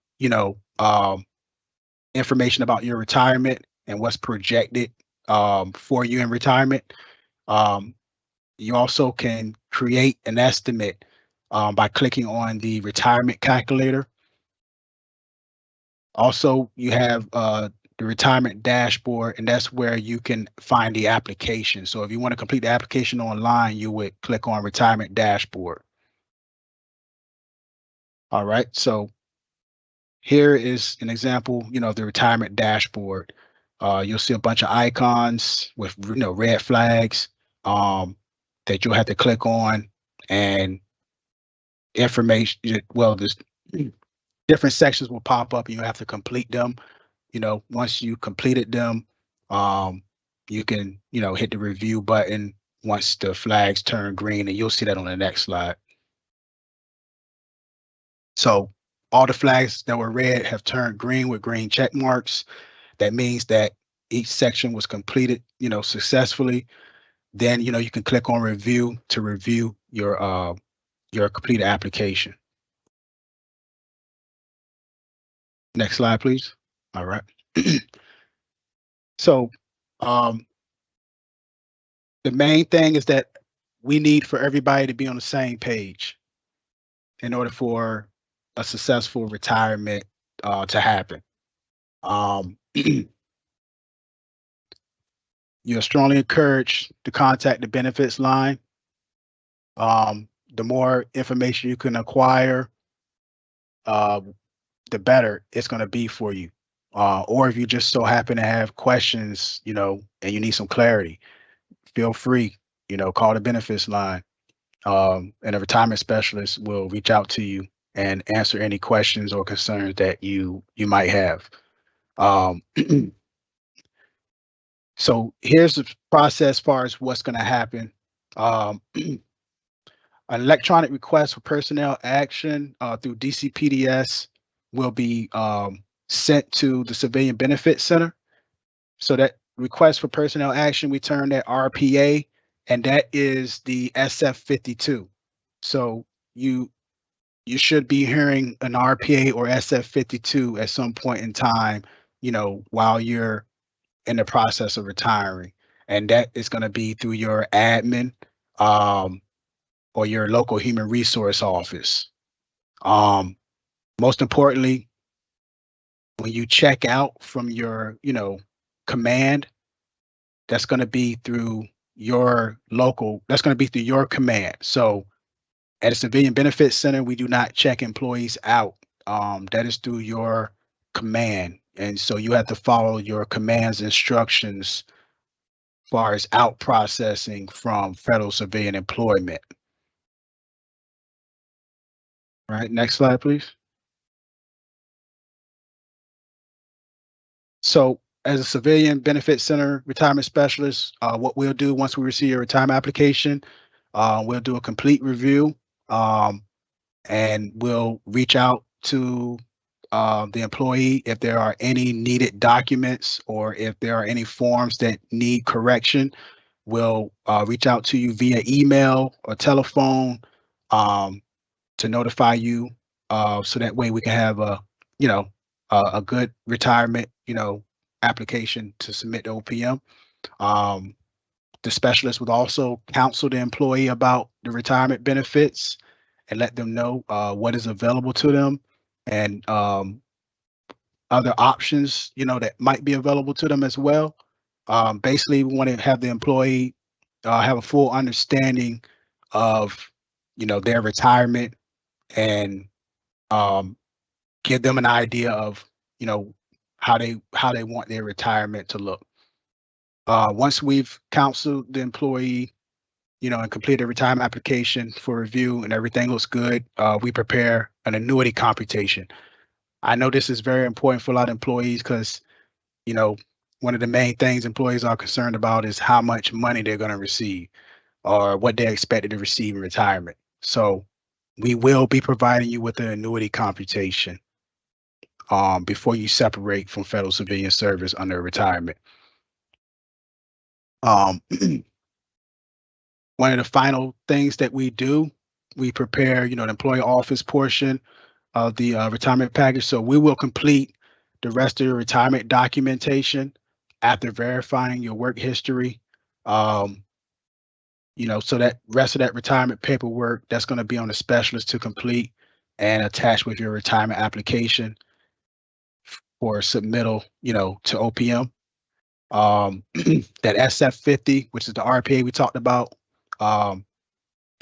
information about your retirement and what's projected for you in retirement. You also can create an estimate by clicking on the retirement calculator. Also, you have the retirement dashboard, and that's where you can find the application. So if you want to complete the application online, you would click on retirement dashboard. All right, so here is an example, of the retirement dashboard. You'll see a bunch of icons with, red flags that you'll have to click on, and information, there's different sections will pop up and you have to complete them. Once you completed them, you can, hit the review button once the flags turn green, and you'll see that on the next slide. So all the flags that were red have turned green with green check marks. That means that each section was completed, successfully. Then, you can click on review to review your completed application. Next slide, please. All right. So the main thing is that we need for everybody to be on the same page in order for a successful retirement to happen. You're strongly encouraged to contact the benefits line. The more information you can acquire, the better it's going to be for you. Or if you just so happen to have questions, and you need some clarity, feel free, call the benefits line. And a retirement specialist will reach out to you and answer any questions or concerns that you might have. So here's the process as far as what's going to happen. An electronic request for personnel action through DCPDS will be sent to the Civilian Benefit Center. So that request for personnel action, we term that RPA, and that is the SF52. So you should be hearing an RPA or SF52 at some point in time, while you're in the process of retiring. And that is going to be through your admin or your local human resource office. Most importantly, when you check out from your, command, that's going to be through your local, that's going to be through your command. So at a Civilian Benefits Center, we do not check employees out. That is through your command. And so you have to follow your command's instructions as far as out processing from federal civilian employment. All right, next slide, please. So as a Civilian Benefit Center retirement specialist, what we'll do once we receive your retirement application, we'll do a complete review, and we'll reach out to the employee if there are any needed documents or if there are any forms that need correction. will reach out to you via email or telephone to notify you, so that way we can have a good retirement application to submit to OPM. The specialist would also counsel the employee about the retirement benefits and let them know what is available to them and other options, that might be available to them as well. Basically, we want to have the employee have a full understanding of, their retirement and give them an idea of, how they want their retirement to look. Once we've counseled the employee, and completed a retirement application for review and everything looks good, we prepare an annuity computation. I know this is very important for a lot of employees because, one of the main things employees are concerned about is how much money they're going to receive or what they're expected to receive in retirement. So we will be providing you with an annuity computation before you separate from federal civilian service under retirement. One of the final things that we do, we prepare, the employee office portion of the retirement package. So we will complete the rest of your retirement documentation after verifying your work history. So that rest of that retirement paperwork, that's going to be on the specialist to complete and attach with your retirement application for submittal, to OPM. That SF50, which is the RPA we talked about, that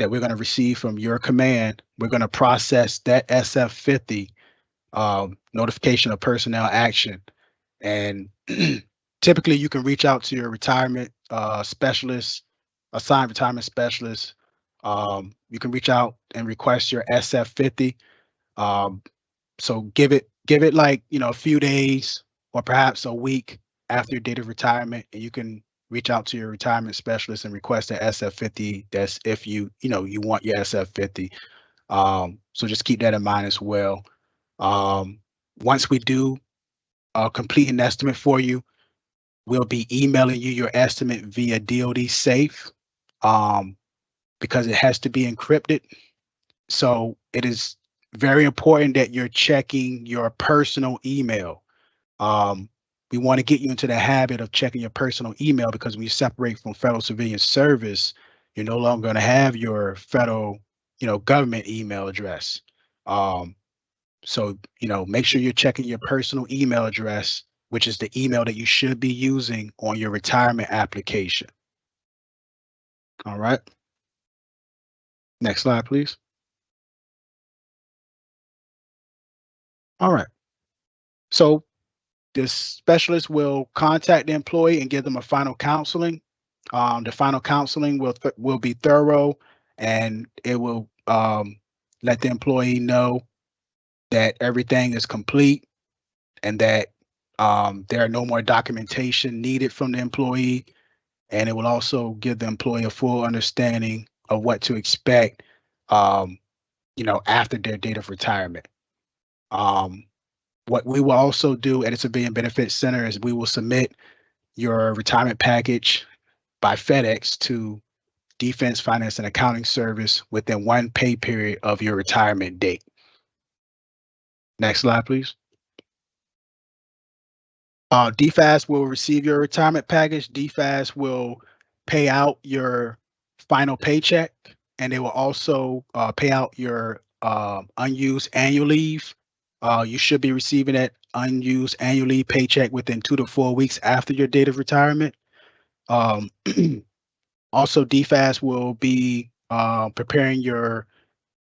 we're going to receive from your command, we're going to process that SF50 notification of personnel action. And typically you can reach out to your retirement specialist, assigned retirement specialist. You can reach out and request your SF50. So give it like, a few days or perhaps a week after your date of retirement, and you can reach out to your retirement specialist and request that SF50. That's if you want your SF50. So just keep that in mind as well. Once we do complete an estimate for you, we'll be emailing you your estimate via DoD Safe because it has to be encrypted. So it is very important that you're checking your personal email. We want to get you into the habit of checking your personal email because when you separate from federal civilian service, you're no longer going to have your federal, government email address. So, make sure you're checking your personal email address, which is the email that you should be using on your retirement application. All right. Next slide, please. All right. So this specialist will contact the employee and give them a final counseling. The final counseling will be thorough, and it will let the employee know that everything is complete and that there are no more documentation needed from the employee. And it will also give the employee a full understanding of what to expect, after their date of retirement. What we will also do at the Civilian Benefits Center is we will submit your retirement package by FedEx to Defense Finance and Accounting Service within one pay period of your retirement date. Next slide, please. DFAS will receive your retirement package. DFAS will pay out your final paycheck, and they will also pay out your unused annual leave. You should be receiving that unused annual leave paycheck within 2 to 4 weeks after your date of retirement. Also, DFAS will be preparing your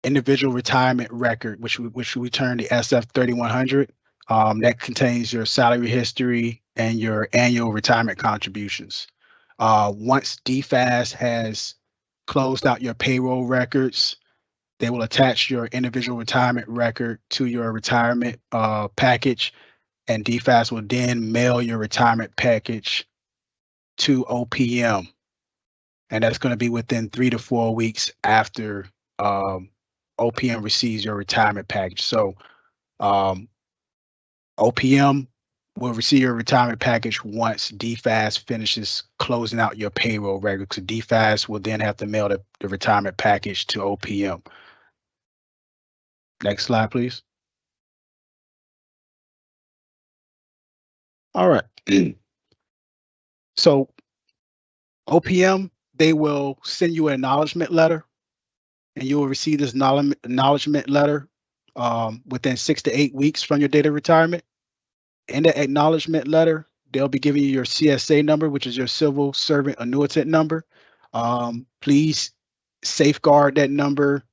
individual retirement record, which we term the SF3100. That contains your salary history and your annual retirement contributions. Once DFAS has closed out your payroll records, they will attach your individual retirement record to your retirement package, and DFAS will then mail your retirement package to OPM. And that's going to be within 3 to 4 weeks after OPM receives your retirement package. So OPM will receive your retirement package once DFAS finishes closing out your payroll record. So DFAS will then have to mail the retirement package to OPM. Next slide, please. All right. So OPM, they will send you an acknowledgement letter, and you will receive this acknowledgement letter within 6 to 8 weeks from your date of retirement. In the acknowledgement letter, they'll be giving you your CSA number, which is your civil servant annuitant number. Please safeguard that number.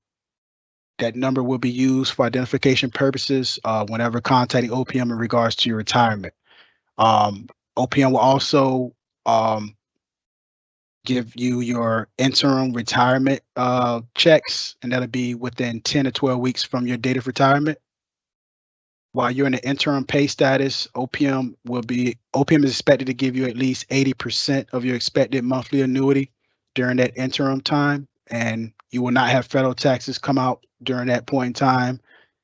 That number will be used for identification purposes whenever contacting OPM in regards to your retirement. OPM will also give you your interim retirement checks, and that'll be within 10 to 12 weeks from your date of retirement. While you're in the interim pay status, OPM is expected to give you at least 80% of your expected monthly annuity during that interim time, and you will not have federal taxes come out during that point in time,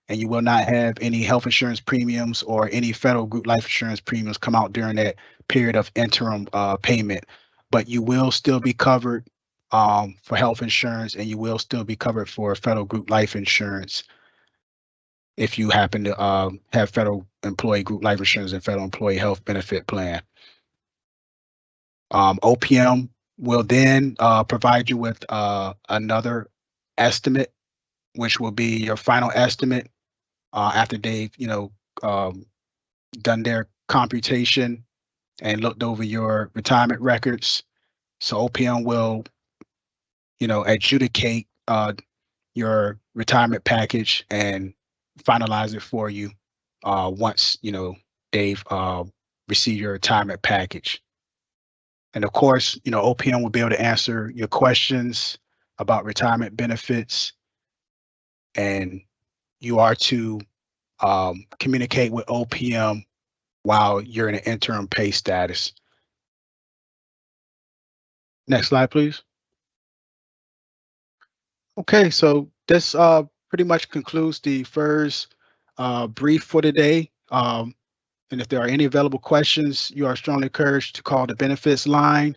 and you will not have any health insurance premiums or any federal group life insurance premiums come out during that period of interim payment. But you will still be covered for health insurance, and you will still be covered for federal group life insurance if you happen to have federal employee group life insurance and federal employee health benefit plan. OPM will then provide you with another estimate, which will be your final estimate after they've done their computation and looked over your retirement records. So OPM will adjudicate your retirement package and finalize it for you once they've received your retirement package. And of course, OPM will be able to answer your questions about retirement benefits, and you are to communicate with OPM while you're in an interim pay status. Next slide, please. Okay, so this pretty much concludes the FERS brief for today. And if there are any available questions, you are strongly encouraged to call the benefits line,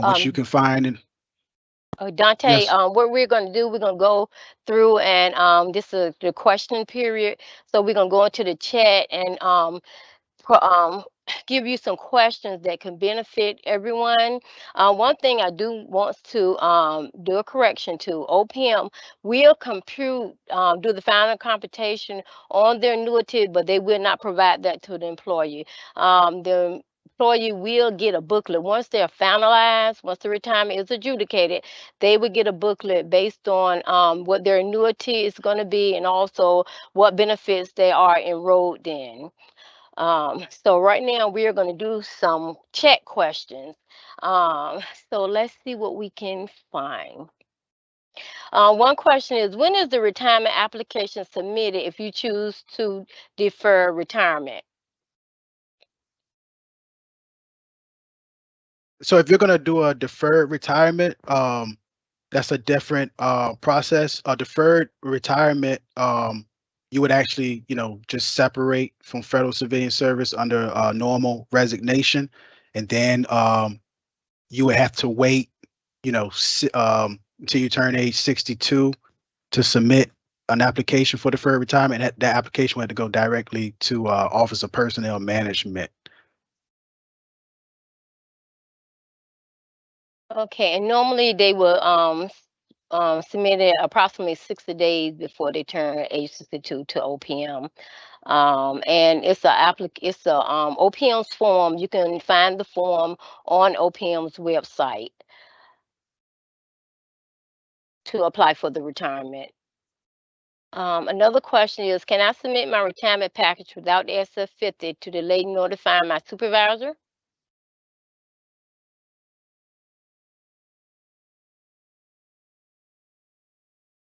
which you can find in. Dante, Yes. what we're going to do, we're going to go through and this is the question period. So we're going to go into the chat and give you some questions that can benefit everyone. One thing I do want to do a correction to, OPM will compute, do the final computation on their annuity, but they will not provide that to the employee. The employee will get a booklet once they're finalized, once the retirement is adjudicated. They will get a booklet based on what their annuity is going to be and also what benefits they are enrolled in. So right now we are going to do some chat questions. So let's see what we can find. One question is, when is the retirement application submitted if you choose to defer retirement? So if you're going to do a deferred retirement, that's a different process. A deferred retirement, you would actually, just separate from federal civilian service under normal resignation, and then you would have to wait, until you turn age 62 to submit an application for deferred retirement. That application would have to go directly to Office of Personnel Management. Okay, and normally they will submit it approximately 60 days before they turn age 62 to OPM. And it's OPM's form. You can find the form on OPM's website to apply for the retirement. Another question is, can I submit my retirement package without the SF50 to delay notifying my supervisor?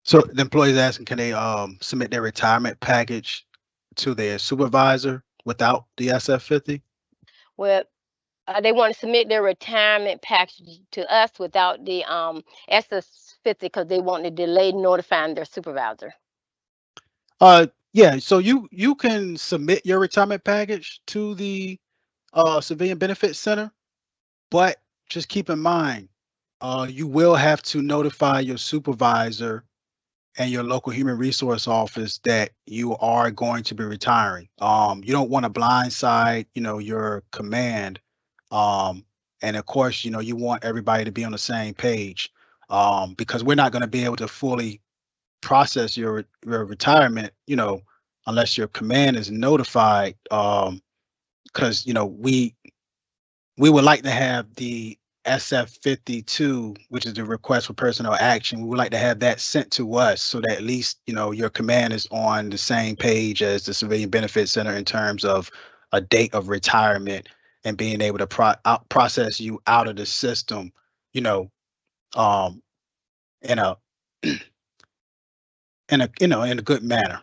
So the employee's asking, can they submit their retirement package to their supervisor without the SF50? Well, they want to submit their retirement package to us without the SF50 because they want to delay notifying their supervisor. Yeah, so you can submit your retirement package to the Civilian Benefits Center, but just keep in mind, you will have to notify your supervisor and your local human resource office that you are going to be retiring. You don't want to blindside, your command. Um, and of course, you want everybody to be on the same page, because we're not going to be able to fully process your retirement, unless your command is notified. Because we would like to have the SF-52, which is the request for personnel action. We would like to have that sent to us so that at least, your command is on the same page as the Civilian Benefits Center in terms of a date of retirement and being able to process you out of the system, you know, um, in a in a good manner,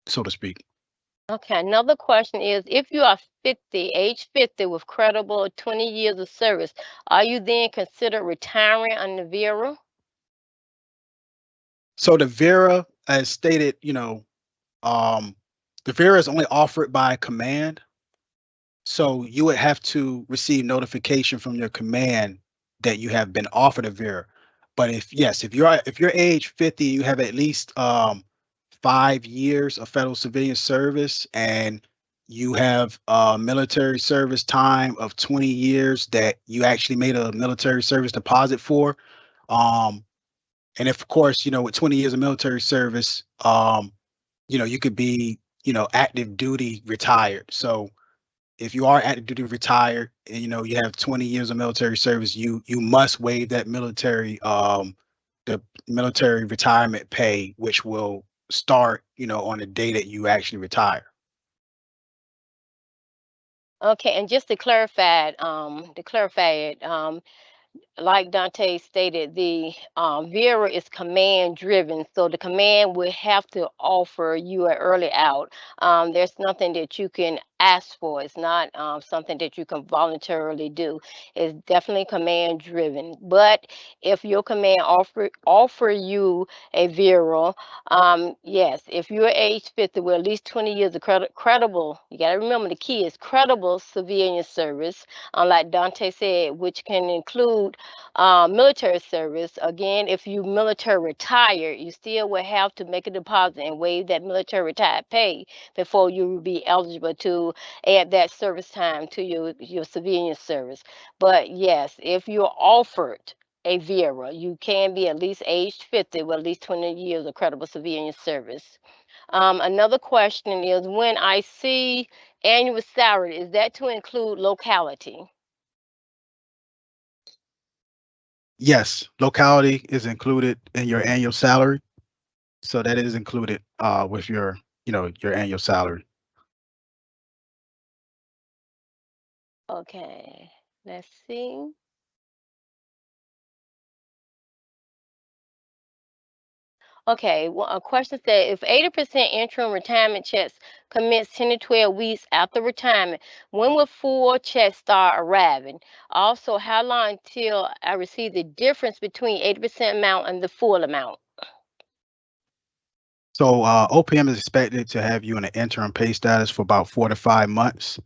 so to speak. Okay, another question is, if you are 50, age 50 with credible 20 years of service, are you then considered retiring under VERA? So the Vera, as stated, the Vera is only offered by command. So you would have to receive notification from your command that you have been offered a VERA. But if you're age 50, you have at least 5 years of federal civilian service, and you have a military service time of 20 years that you actually made a military service deposit for. Um, and if, of course, with 20 years of military service, you could be, active duty retired. So if you are active duty retired and you have 20 years of military service, you must waive that the military retirement pay, which will start on the day that you actually retire. Okay, and just to clarify it, like Dante stated, the Vera is command driven, so the command will have to offer you an early out. There's nothing that you can ask for. It's not something that you can voluntarily do. It's definitely command driven. But if your command offer you a Vera, yes, if you're age 50 with at least 20 years of credible, you got to remember the key is credible civilian service, like Dante said, which can include military service. Again, if you military retired, you still will have to make a deposit and waive that military retired pay before you will be eligible to add that service time to your civilian service. But yes, if you're offered a VERA, you can be at least aged 50 with at least 20 years of credible civilian service. Another question is, when I see annual salary, is that to include locality? Yes, locality is included in your annual salary, so that is included with your annual salary. Okay, let's see. Okay, well, a question said, if 80% interim retirement checks commence 10 to 12 weeks after retirement, when will full checks start arriving? Also, how long until I receive the difference between 80% amount and the full amount? So OPM is expected to have you in an interim pay status for about 4 to 5 months.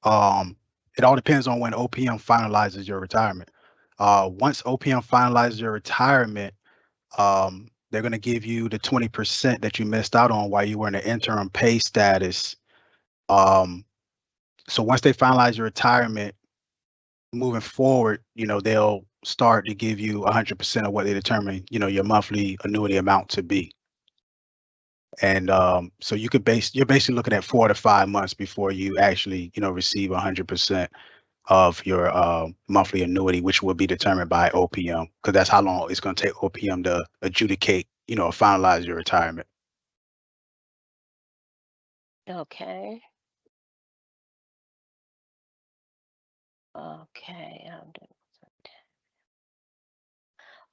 It all depends on when OPM finalizes your retirement. Once OPM finalizes your retirement, they're going to give you the 20% that you missed out on while you were in an interim pay status. Um, so once they finalize your retirement, moving forward, they'll start to give you 100% of what they determine, your monthly annuity amount to be. And so you're basically looking at 4 to 5 months before you actually, receive 100% of your monthly annuity, which will be determined by OPM, because that's how long it's going to take OPM to adjudicate, finalize your retirement. Okay. Okay.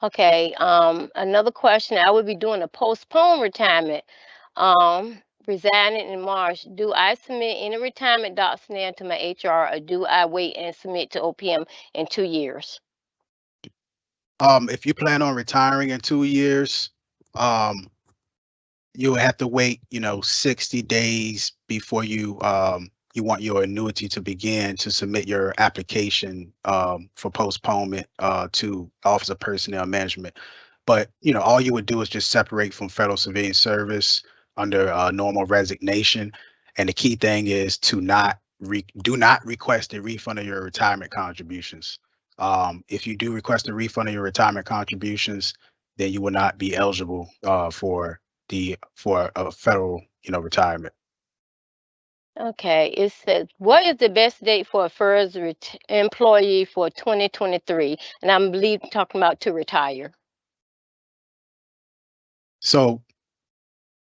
Okay. Another question. I would be doing a postponed retirement. Resigning in March. Do I submit any retirement docs now to my HR, or do I wait and submit to OPM in 2 years? If you plan on retiring in 2 years, um, you will have to wait, 60 days before you want your annuity to begin to submit your application for postponement to Office of Personnel Management. But all you would do is just separate from federal civilian service under normal resignation. And the key thing is to do not request a refund of your retirement contributions. If you do request a refund of your retirement contributions, then you will not be eligible for a federal retirement. Okay, it says, what is the best date for a FERS employee for 2023? And I'm believe talking about to retire. So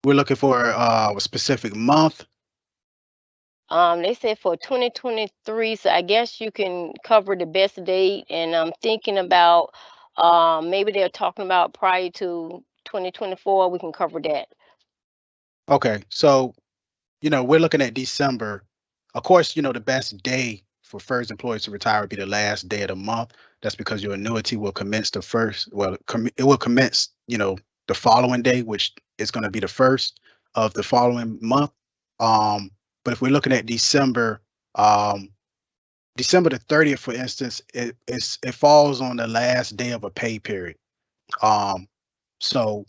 we're looking for a specific month. They said for 2023, so I guess you can cover the best date. And I'm thinking about maybe they're talking about prior to 2024. We can cover that. Okay, so we're looking at December. Of course, the best day for FERS employees to retire would be the last day of the month. That's because your annuity will commence the first. Well, it will commence, the following day, which is going to be the first of the following month. But if we're looking at December, December the 30th, for instance, it falls on the last day of a pay period. Um, so,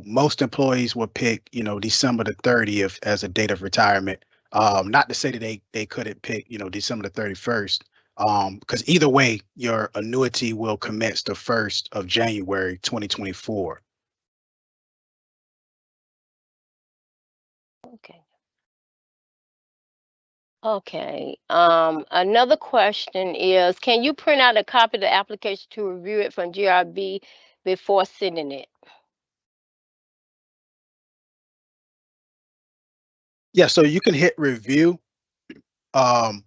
most employees will pick, December the 30th as a date of retirement. Not to say that they couldn't pick, December the 31st, because either way, your annuity will commence the 1st of January, 2024. Okay. Okay. Another question is, can you print out a copy of the application to review it from GRB before sending it? Yeah, so you can hit review. Um,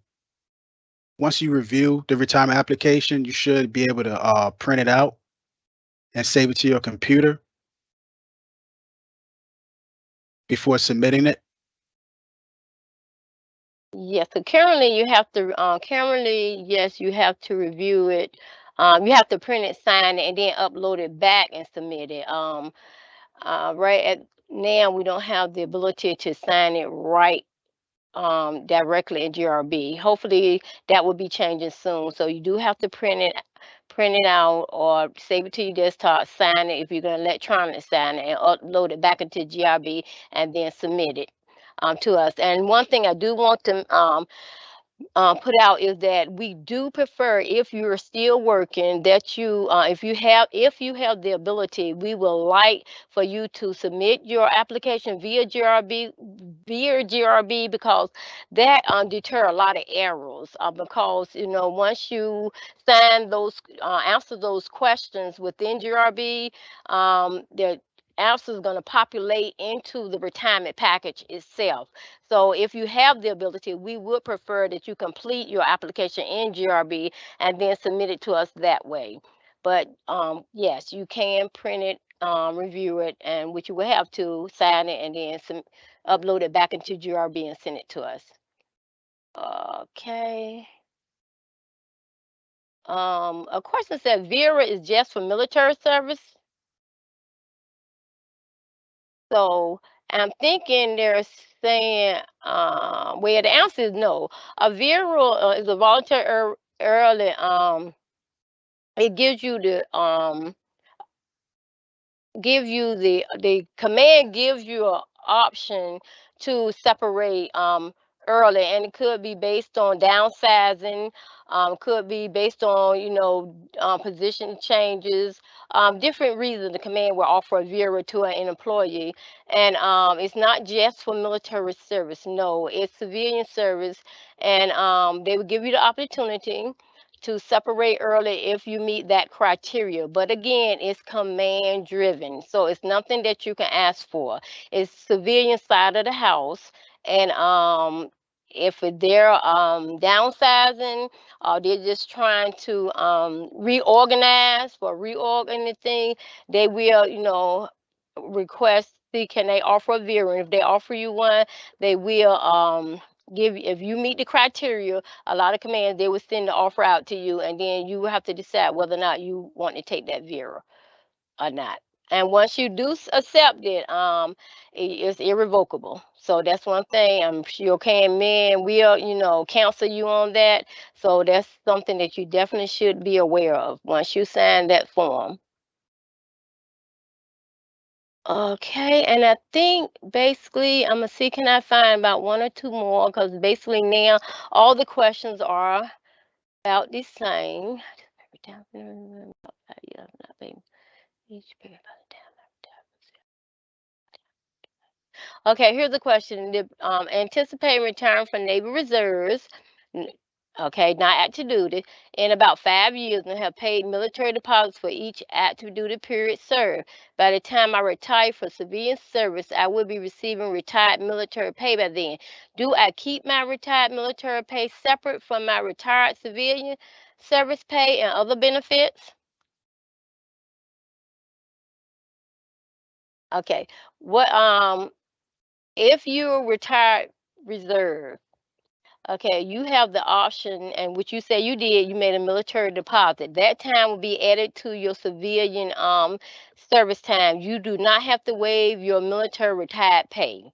Once you review the retirement application, you should be able to print it out and save it to your computer before submitting it. Yes, so currently you have to, yes, you have to review it. You have to print it, sign it, and then upload it back and submit it. Right at now, we don't have the ability to sign it right directly in GRB. Hopefully that will be changing soon. So you do have to print it out or save it to your desktop, sign it if you're going to electronic sign it, and upload it back into GRB and then submit it to us. And one thing I do want to put out is that we do prefer, if you're still working, that you if you have the ability, we will like for you to submit your application via GRB, because that deter a lot of errors, because once you sign those answer those questions within GRB, the answers going to populate into the retirement package itself. So if you have the ability, we would prefer that you complete your application in GRB and then submit it to us that way. But yes, you can print it, review it, and which you will have to sign it and then upload it back into GRB and send it to us. Okay. A question said, Vera is just for military service. So I'm thinking they're saying, well, the answer is no. A VERA is a voluntary early. It gives you the command gives you an option to separate early, and it could be based on downsizing, could be based on position changes, different reasons. The command will offer a VERA to an employee, and it's not just for military service. No, it's civilian service, and they will give you the opportunity to separate early if you meet that criteria. But again, it's command driven. So it's nothing that you can ask for. It's civilian side of the house. And if they're downsizing, or they're just trying to reorganize for reorg anything, they will, request, see, can they offer a VERA? If they offer you one, they will if you meet the criteria, a lot of commands, they will send the offer out to you, and then you will have to decide whether or not you want to take that VERA or not. And once you do accept it, it's irrevocable. So that's one thing. I'm sure your KMN will, counsel you on that. So that's something that you definitely should be aware of once you sign that form. Okay, and I think basically I'm gonna see, can I find about one or two more, because basically now all the questions are about the same. Okay, here's the question. Anticipating return from Navy Reserves, n- okay, not active duty, in about 5 years and have paid military deposits for each active duty period served. By the time I retire for civilian service, I will be receiving retired military pay by then. Do I keep my retired military pay separate from my retired civilian service pay and other benefits? Okay, what if you're retired reserve, okay, you have the option, and what you say you did, you made a military deposit. That time will be added to your civilian service time. You do not have to waive your military retired pay.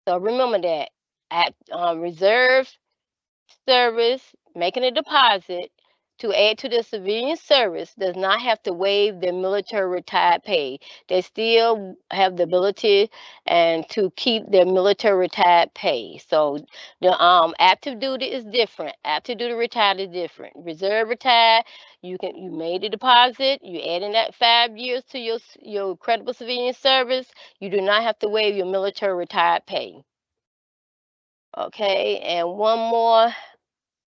So remember that. At reserve service, making a deposit to add to the civilian service does not have to waive their military retired pay. They still have the ability and to keep their military retired pay. So the active duty is different. Active duty retired is different. Reserve retired, you made a deposit, you add in that 5 years to your credible civilian service. You do not have to waive your military retired pay. Okay, and one more.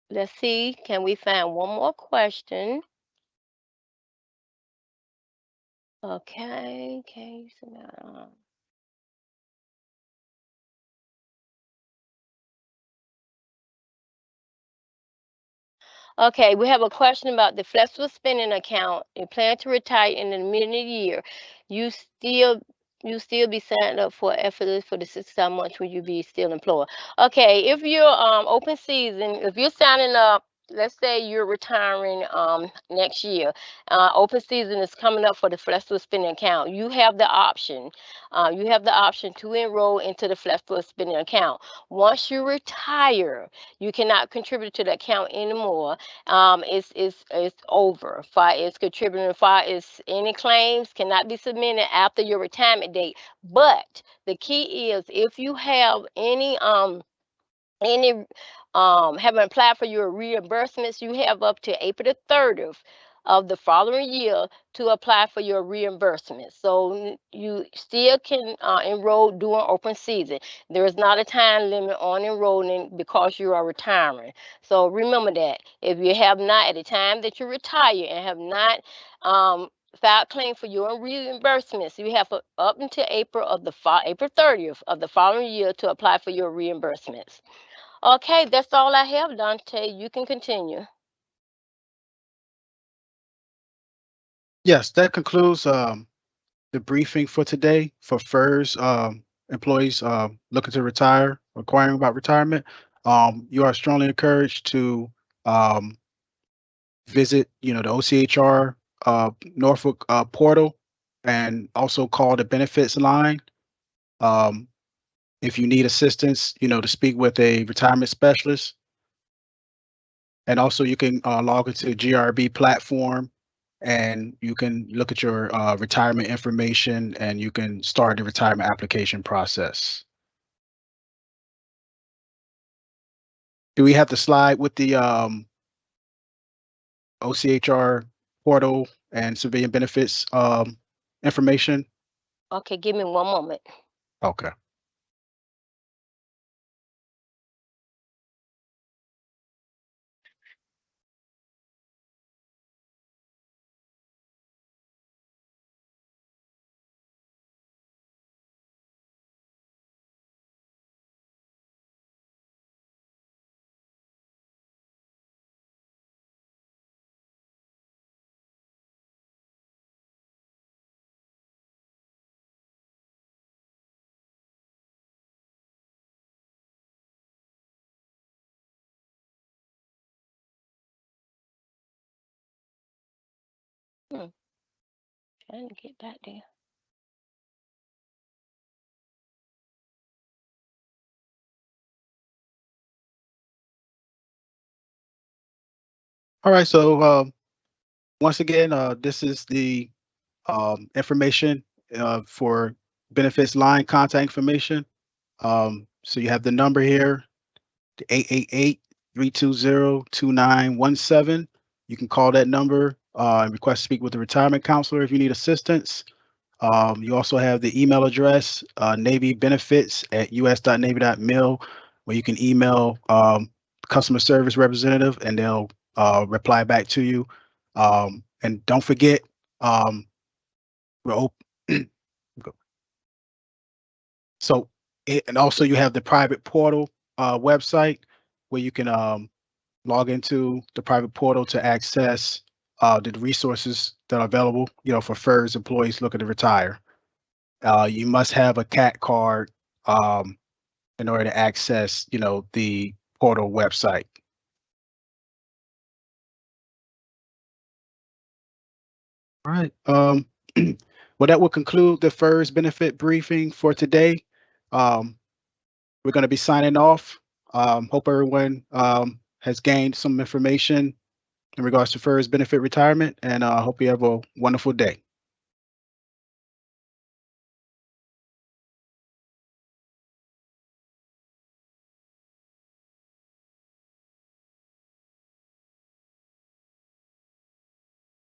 Let's see, can we find one more question? Okay, okay. Okay, we have a question about the flexible spending account. You plan to retire in the middle of the year. You still you still be signed up for effortless for the 6 months when you be still employed. Okay, if you're open season, if you're signing up, let's say you're retiring next year, open season is coming up for the flexible spending account. You have the option to enroll into the flexible spending account. Once you retire, you cannot contribute to the account anymore. It's over. Far as contributing, far as any claims cannot be submitted after your retirement date. But the key is, if you have any haven't applied for your reimbursements, you have up to April the 30th of the following year to apply for your reimbursement. So you still can enroll during open season. There is not a time limit on enrolling because you are retiring. So remember that. If you have not, at the time that you retire and have not filed claim for your reimbursements, you have up until April 30th of the following year to apply for your reimbursements. Okay, that's all I have, Dante. You can continue. Yes, that concludes the briefing for today for FERS employees looking to retire, inquiring about retirement. You are strongly encouraged to um, visit, the OCHR Norfolk portal, and also call the benefits line. Um, if you need assistance, to speak with a retirement specialist. And also you can log into GRB platform, and you can look at your retirement information, and you can start the retirement application process. Do we have the slide with the OCHR portal and civilian benefits information? Okay, give me one moment. Okay. Hmm, trying to get back there. All right, so once again, this is the information for benefits line contact information. So you have the number here, the 888-320-2917. You can call that number and request to speak with the retirement counselor if you need assistance. You also have the email address, navybenefits@us.navy.mil, where you can email customer service representative and they'll reply back to you. And don't forget, we're open. So, and also you have the private portal website where you can log into the private portal to access the resources that are available, for FERS employees looking to retire. You must have a CAT card in order to access, the portal website. All right. Well, that will conclude the FERS benefit briefing for today. We're going to be signing off. Hope everyone has gained some information in regards to FERS benefit retirement, and hope you have a wonderful day.